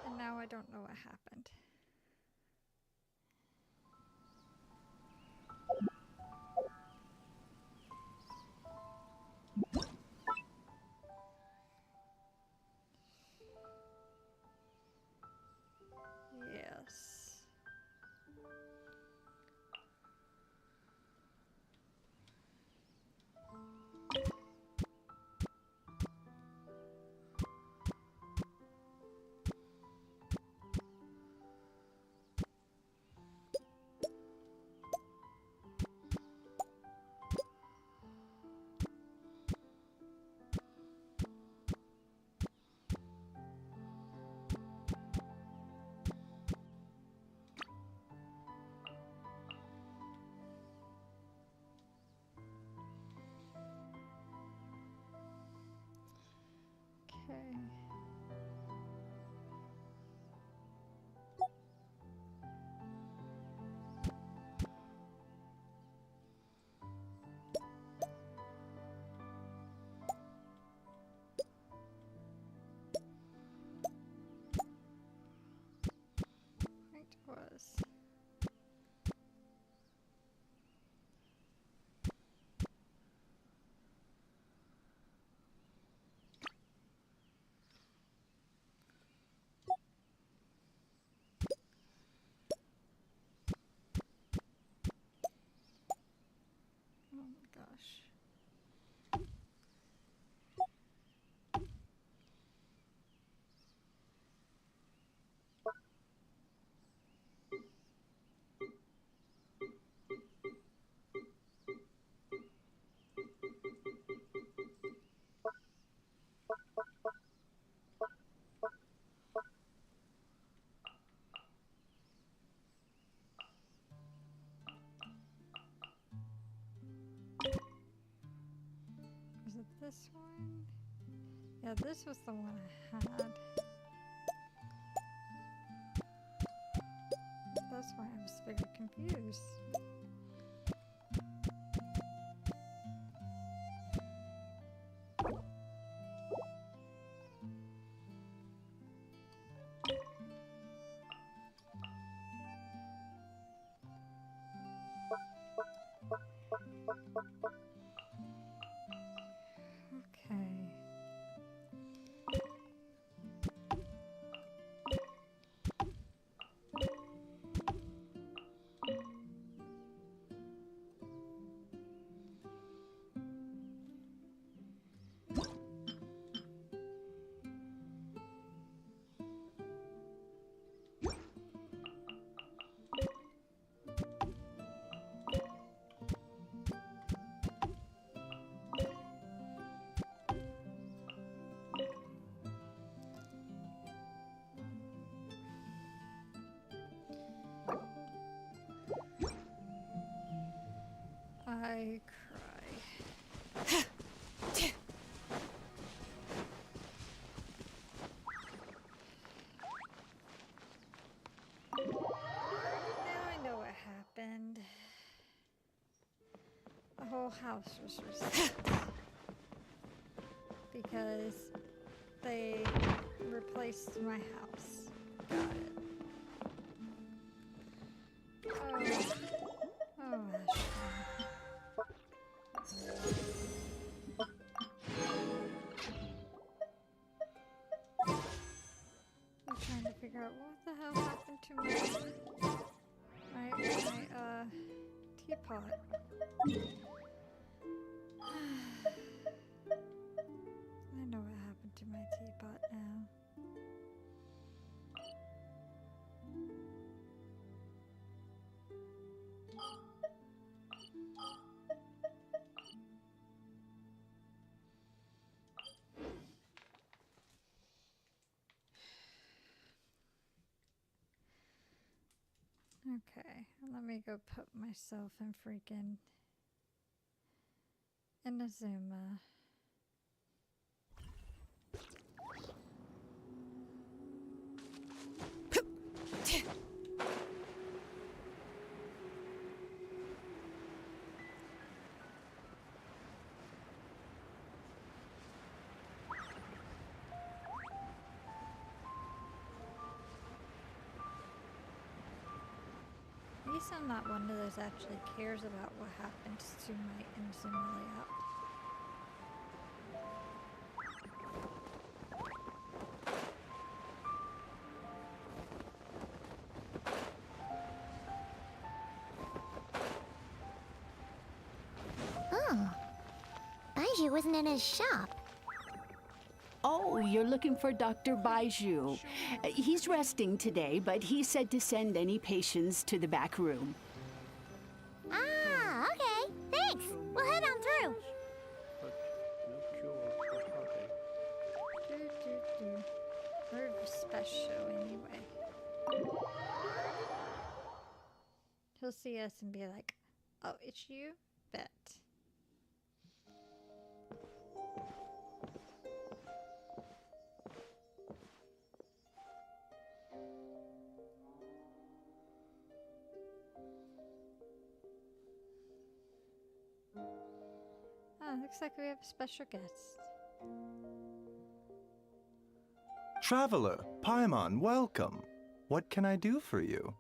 And now I don't know what happened. Yes. Okay. Point was. Oh my gosh. Is it this one? Yeah, this was the one I had. That's why I was very confused. Okay. I cry. Now I know what happened. The whole house was reset because they replaced my house. Got it. Oh, I'm trying to figure out what the hell happened to my teapot. I know what happened to my teapot now. Okay, let me go put myself in freaking Inazuma. least I'm not one of those that actually cares about what happens to my innocent layout. Oh. Baiju wasn't in his shop. Oh, you're looking for Dr. Baiju. He's resting today, but he said to send any patients to the back room. Ah, okay. Thanks. We'll head on through. We're special anyway. He'll see us and be like, oh, it's you? Bet. Oh, looks like we have a special guest. Traveler, Paimon, welcome. What can I do for you?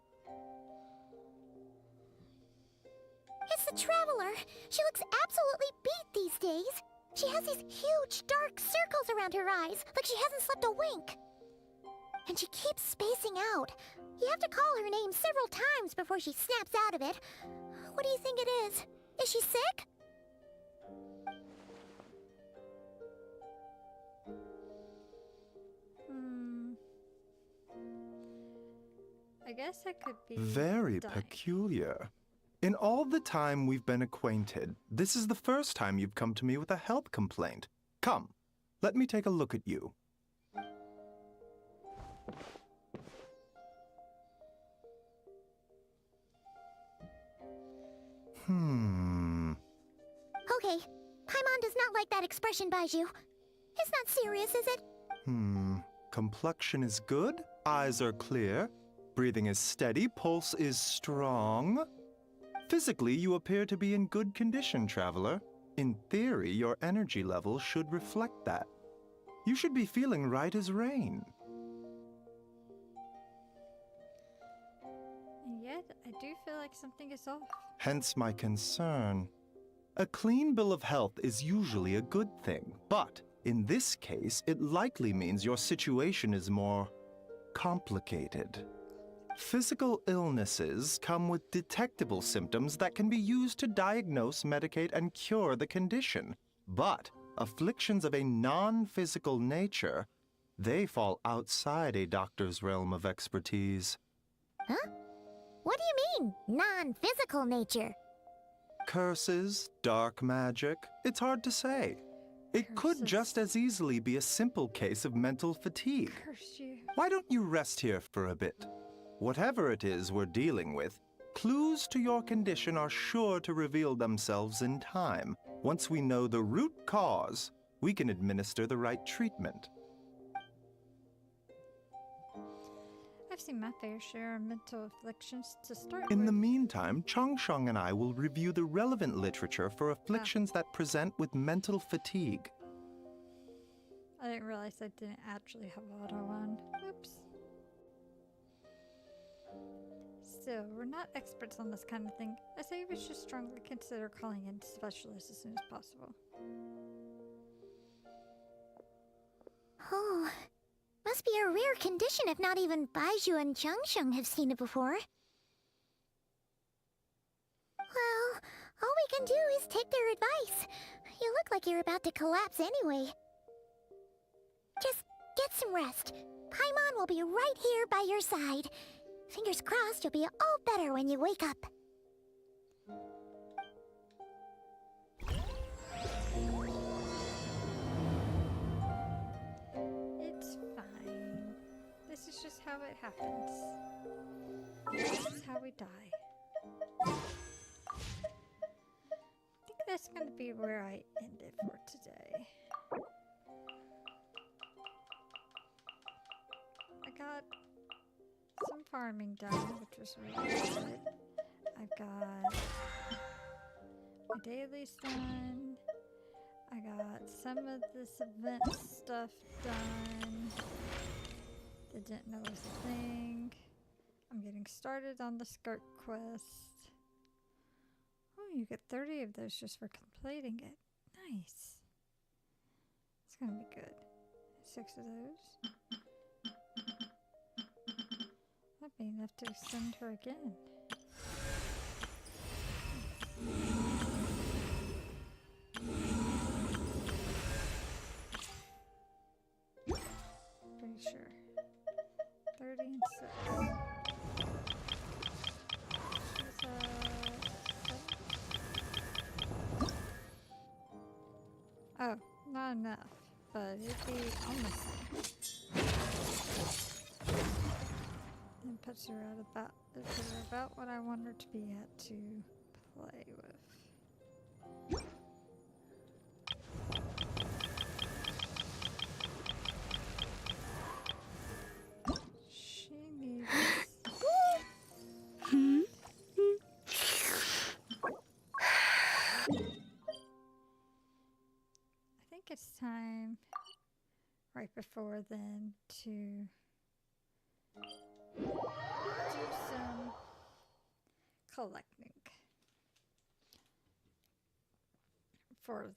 It's the Traveler. She looks absolutely beat these days. She has these huge, dark circles around her eyes, like she hasn't slept a wink. And she keeps spacing out. You have to call her name several times before she snaps out of it. What do you think it is? Is she sick? I guess I could be Very dying. peculiar. In all the time we've been acquainted, this is the first time you've come to me with a health complaint. Come, let me take a look at you. Okay, Paimon does not like that expression, Baiju. It's not serious, is it? Complexion is good, eyes are clear, breathing is steady, pulse is strong. Physically, you appear to be in good condition, Traveler. In theory, your energy level should reflect that. You should be feeling right as rain. And yet, I do feel like something is off. Hence my concern. A clean bill of health is usually a good thing, but in this case, it likely means your situation is more complicated. Physical illnesses come with detectable symptoms that can be used to diagnose, medicate, and cure the condition. But afflictions of a non-physical nature, they fall outside a doctor's realm of expertise. Huh? What do you mean, non-physical nature? Curses, dark magic, it's hard to say. It could just as easily be a simple case of mental fatigue. Curse you. Why don't you rest here for a bit? Whatever it is we're dealing with, clues to your condition are sure to reveal themselves in time. Once we know the root cause, we can administer the right treatment. I've seen my fair share of mental afflictions to start In with. the meantime, Changsheng and I will review the relevant literature for afflictions that present with mental fatigue. I didn't realize I didn't actually have auto on. Oops. Still, we're not experts on this kind of thing. I say we should strongly consider calling in specialists as soon as possible. Oh, must be a rare condition if not even Baiju and Changsheng have seen it before. Well, all we can do is take their advice. You look like you're about to collapse anyway. Just get some rest. Paimon will be right here by your side. Fingers crossed you'll be all better when you wake up. It's fine. This is just how it happens. This is how we die. I think that's gonna be where I end it for today. I got some farming done, which was really good. I've got my dailies done. I got some of this event stuff done. That didn't know was a thing. I'm getting started on the skirt quest. Oh, you get 30 of those just for completing it. Nice. It's gonna be good. 6 of those. That'd be enough to send her again. Pretty sure. 30 and 6. She's oh, not enough, but it'd be almost there. And puts her at about what I want her to be at to play with. She needs. I think it's time, right before then, to do some collecting for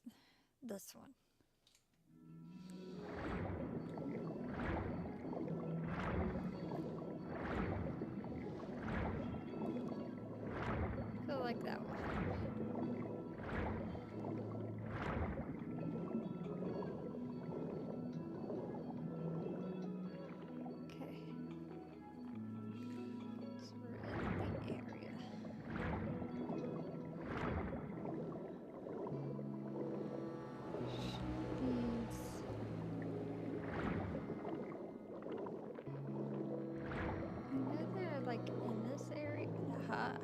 this one. Feel like that will help. Okay. So we're in the area. She needs. I know they're like in this area. Aha.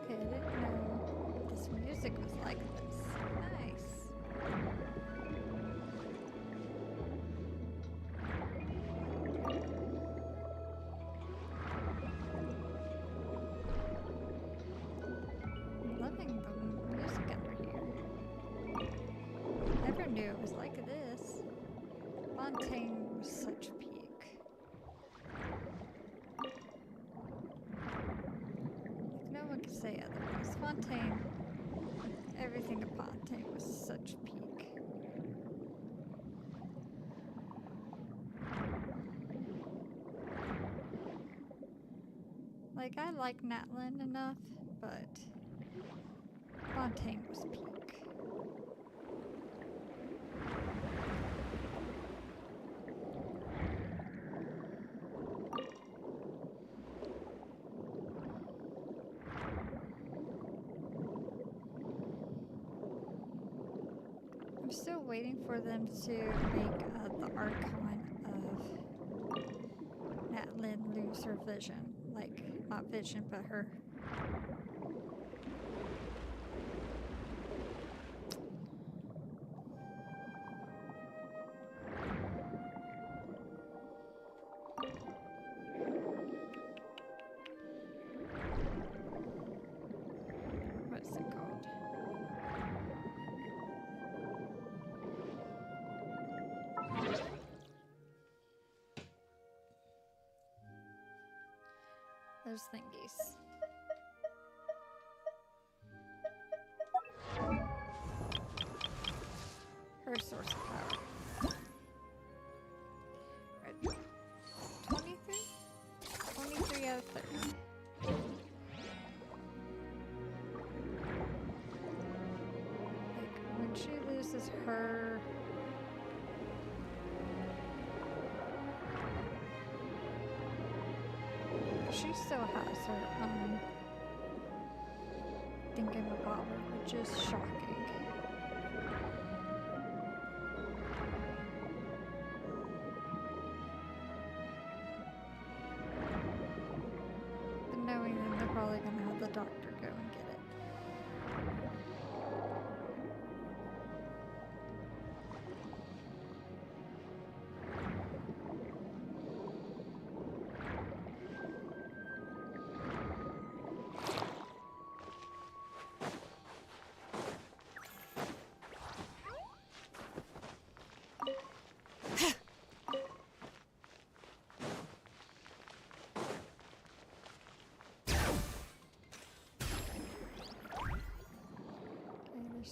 Okay, I didn't know this music was like this. Nice. I'm loving the music under here. Never knew it was like this. Fontaine was such a peak. Like, no one can say otherwise. Fontaine, everything about Fontaine was such a peak. Like, I like Natlin enough, but Fontaine was peak. I'm still waiting for them to make the Archon of Natlin lose her vision. Like, not vision, but her. What's it called? Those thingies. Her source of power. Right. 23? 23 out of 30. Like, when she loses her... She still has her thinking about her, which is shocking. But knowing that they're probably going to have the doctor go and get it.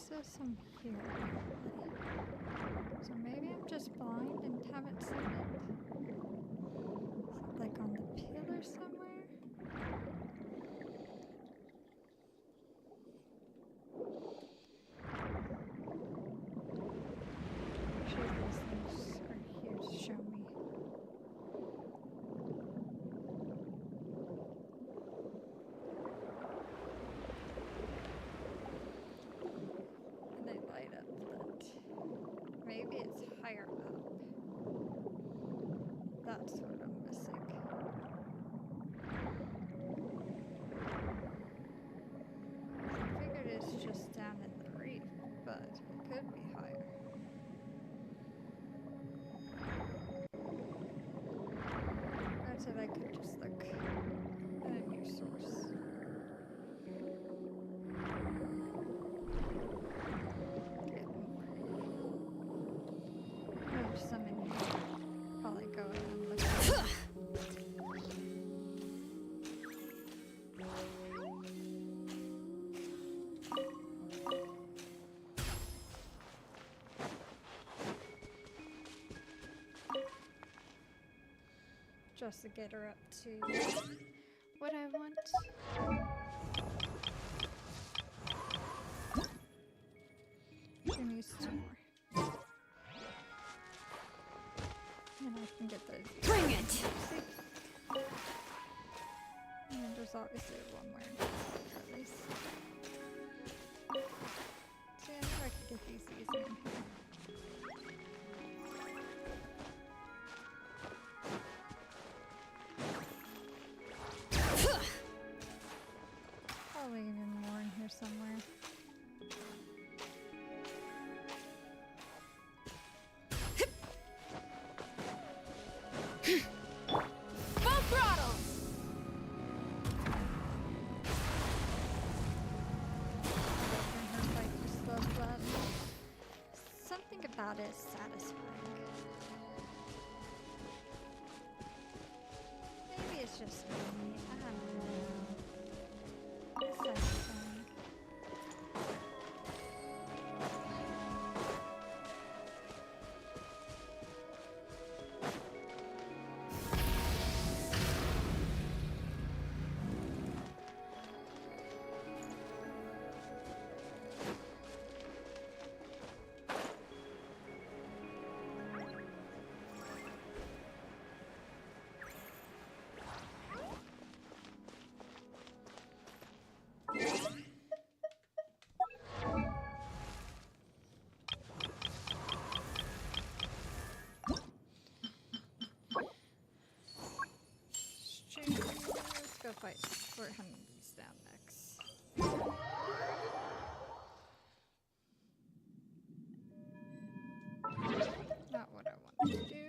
says some here. So maybe I'm just blind and haven't seen it. Is it like on the pillar somewhere? Sure, these things are here to show me. And they light up that. Maybe it's higher up. That's what I'm missing. I figured it's just down in the reef, but it could be higher. Granted, I could just look at a new source. Get more. There's some in here. Probably go in and look at it. Just to get her up to what I want. She needs 2 more. And I can get those. Bring it! See? And then there's obviously one more in here at least. See, I knew I could get these easy in here. Probably even more in here somewhere. Full throttle! I just love that. Something about it is satisfying. Maybe it's just me. I don't know. It's satisfying. Let's go fight Fort Hummingbee down next. Not what I wanted to do.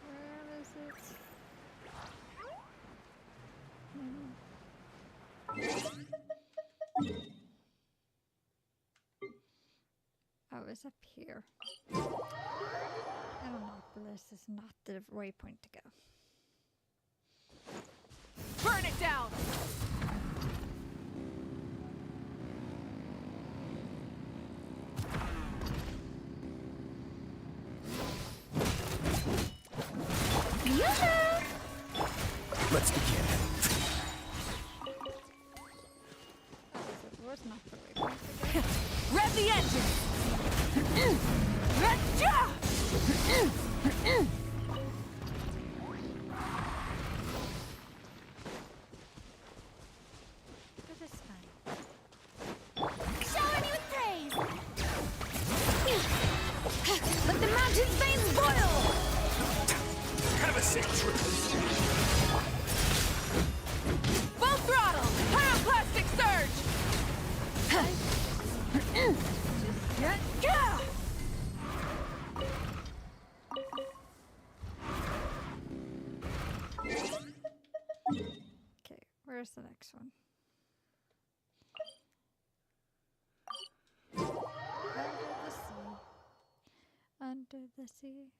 Where is it? Oh, it's up here. Elenopolis is not the waypoint to go. Burn it down! Let's begin. It was not the waypoint to go. Rev the engine! But it's fine. Shower me with praise! Let the mountain's veins boil! Have a sick trip. Full throttle! Pyroclastic surge! Okay, where's the next one? Under the sea. Under the sea.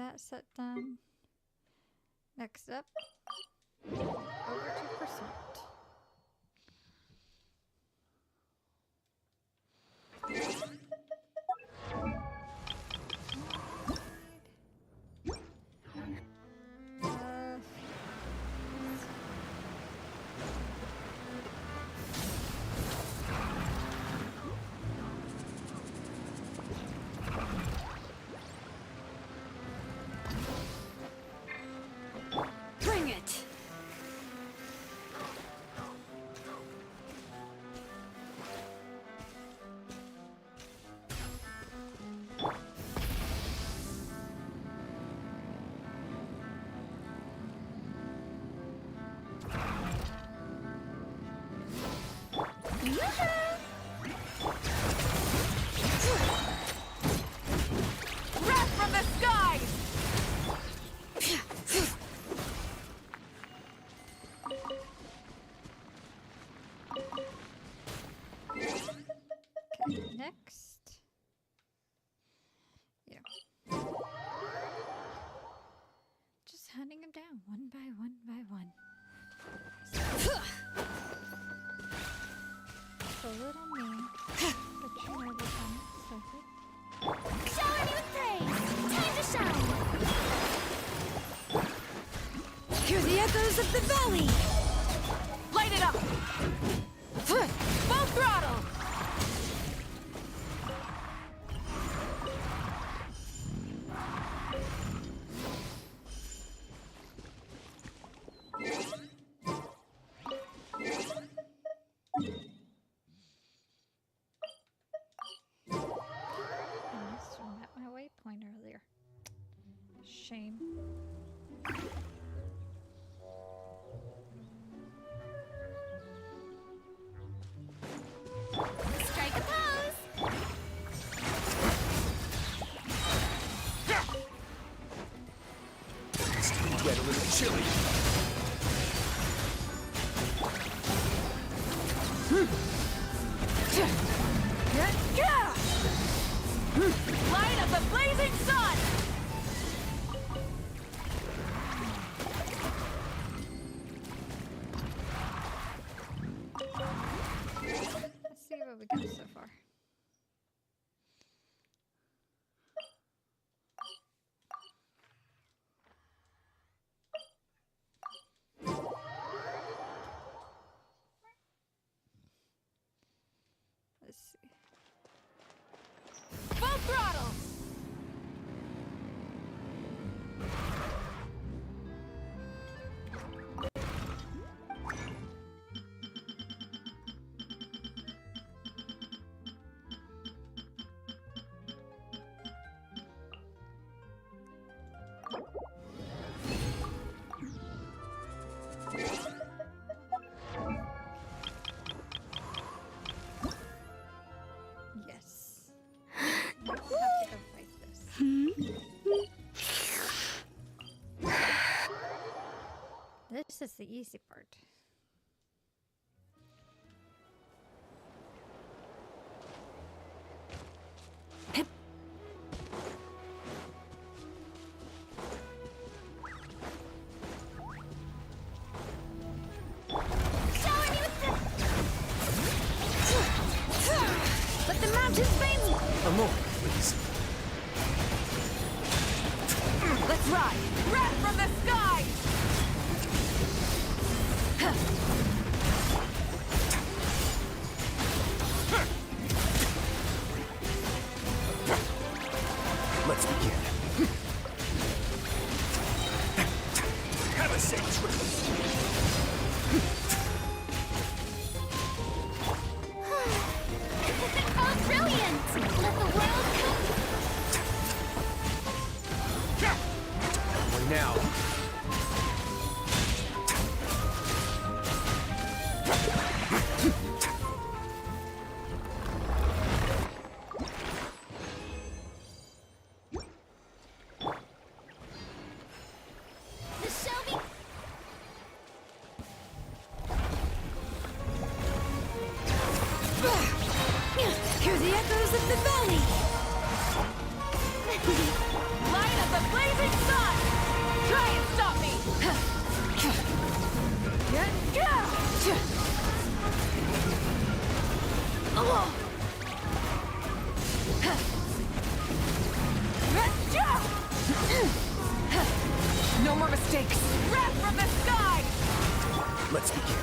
that set done. Next up, over 2%. Bring it! Wrath from the skies! Okay, next. Yeah. Just hunting them down one by one by one. It's a little mean, but you know that I'm excited. Shower new praise! Time to shine! Hear the echoes of the valley! Light it up! Full throttle! I must have met my waypoint earlier. Shame. Strike a pose! Still get a little chilly. Light of the blazing sun! Let's see what we got so far. Let's see. Full throttle! Yes. Now we have to go fight this. This is the easy part. Let the mountains vein me! A moment, please. Let's ride! Wrath from the skies! Let's begin. Have a safe trip. Oh, brilliant! Let the world come! For now. The show be... Hear the echoes of the valley! Light of the blazing Let's begin.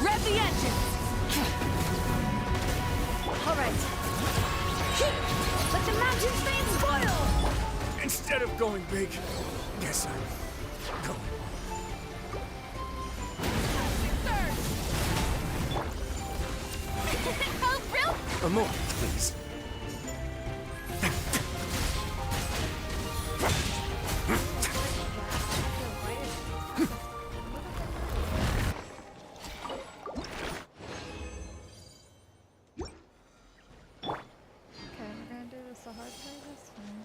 Rev the engine! Alright. Let the mountain's veins boil! Instead of going big, guess I'm going. Oh, real? More, please. Okay, we're gonna do this the hard way this time.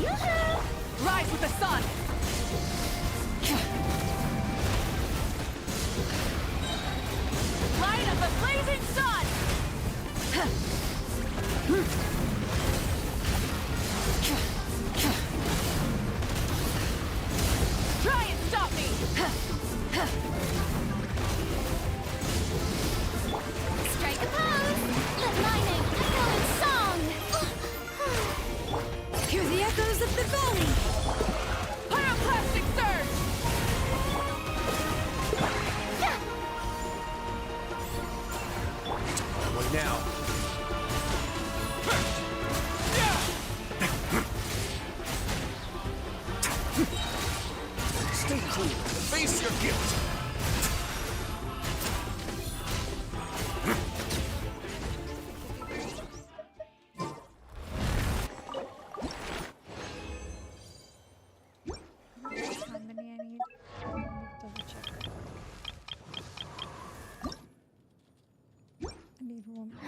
Yoo-hoo! Rise with the sun! Light of the blazing sun! Try and stop me! Strike a pose! Let lightning echo in song! Hear the echoes of the valley! Pyroclastic surge! What now? Stay cool. Face your guilt. How many I need? Let me double check. I need one more.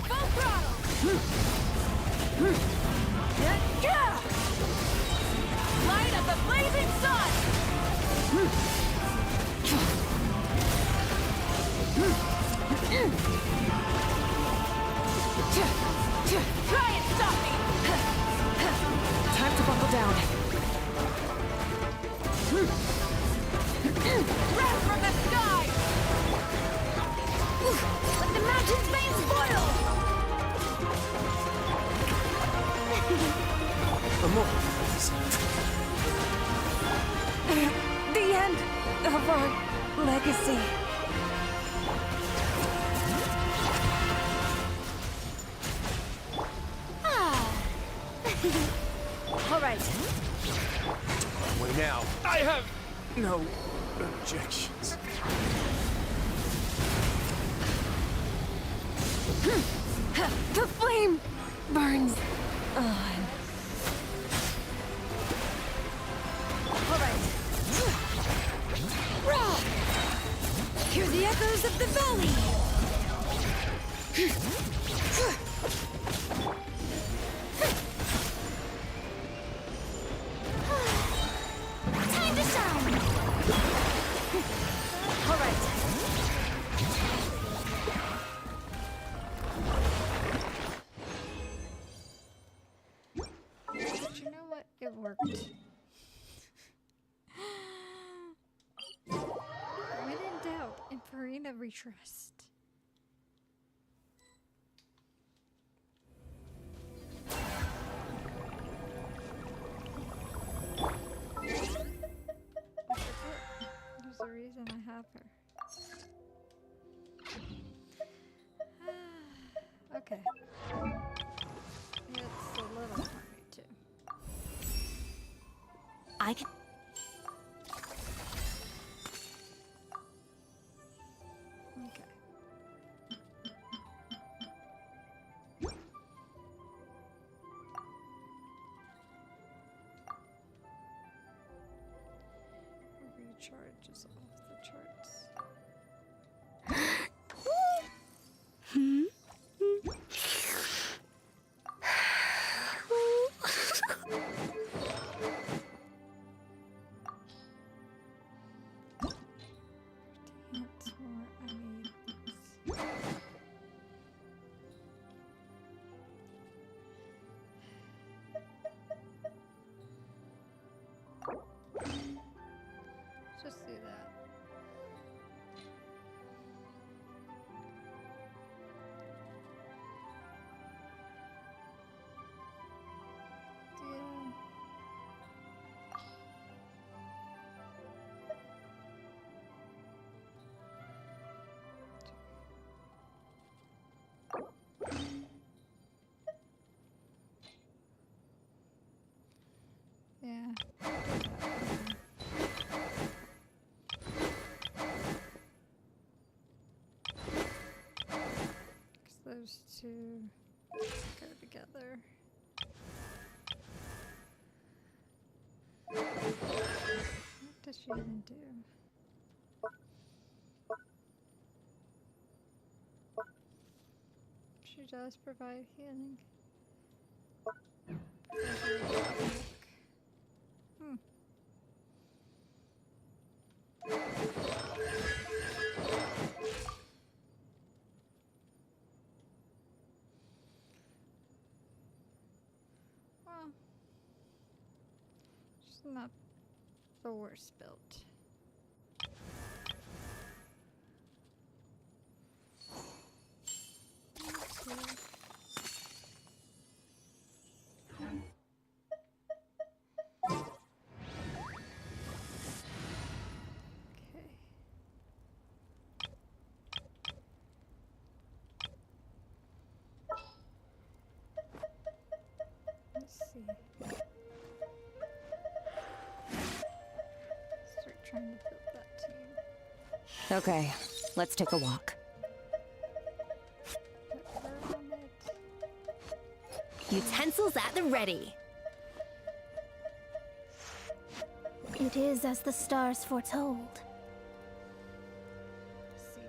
Full throttle! Light of the blazing sun! Try and stop me! Time to buckle down. Breath from the sky! Let the mountain's veins boil! More, please. The end of our legacy. All right. Way now. I have no objections. The flame burns on. All right. Raw! Hear the echoes of the valley! Time to shine! All right. But you know what? It worked. When in doubt, in Farina we trust. There's a reason I have her. Okay. It's a little for me too. I can. Okay. Recharges off the charts. those two go together. What does she even do? She does provide healing. Hmm. Well, she's not the worst built. Let's see. Start trying to build that team. Okay, let's take a walk. Put her on it. Utensils at the ready. It is as the stars foretold. See.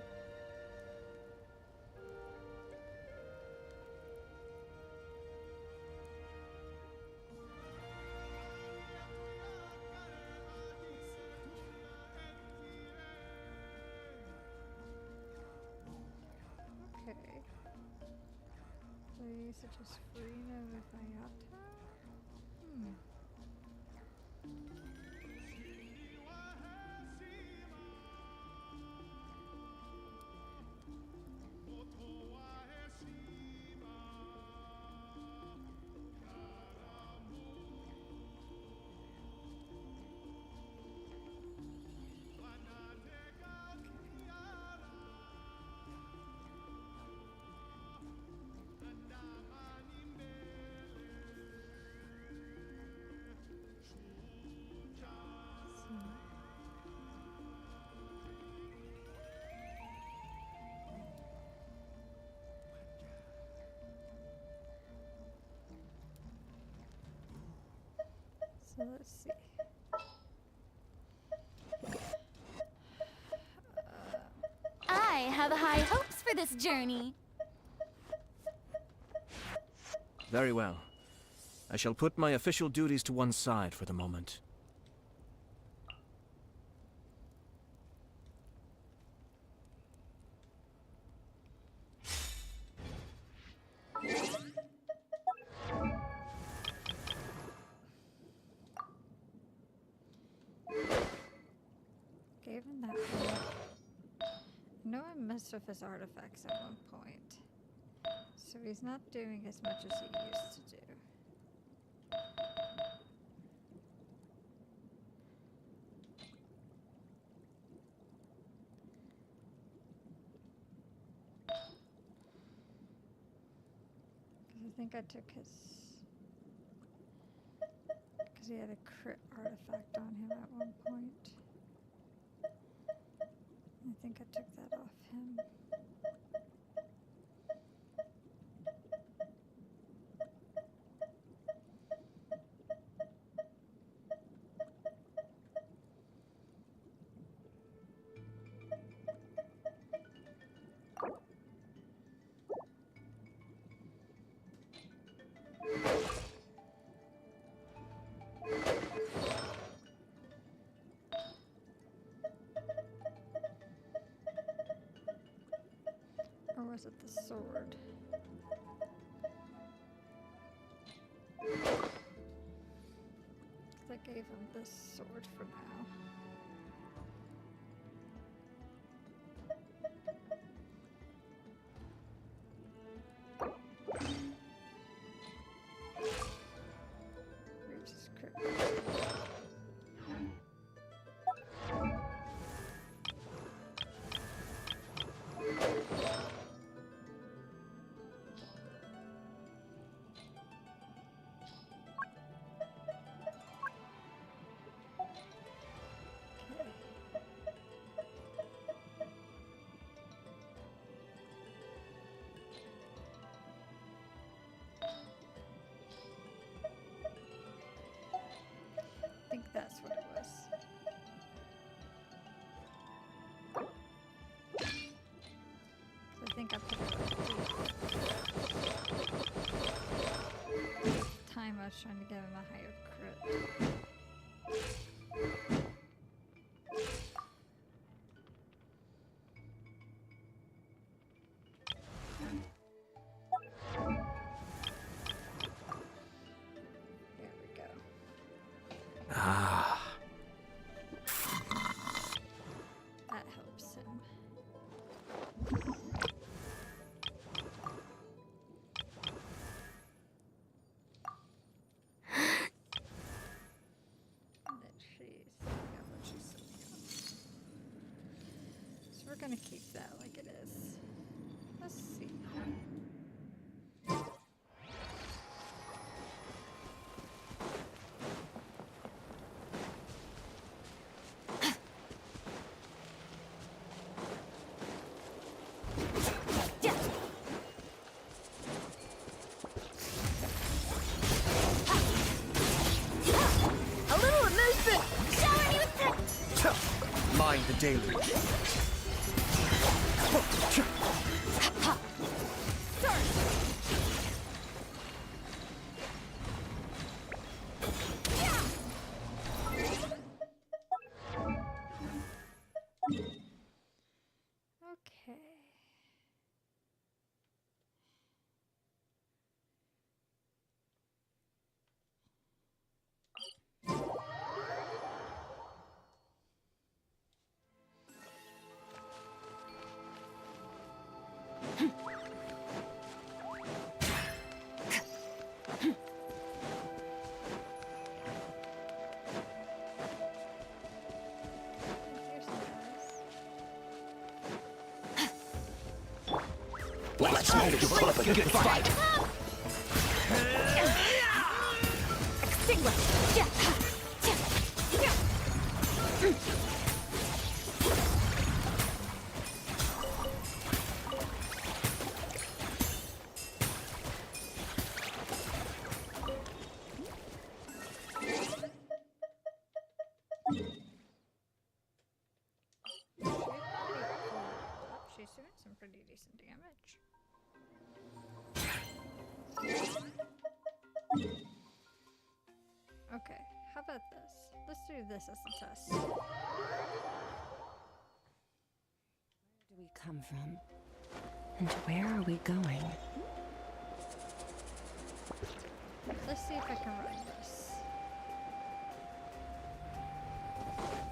Okay. Please just Furina with Ayata. Hmm. So let's see. I have high hopes for this journey. Very well. I shall put my official duties to one side for the moment. Gave him that one. I know I messed with his artifacts at one point. So he's not doing as much as he used to do. Because I think I took his... Because he had a crit artifact on him at one point. I think I took that off him. Or was it the sword? I gave him this sword for now. Reaches crit. think I put it time I was trying to give him a higher crit. There we go. Ah. That helps him. So we're gonna keep that like it is. Let's see. A little amusement! Shower me with Mind the deluge. Okay. Let's hope you put up a good fight. She's doing some pretty decent damage. Okay, how about this? Let's do this as a test. Where do we come from? And where are we going? Let's see if I can run this.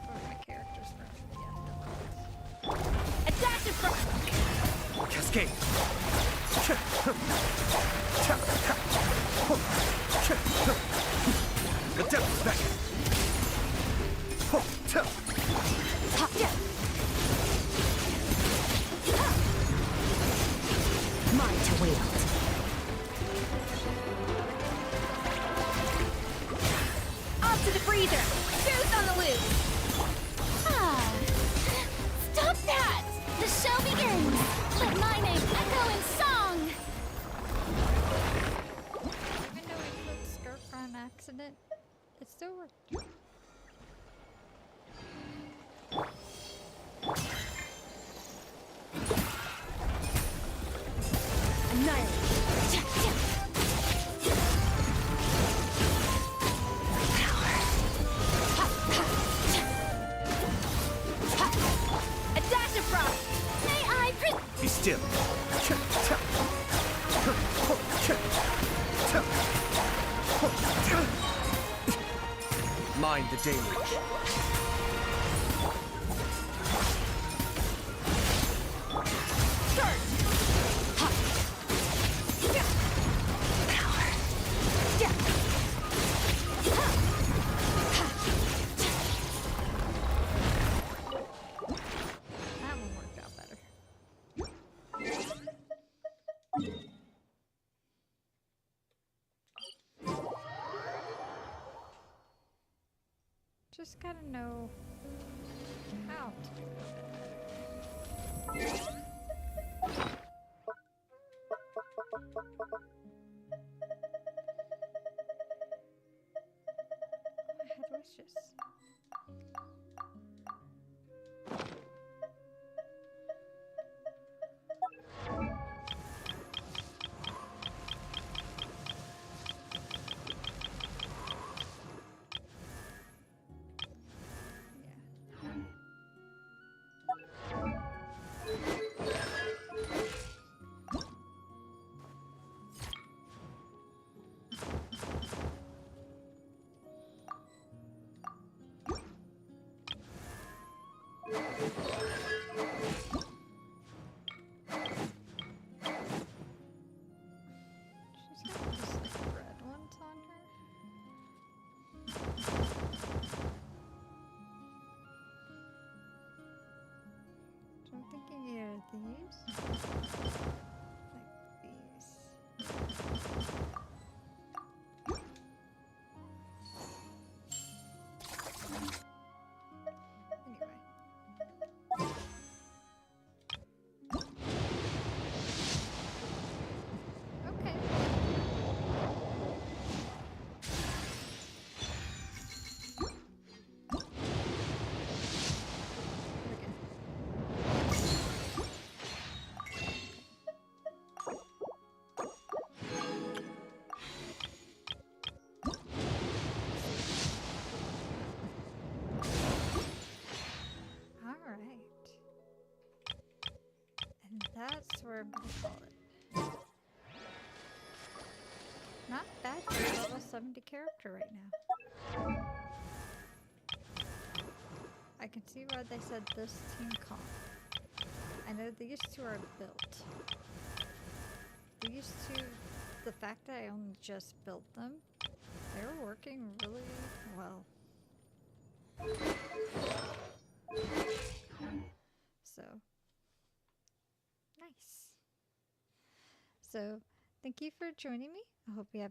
Or my character's running. Yeah, Attack in front! Cascade. The devil's back. Mine to wield. Off to the freezer! Juice on the loose! Ah! Stop that! The show begins! Let my name echo in song! Even though we flipped skirt on accident, it still worked. Be still. Mind the deluge. That one worked out better. Just gotta know how to do it. My head wishes. thinking either these, like these. That's where I'm gonna call it. Not bad for a level 70 character right now. I can see why they said this team comp. I know these two are built. These two, the fact that I only just built them, they're working really well. So, nice. So, thank you for joining me. I hope you have